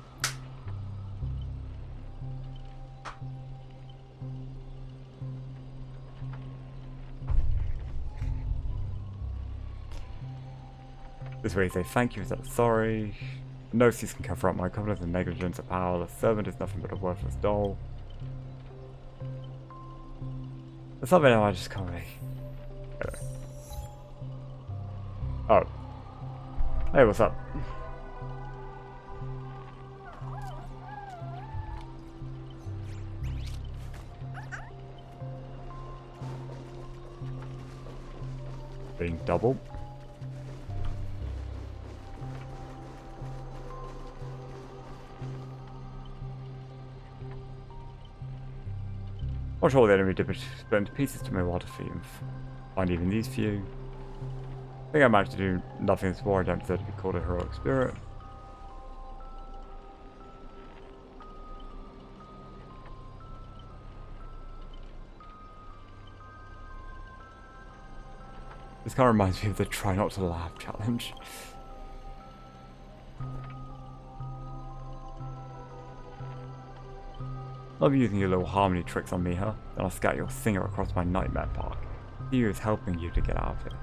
This way you say thank you instead of sorry. No cease can cover up my confidence and negligence. A powerless servant is nothing but a worthless doll. There's something I just can't really... Oh. Hey, what's up? being double. Not sure what the enemy did, but split into pieces to my water feet and find even these few. I think I managed to do nothing this war. I don't deserve to be called a heroic spirit. This kind of reminds me of the try not to laugh challenge. Love using your little harmony tricks on me, huh? Then I'll scat your singer across my nightmare park. See you as helping you to get out of here.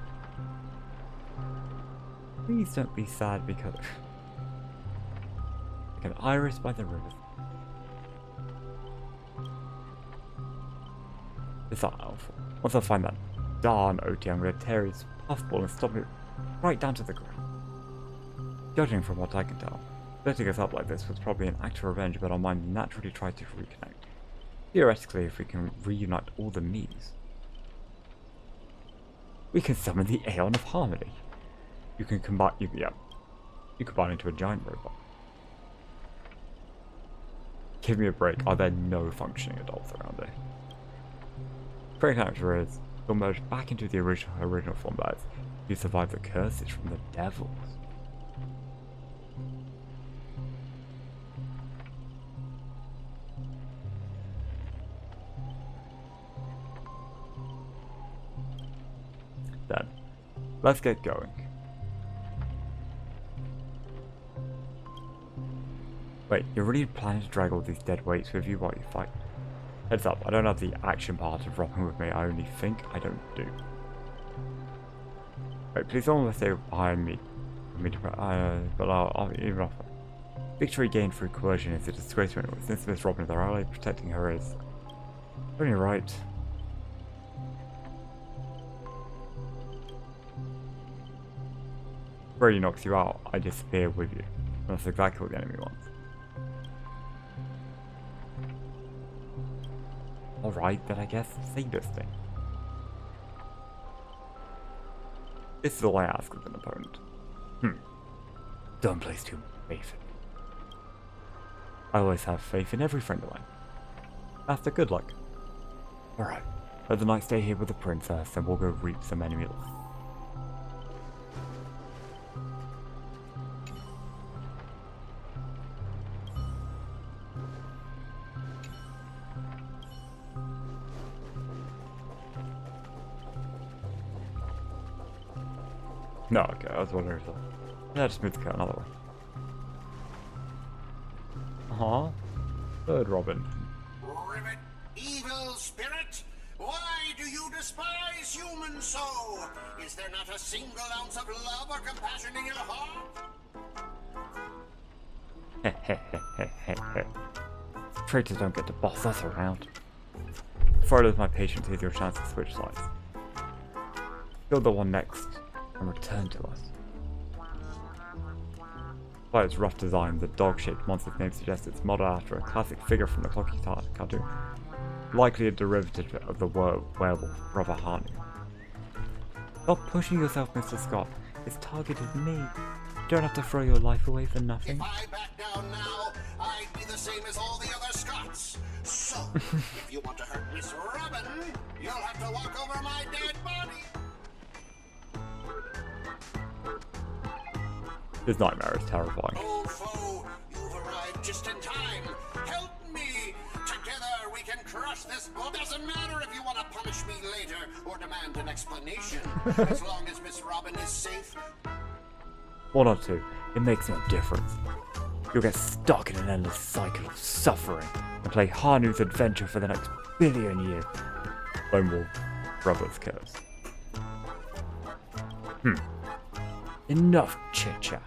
Please don't be sad because... like an iris by the river. It's not helpful. Once I find that darn OT, I'm going to tear his puffball and stop it right down to the ground. Judging from what I can tell, splitting us up like this was probably an act of revenge, but our mind naturally tried to reconnect. Theoretically, if we can reunite all the me's, we can summon the Aeon of Harmony. You can combine, you combine into a giant robot. Give me a break, are there no functioning adults around here? Great character is, you'll merge back into the original form that is, you survive the curses from the devils. Then, let's get going. Wait, you're really planning to drag all these dead weights with you while you fight? Heads up, I don't have the action part of Robin with me, I only think I don't do. Wait, please don't stay behind me. But I'll even offer. Victory gained through coercion is a disgrace to anyone. Since Miss Robin is our ally, protecting her is only right. Brady knocks you out, I disappear with you. And that's exactly what the enemy wants. Alright, then I guess say this thing. This is all I ask of an opponent. Don't place too much faith in me. I always have faith in every friend of mine. That's the good luck. Alright, let the night stay here with the princess and we'll go reap some enemy life. No, okay, I was wondering if that... Yeah, just move the cat another way. Third Robin. Rivet, evil spirit! Why do you despise humans so? Is there not a single ounce of love or compassion in your heart? Traitors don't get to boss us around. Before I lose my patience, here's your chance to switch sides. Kill the one next and return to us. By its rough design, the dog-shaped monster's name suggests it's modeled after a classic figure from the Clocky cartoon, likely a derivative of the werewolf Brother Harney. Stop pushing yourself, Mr. Scott. It's targeted me. You don't have to throw your life away for nothing. If I back down now, I'd be the same as all the other Scots. So, if you want to hurt Miss Robin, you'll have to walk over my dead body. This nightmare is terrifying. Old foe, you've arrived just in time. Help me! Together we can crush this bull. Doesn't matter if you want to punish me later or demand an explanation. As long as Miss Robin is safe. One or two, it makes no difference. You'll get stuck in an endless cycle of suffering and play Hanu's adventure for the next billion years. Lone Wolf Brothers Curse. Enough chit-chat.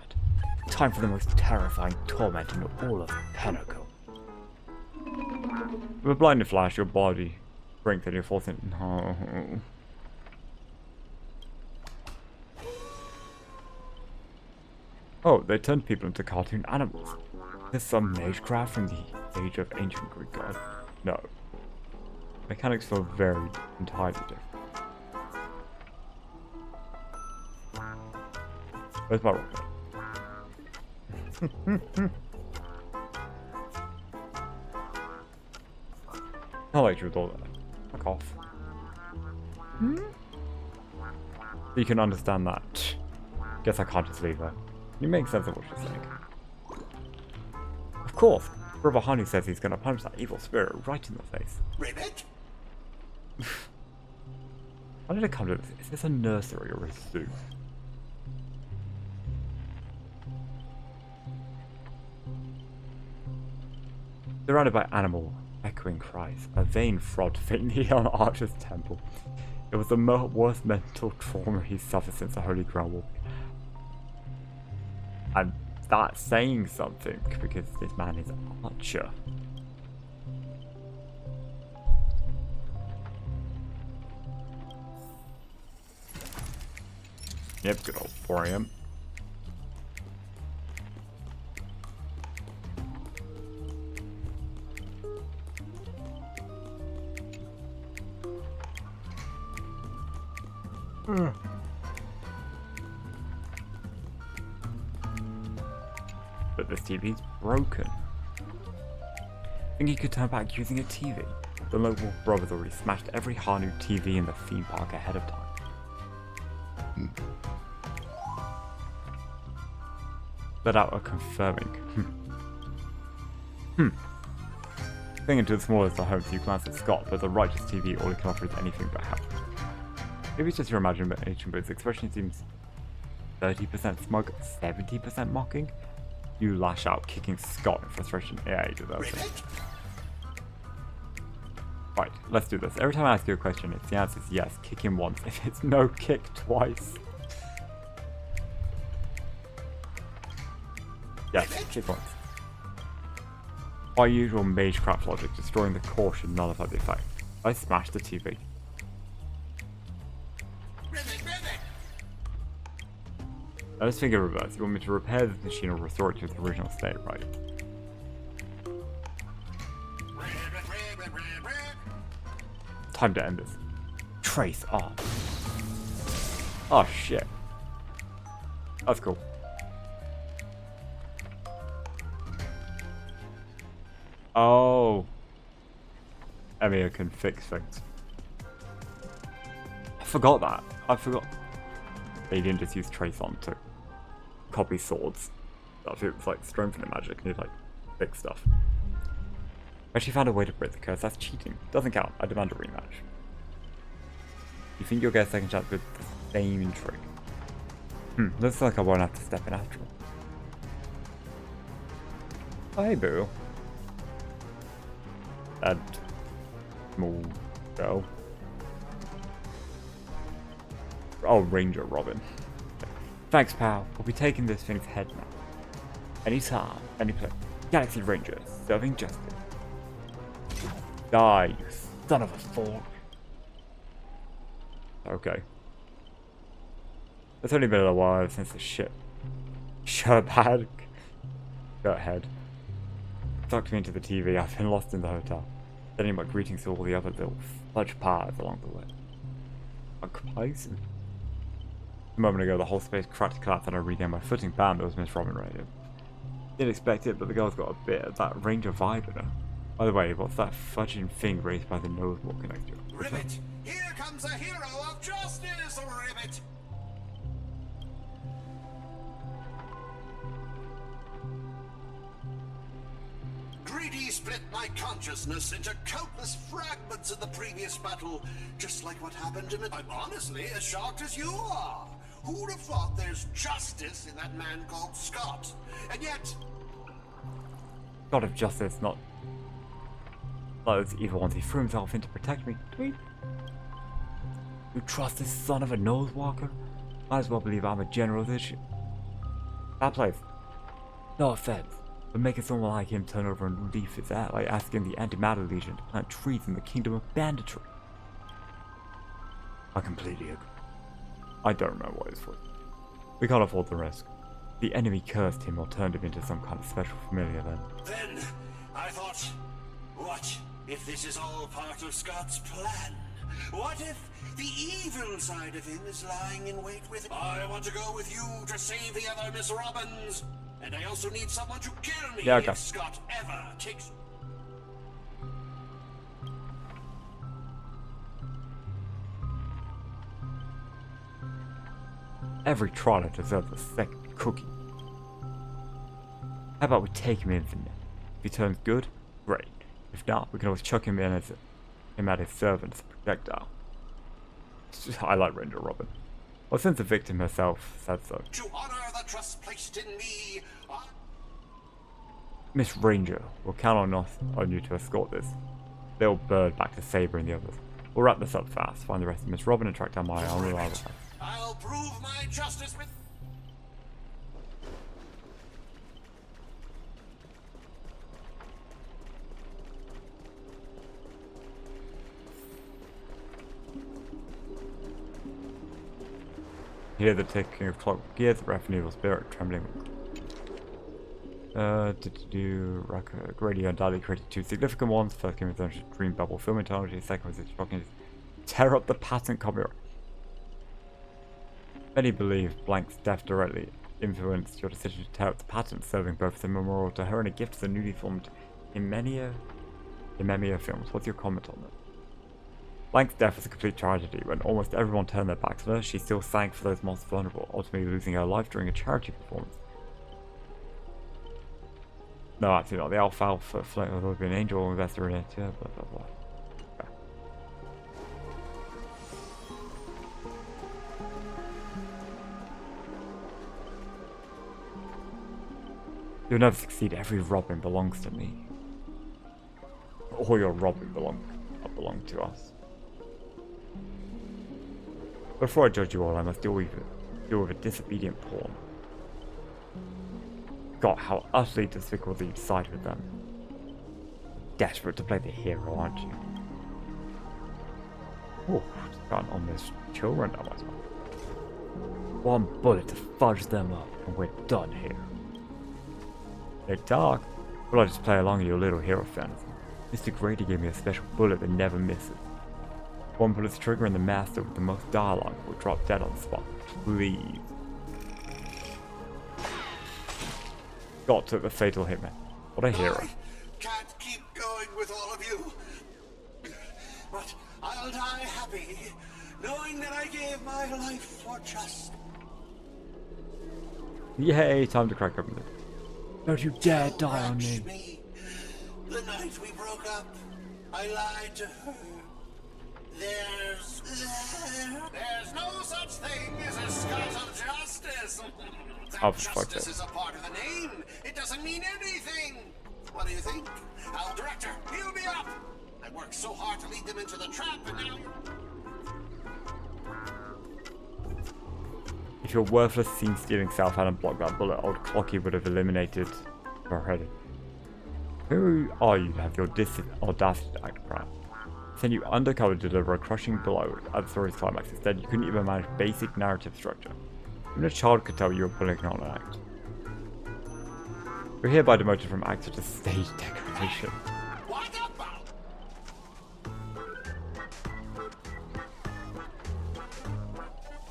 Time for the most terrifying torment in all of Pinnacle. With a blinding flash, your body shrinks and you're forced into... No. Oh, they turned people into cartoon animals. There's some magecraft from the age of ancient Greek god. No. Mechanics feel very entirely different. Where's my rocket? I like you with all that. Fuck off. You can understand that. Guess I can't just leave her. You make sense of what she's saying. Of course, Brother Honey says he's gonna punch that evil spirit right in the face. Ribbit? How did it come to this? Is this a nursery or a zoo? Surrounded by animal echoing cries, a vain fraud faintly on Archer's temple. It was the worst mental trauma he's suffered since the Holy Grail War. And that's saying something, because this man is Archer. Yep, good old 4 AM. But this TV's broken. Think he could turn back using a TV? The local brothers already smashed every Hanu TV in the theme park ahead of time. Let out a confirming. Going into the smallest of homes, you glance at Scott, but the righteous TV all he can offer is anything but help. Maybe it's just your imagination, but his expression seems 30% smug, 70% mocking. You lash out, kicking Scott in frustration. Yeah, he deserves it. Right, let's do this. Every time I ask you a question, if the answer is yes, kick him once. If it's no, kick twice. Yes, kick once. By usual magecraft logic, destroying the core should nullify the effect. I smashed the TV. Now let's think in reverse. You want me to repair this machine or restore it to its original state, right? Time to end this. Trace off. Oh shit. That's cool. Oh. Emia can fix things. I forgot that. I forgot. They didn't just use Trace on to copy swords. If it was like strengthening magic, and you'd like fix stuff. I actually found a way to break the curse. That's cheating. Doesn't count. I demand a rematch. You think you'll get a second chance with the same trick? Looks like I won't have to step in after all. Hey, boo. That small girl. Oh, Ranger Robin. Thanks, pal. We'll be taking this thing's head now. Anytime, anyplace. Galaxy Rangers, serving justice. Die, you son of a fork. Okay. It's only been a while since the ship. Shirt head. Sucked me into the TV. I've been lost in the hotel. Sending my greetings to all the other little fudge pies along the way. Complacent. A moment ago, the whole space cracked to collapse and I regained my footing. Bam, there was Miss Robin radio. Didn't expect it, but the girl's got a bit of that Ranger vibe in her. By the way, what's that fudging thing raised by the nose walking next to you? Ribbit! Here comes a hero of justice, Ribbit! Greedy split my consciousness into countless fragments in the previous battle, just like what happened to me. I'm honestly as shocked as you are. Who'd have thought there's justice in that man called Scott? And yet... God of justice, not those evil ones. He threw himself in to protect me. Tweet. You trust this son of a nosewalker? Might as well believe I'm a general this shit. That place. No offense, but making someone like him turn over a new leaf is that like asking the Antimatter Legion to plant trees in the kingdom of banditry. I completely agree. I don't know what it's for. We can't afford the risk. The enemy cursed him or turned him into some kind of special familiar then. Then, I thought, what if this is all part of Scott's plan? What if the evil side of him is lying in wait with him? I want to go with you to save the other Miss Robbins. And I also need someone to kill me if Scott ever takes... Every trawler deserves a second cookie. How about we take him in for now? If he turns good, great. If not, we can always chuck him in as at his servant as a projectile. I like Ranger Robin. Well, since the victim herself said so. To honor the trust placed in me, Miss Ranger, we'll count on you to escort this little bird back to Saber and the others. We'll wrap this up fast, find the rest of Miss Robin and track down my unreliable friend. I'll prove my justice with... Hear the ticking of clock gears, the breath and evil spirit trembling. Record radio undoubtedly created two significant ones. First came with the dream bubble film technology, second was its shocking tear up the patent copyright. Many believe Blank's death directly influenced your decision to tear up the patent, serving both as a memorial to her and a gift to the newly formed Imemia films. What's your comment on that? Blank's death was a complete tragedy. When almost everyone turned their backs on her, she still sang for those most vulnerable, ultimately losing her life during a charity performance. No, actually not. The Alfalfa Flame will be an angel investor in it, yeah, blah blah blah. Okay. You'll never succeed. Every Robin belongs to me. All your Robin belong to us. Before I judge you all, I must deal with a disobedient pawn. God, how utterly despicable that you side with them. Desperate to play the hero, aren't you? Oh, just gotten on this chill run now myself. One bullet to fudge them up, and we're done here. They talk. Well, I just play along your little hero fantasy. Mr. Grady gave me a special bullet that never misses. One bullet's trigger and the master with the most dialogue will drop dead on the spot. Please. God took the fatal hit, man. What a hero. I can't keep going with all of you. But I'll die happy, knowing that I gave my life for just... Yay, time to crack open this. Don't you dare die on me. The night we broke up, I lied to her. There's no such thing as a Scott of Justice. That justice is a part of the name. It doesn't mean anything. What do you think? Our director, heal me up. I worked so hard to lead them into the trap, and now... If your worthless scene-stealing self hadn't blocked that bullet, old Clocky would have eliminated her head. Who are you to have your audacity to act proud? Send you undercover to deliver a crushing blow at the story's climax. Instead, you couldn't even manage basic narrative structure. Even a child could tell you were pulling on an act. You're hereby demoted from actor to stage decoration.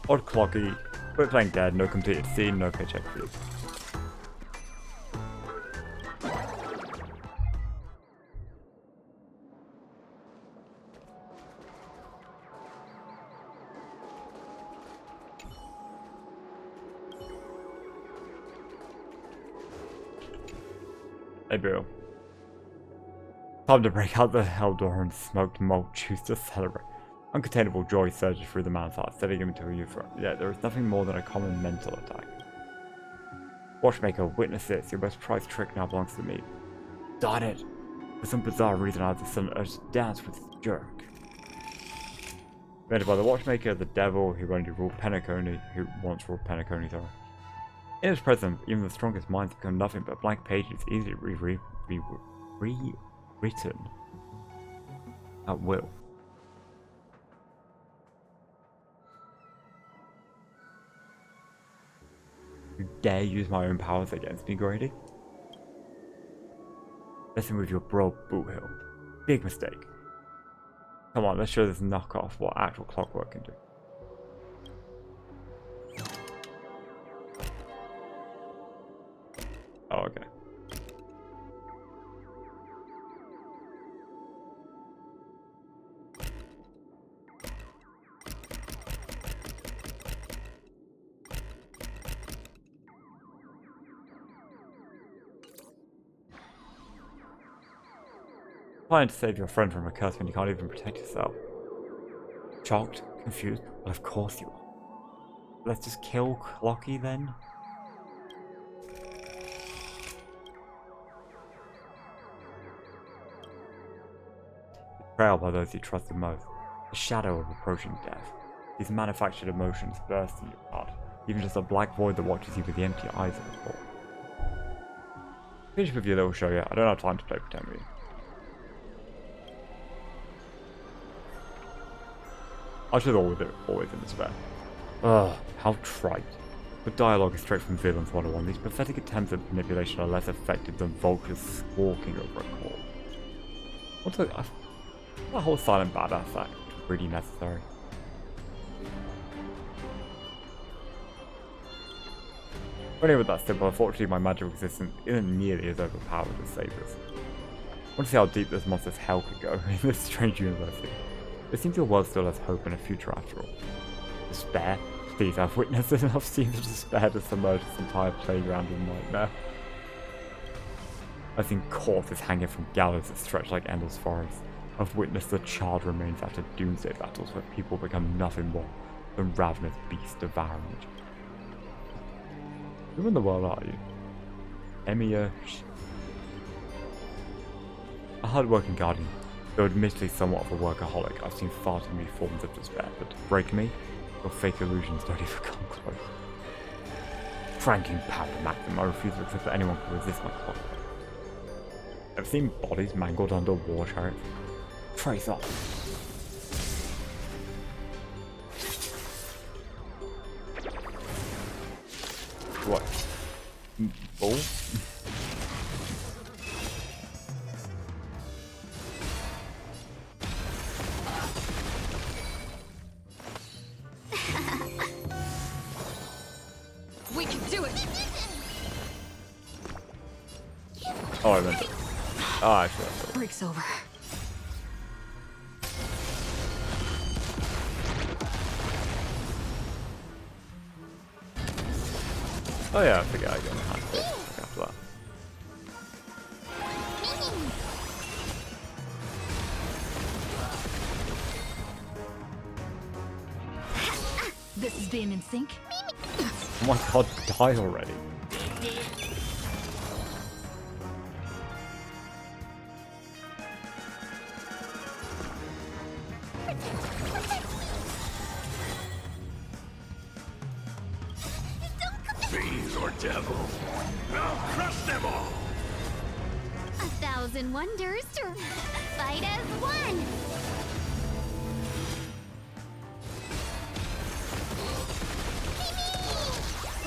Odd Clocky, quit playing dead, no completed scene, no paycheck for you. Hey Bill. Time to break out the hell door and smoked malt juice to celebrate. Uncontainable joy surges through the man's heart, setting him into a euphoria. Yeah, there is nothing more than a common mental attack. Watchmaker, witness this. Your most prized trick now belongs to me. Darn it! For some bizarre reason, I have the sudden urge to dance with this jerk. Invented by the Watchmaker, the devil who once ruled Penacony, sorry. In his presence, even the strongest minds become nothing but blank pages, easily rewritten at will. You dare use my own powers against me, Grady? Listen with your bro, Boo Hill. Big mistake. Come on, let's show this knockoff what actual clockwork can do. Oh, okay. Trying to save your friend from a curse when you can't even protect yourself. Shocked? Confused? Well, of course you are. Let's just kill Clocky then? Betrayal by those you trust the most. The shadow of approaching death. These manufactured emotions burst in your heart. Even just a black void that watches you with the empty eyes of the core. Finish with your little show yet. I don't have time to play pretend with you. I should always in despair. Ugh, how trite. The dialogue is straight from Villains 101. These pathetic attempts at manipulation are less effective than vultures squawking over a call. What's that whole silent badass act really necessary? Anyway, with that simple, unfortunately my magical existence isn't nearly as overpowered as Saber's. I want to see how deep this monster's hell could go in this strange university. It seems your world still has hope and a future after all. Despair? Please, I've witnessed enough scenes of despair to submerge this entire playground in nightmare. I've seen corpses hanging from gallows that stretch like endless forests. I've witnessed the charred remains after doomsday battles where people become nothing more than ravenous beasts devouring each other. Who in the world are you? Emiya... A hard-working guardian. Though admittedly somewhat of a workaholic, I've seen far too many forms of despair, but to break me, your fake illusions don't even come close. Franking power maximum, I refuse to accept that anyone can resist my clock. I've seen bodies mangled under war chariots. Trace off. What? Bull? We can do it. Oh, I meant it. Oh, actually, that's it. Break's over. Oh yeah, I forget I get my hand after that. This is being in sync. Oh my god, die already. Fiends or devils, I'll crush them all! 1,000 wonders to fight as one!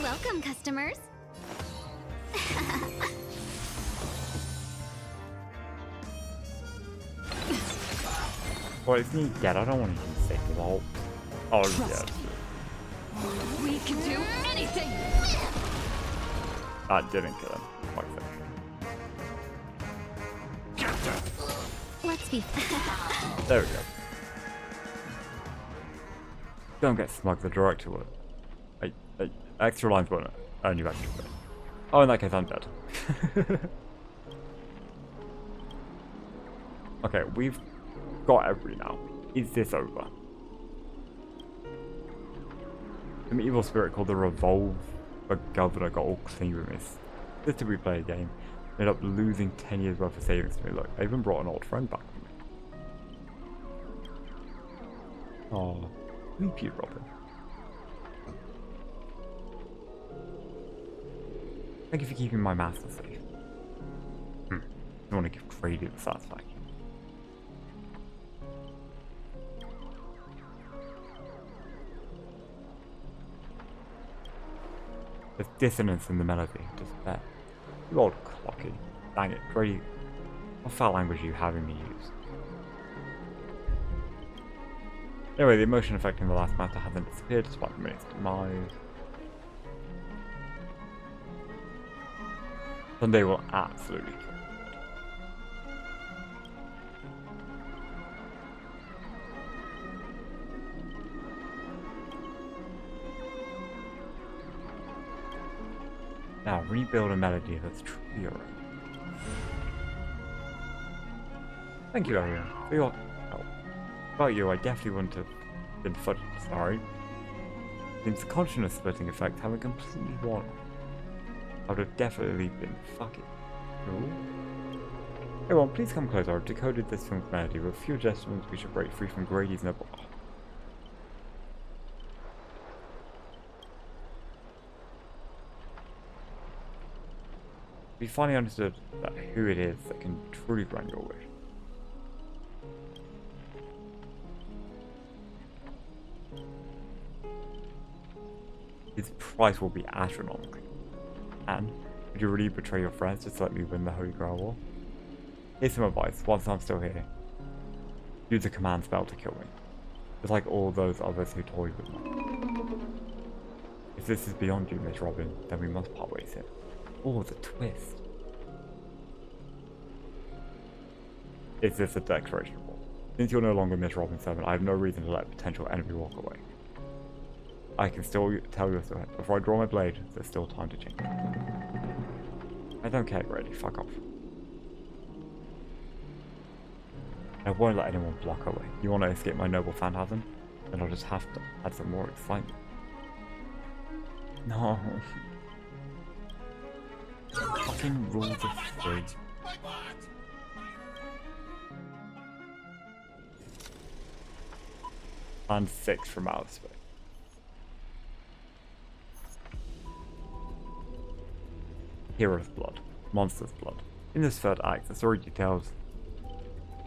Welcome, customers. Well, if you dead, I don't want to use sick vault. Oh, yeah. We can do anything. That didn't kill him. Quite Let's be. There we go. Don't get smug, the director would. Extra lines won't earn you extra bit. Oh, in that case, I'm dead. Okay, we've got every now. Is this over? Some evil spirit called the Revolve Governor got all clean with this. This did we play a game. Ended up losing 10 years worth of savings to me. Look, I even brought an old friend back with me. Oh, sleepy Robin. Thank you for keeping my master safe. I want to give Grady the satisfaction. There's dissonance in the melody, despair. You old clocky. Dang it, Grady. What foul language are you having me use? Anyway, the emotion affecting the last matter hasn't disappeared despite the minute's demise. Sunday will absolutely kill. Now rebuild a melody that's truly your own. Thank you, everyone, for your help. Without you, I definitely wouldn't have been sorry. Since the consciousness splitting effect having completely worn off, I would have definitely been fucking cool. Everyone, please come closer. I've decoded this film's melody with a few adjustments we should break free from Grady's noble. We finally understood that who it is that can truly grant your wish. His price will be astronomical. And would you really betray your friends just to let me win the Holy Grail War? Here's some advice. Once I'm still here, use the command spell to kill me. Just like all those others who toyed with me. If this is beyond you, Miss Robin, then we must part ways here. Oh, the twist. Is this a declaration of war? Since you're no longer Miss Robin 7, I have no reason to let a potential enemy walk away. I can still tell you before I draw my blade, there's still time to change. I don't care, Grady. Fuck off. I won't let anyone block away. You want to escape my noble phantasm? Then I'll just have to add some more excitement. No. Fucking rules of three. And 6 from outer space. Hero's blood. Monster's blood. In this third act, the story details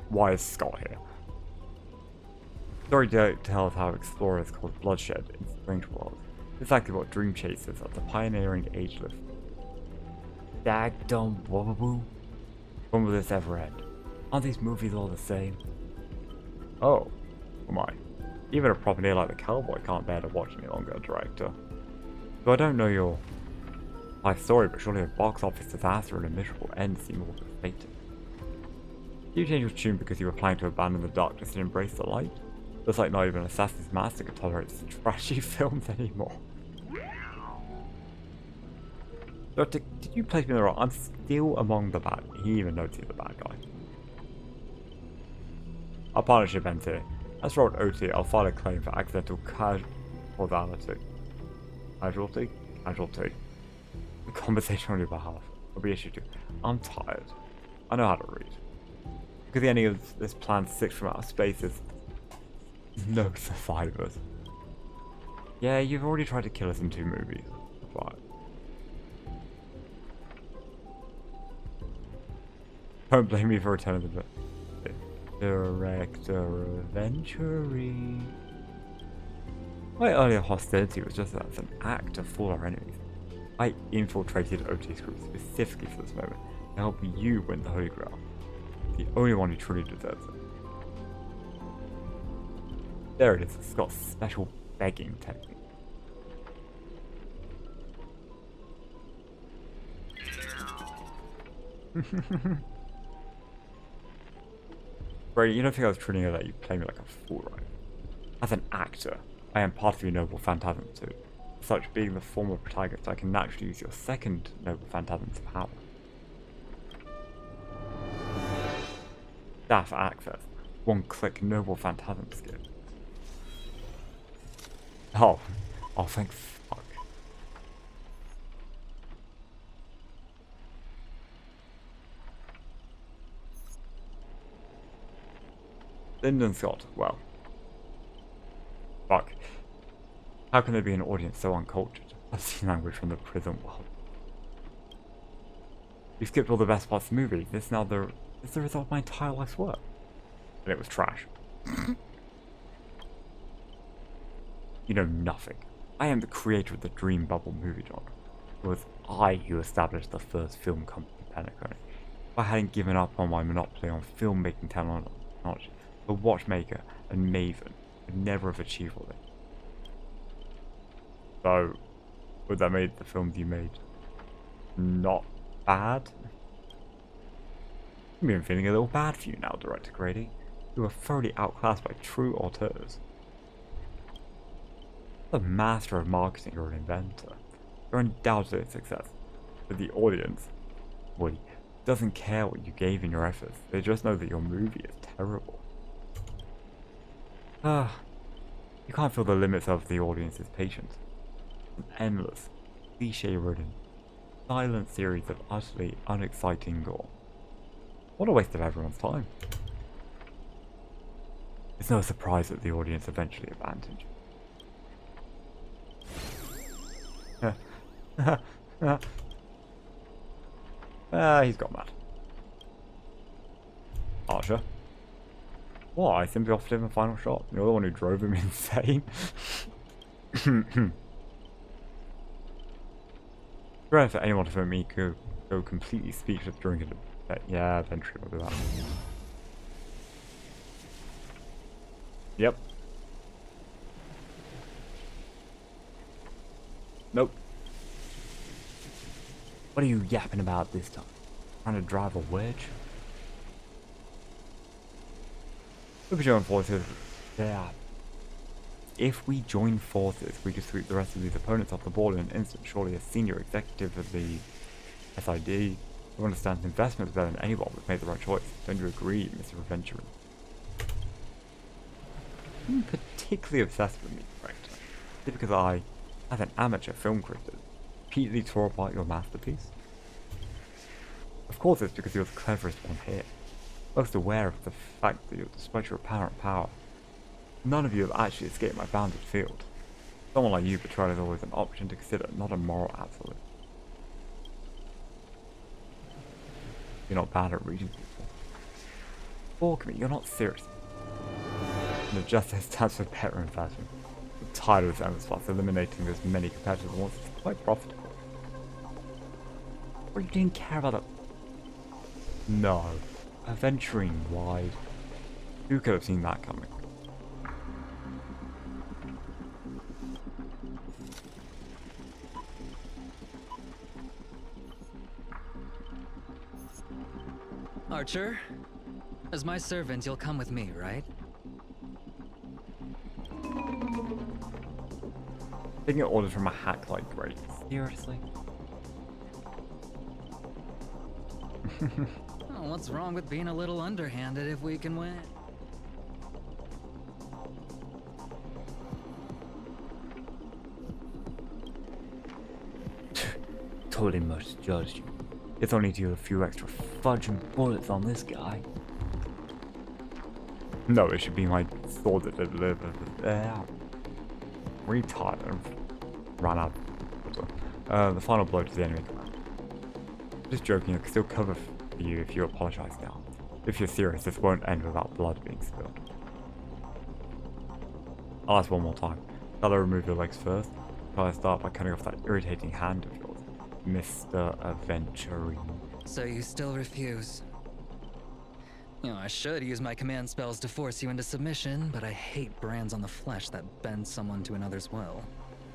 why is Scott here. The story details how explorers caused bloodshed in strange worlds. Exactly what dream chasers of the pioneering age live. Dagdum wobbleboo? When will this ever end? Aren't these movies all the same? Oh, my. Even a property like The Cowboy can't bear to watch any longer, director. So I don't know your life story, but surely a box office disaster and a miserable end seem all but fated. Did you change your tune because you were planning to abandon the darkness and embrace the light? Looks like not even Assassin's Master could tolerate trashy films anymore. Doctor, did you place me in the wrong? I'm still among the bad. He even knows he's the bad guy. Our partnership ends here. As for OT, I'll file a claim for accidental causality. Casualty? Casualty. The conversation on your behalf will be issued to you. I'm tired. I know how to read. Because the ending of this plan 6 from outer space is no survivors. Yeah, you've already tried to kill us in 2 movies. But don't blame me for returning the director eventually. My earlier hostility was just as an act to fool our enemies. I infiltrated OT's group specifically for this moment to help you win the Holy Grail. The only one who truly deserves it. There it is, Scott's special begging technique. Brady, you don't think I was treating her that you play me like a fool, right? As an actor, I am part of your noble phantasm too. As such, being the former protagonist, I can naturally use your second noble phantasm's power. Staff access. One-click noble phantasm skill. Oh, thank fuck. Lyndon Scott, well. Fuck. How can there be an audience so uncultured? I've seen language from the prison world. You skipped all the best parts of the movie. This is the result of my entire life's work. And it was trash. You know nothing. I am the creator of the Dream Bubble movie genre. It was I who established the first film company, Penacony. If I hadn't given up on my monopoly on filmmaking technology, the watchmaker and maven would never have achieved all this. So, would that make the films you made not bad? I'm even feeling a little bad for you now, Director Grady. You were thoroughly outclassed by true auteurs. You're a master of marketing or an inventor. You're undoubtedly a success. But the audience, Woody, doesn't care what you gave in your efforts. They just know that your movie is terrible. You can't feel the limits of the audience's patience. An endless, cliche-ridden, silent series of utterly unexciting gore. What a waste of everyone's time. It's no surprise that the audience eventually abandoned you. He's got mad. Archer. What? I simply offered him a final shot. You're the one who drove him insane. Rare for anyone to make me go completely speechless during it. Yeah, eventually we'll do that. Yep. Nope. What are you yapping about this time? Trying to drive a wedge? If we join forces, yeah. If we join forces, we could sweep the rest of these opponents off the board in an instant. Surely a senior executive of the SID who understands investments better than anyone would make the right choice. Don't you agree, Mr. Adventurer? You're particularly obsessed with me, correct? Is it because I, as an amateur film critic, repeatedly tore apart your masterpiece? Of course it's because you're the cleverest one here. Most aware of the fact that despite your apparent power, none of you have actually escaped my bounded field. Someone like you betrayal is always an option to consider, not a moral absolute. You're not bad at reading people. Balk me, you're not serious. And the justice stands for better investment. I'm tired of this endless fuss. Eliminating as many competitors at once is quite profitable. Or you didn't care about it? No. Adventuring wide. Who could have seen that coming? Archer, as my servant, you'll come with me, right? Taking orders from a hack like Grady. Seriously? Oh, what's wrong with being a little underhanded if we can win? Totally misjudged you. It's only to a few extra fudge and bullets on this guy. No, it should be my sword that delivers. Retard and ran out. The final blow to the enemy command. Just joking, I can still cover for you if you apologize now. If you're serious, this won't end without blood being spilled. I'll ask one more time. Shall I remove your legs first? Shall I start by cutting off that irritating hand of yours? Mr. Adventuring. So you still refuse? You know, I should use my command spells to force you into submission, but I hate brands on the flesh that bend someone to another's will.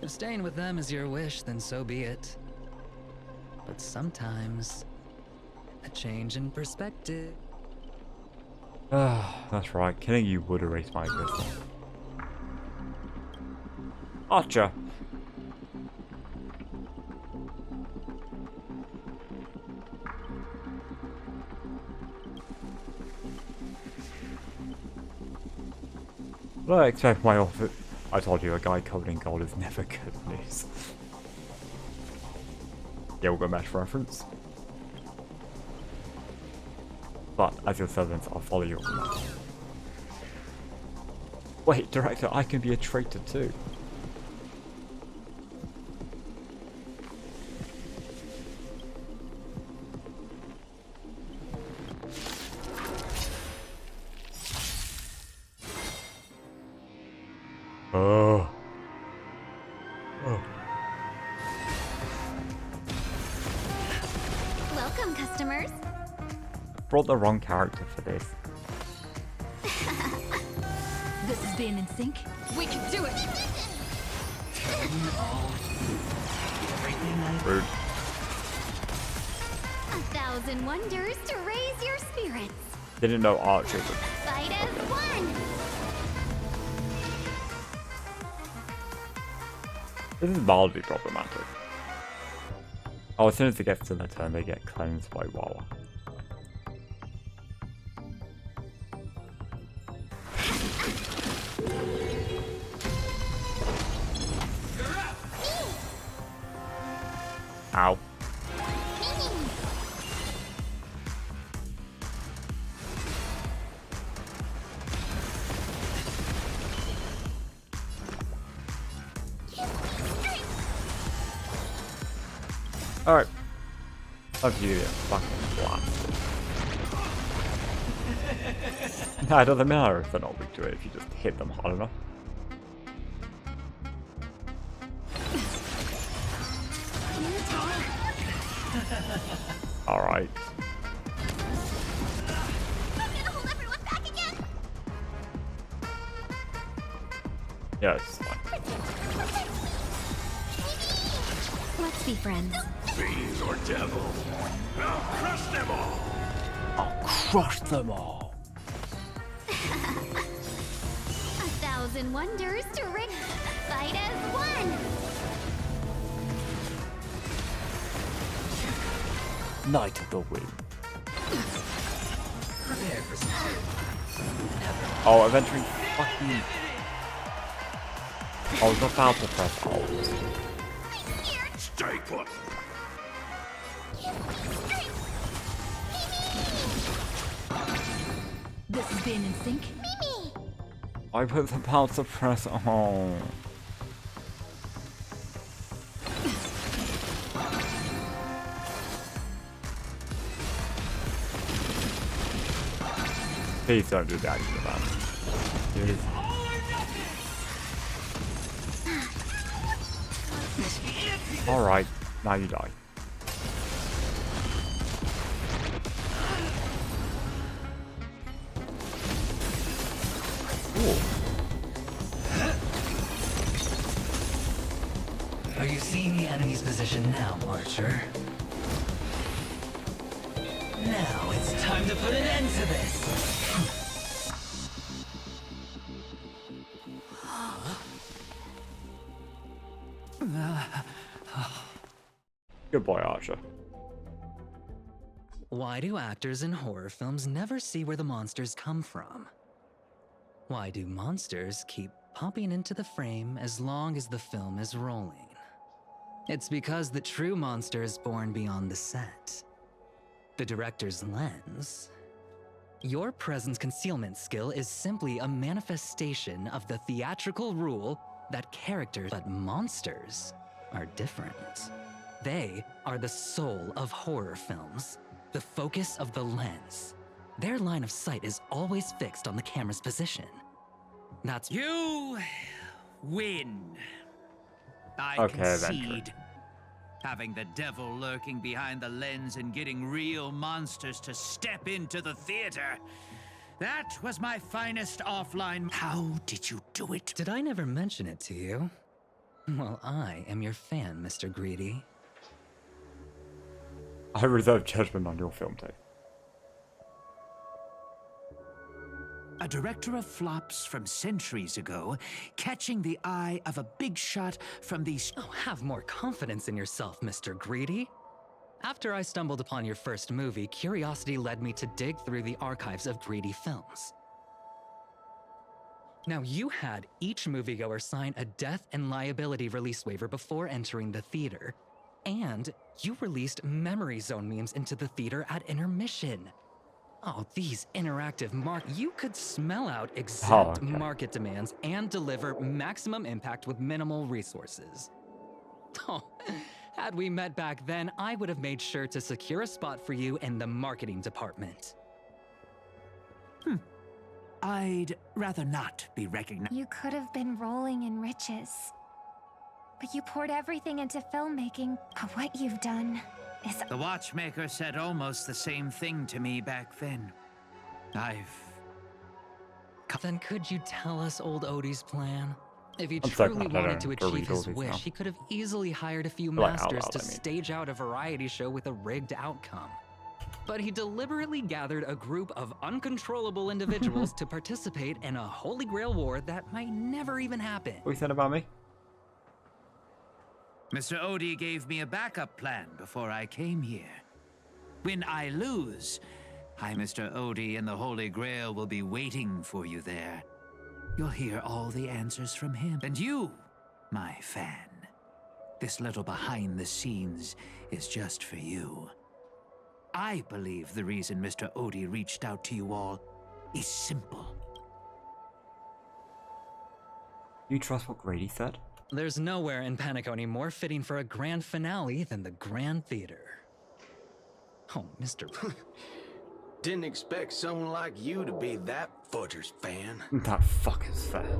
If staying with them is your wish, then so be it. But sometimes, a change in perspective. That's right, killing you would erase my existence. Archer! Well, I expect my offer. I told you a guy covered in gold is never good news. Yeah, we'll go mesh reference. But as your servants, I'll follow your command. Wait, director, I can be a traitor too. Oh. Welcome, customers. Brought the wrong character for this. This is is being in sync. We can do it! Rude. 1,000 wonders to raise your spirits. Didn't know Archer would. Fight as one. This is mildly problematic. Oh, as soon as it gets to their turn, they get cleansed by Wawa. Ow. Alright. Love you, fucking blast. Nah, it doesn't matter if they're not weak to it if you just hit them hard enough. Alright. Yeah, it's fine. Let's be friends. Fiends or devils, I'll crush them all. I'll crush them all. 1,000 wonders to ring. Fight as one. Knight of the Wind. Oh, eventually fucking. I was about to press alt. Stay put. This is being in sync. I was about to press alt. Please don't do that, man. Alright, now you die. Ooh. Are you seeing the enemy's position now, Archer? Now it's time to put an end to this! Good boy, Archer. Why do actors in horror films never see where the monsters come from? Why do monsters keep popping into the frame as long as the film is rolling? It's because the true monster is born beyond the set. The director's lens. Your presence concealment skill is simply a manifestation of the theatrical rule that characters, but monsters, are different. They are the soul of horror films, the focus of the lens. Their line of sight is always fixed on the camera's position. That's You win. I Okay, concede. Having the devil lurking behind the lens and getting real monsters to step into the theater. That was my finest offline. How did you do it? Did I never mention it to you? Well, I am your fan, Mr. Greedy. I reserve judgment on your film tape. A director of flops from centuries ago, catching the eye of a big shot from the... Oh, have more confidence in yourself, Mr. Greedy. After I stumbled upon your first movie, curiosity led me to dig through the archives of Greedy films. Now, you had each moviegoer sign a death and liability release waiver before entering the theater. And you released Memory Zone memes into the theater at intermission. Oh, these interactive you could smell out exact market demands and deliver maximum impact with minimal resources. Oh, had we met back then, I would have made sure to secure a spot for you in the marketing department. I'd rather not be recognized. You could have been rolling in riches. But you poured everything into filmmaking. What you've done is... The watchmaker said almost the same thing to me back then. I've Then could you tell us old Odie's plan? If he I'm so truly glad I wanted to don't achieve read all his these wish, now. he could have easily hired a few Like, out masters loud, to I mean. stage out a variety show with a rigged outcome. But he deliberately gathered a group of uncontrollable individuals to participate in a Holy Grail War that might never even happen. What you said about me? Mr. Odie gave me a backup plan before I came here. When I lose, I, Mr. Odie, and the Holy Grail will be waiting for you there. You'll hear all the answers from him. And you, my fan, this little behind the scenes is just for you. I believe the reason Mr. Odie reached out to you all is simple. You trust what Grady said? There's nowhere in Penacony more fitting for a grand finale than the Grand Theater. Oh, Mr. Didn't expect someone like you to be that fudger's fan. That fucker's fair.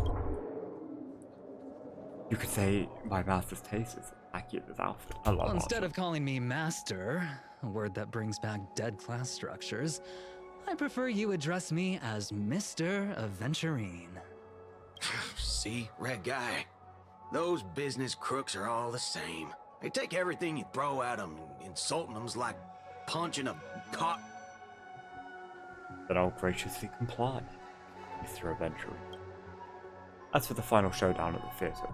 You could say my master's taste is accurate as Alfred. I love Well, Archer. instead of calling me Master, a word that brings back dead class structures, I prefer you address me as Mr. Aventurine. See, Red Guy? Those business crooks are all the same. They take everything you throw at them, and insulting them's like punching a cock. Then I'll graciously comply, Mr. Aventurine. As for the final showdown at the theatre,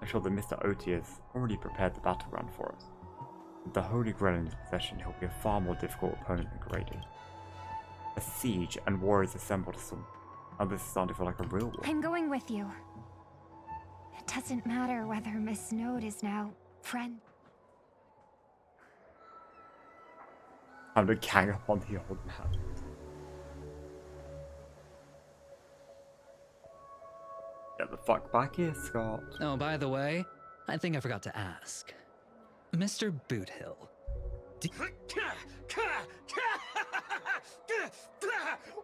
I'm sure that Mr. Oti has already prepared the battleground for us. With the Holy Grail in his possession, he'll be a far more difficult opponent than Grady. A siege and warriors assembled to some. And this is starting to feel like a real war. I'm going with you. It doesn't matter whether Miss Node is now friend. Time to gang up on the old man. Get the fuck back here, Scott. Oh, by the way, I think I forgot to ask. Mr. Boothill.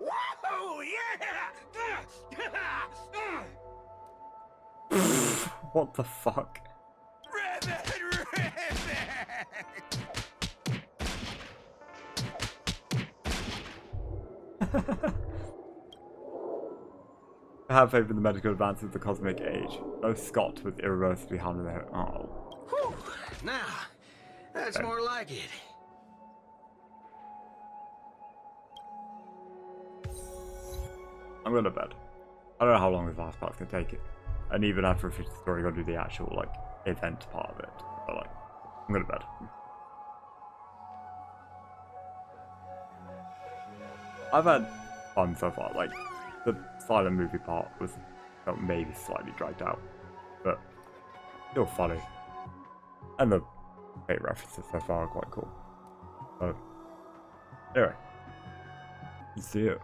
Whoa, yeah! What the fuck? I have faith in the medical advances of the cosmic age. No Scott was irreversibly harmed in their. Oh. Whew. Now, that's more like it. I'm going to bed. I don't know how long this last part's going to take it. And even after I finish the story, I'm going to do the actual, like, event part of it. But, like, I'm going to bed. I've had fun so far. Like, the silent movie part was felt maybe slightly dragged out. But, still funny. And the fate references so far are quite cool. So, anyway. See you.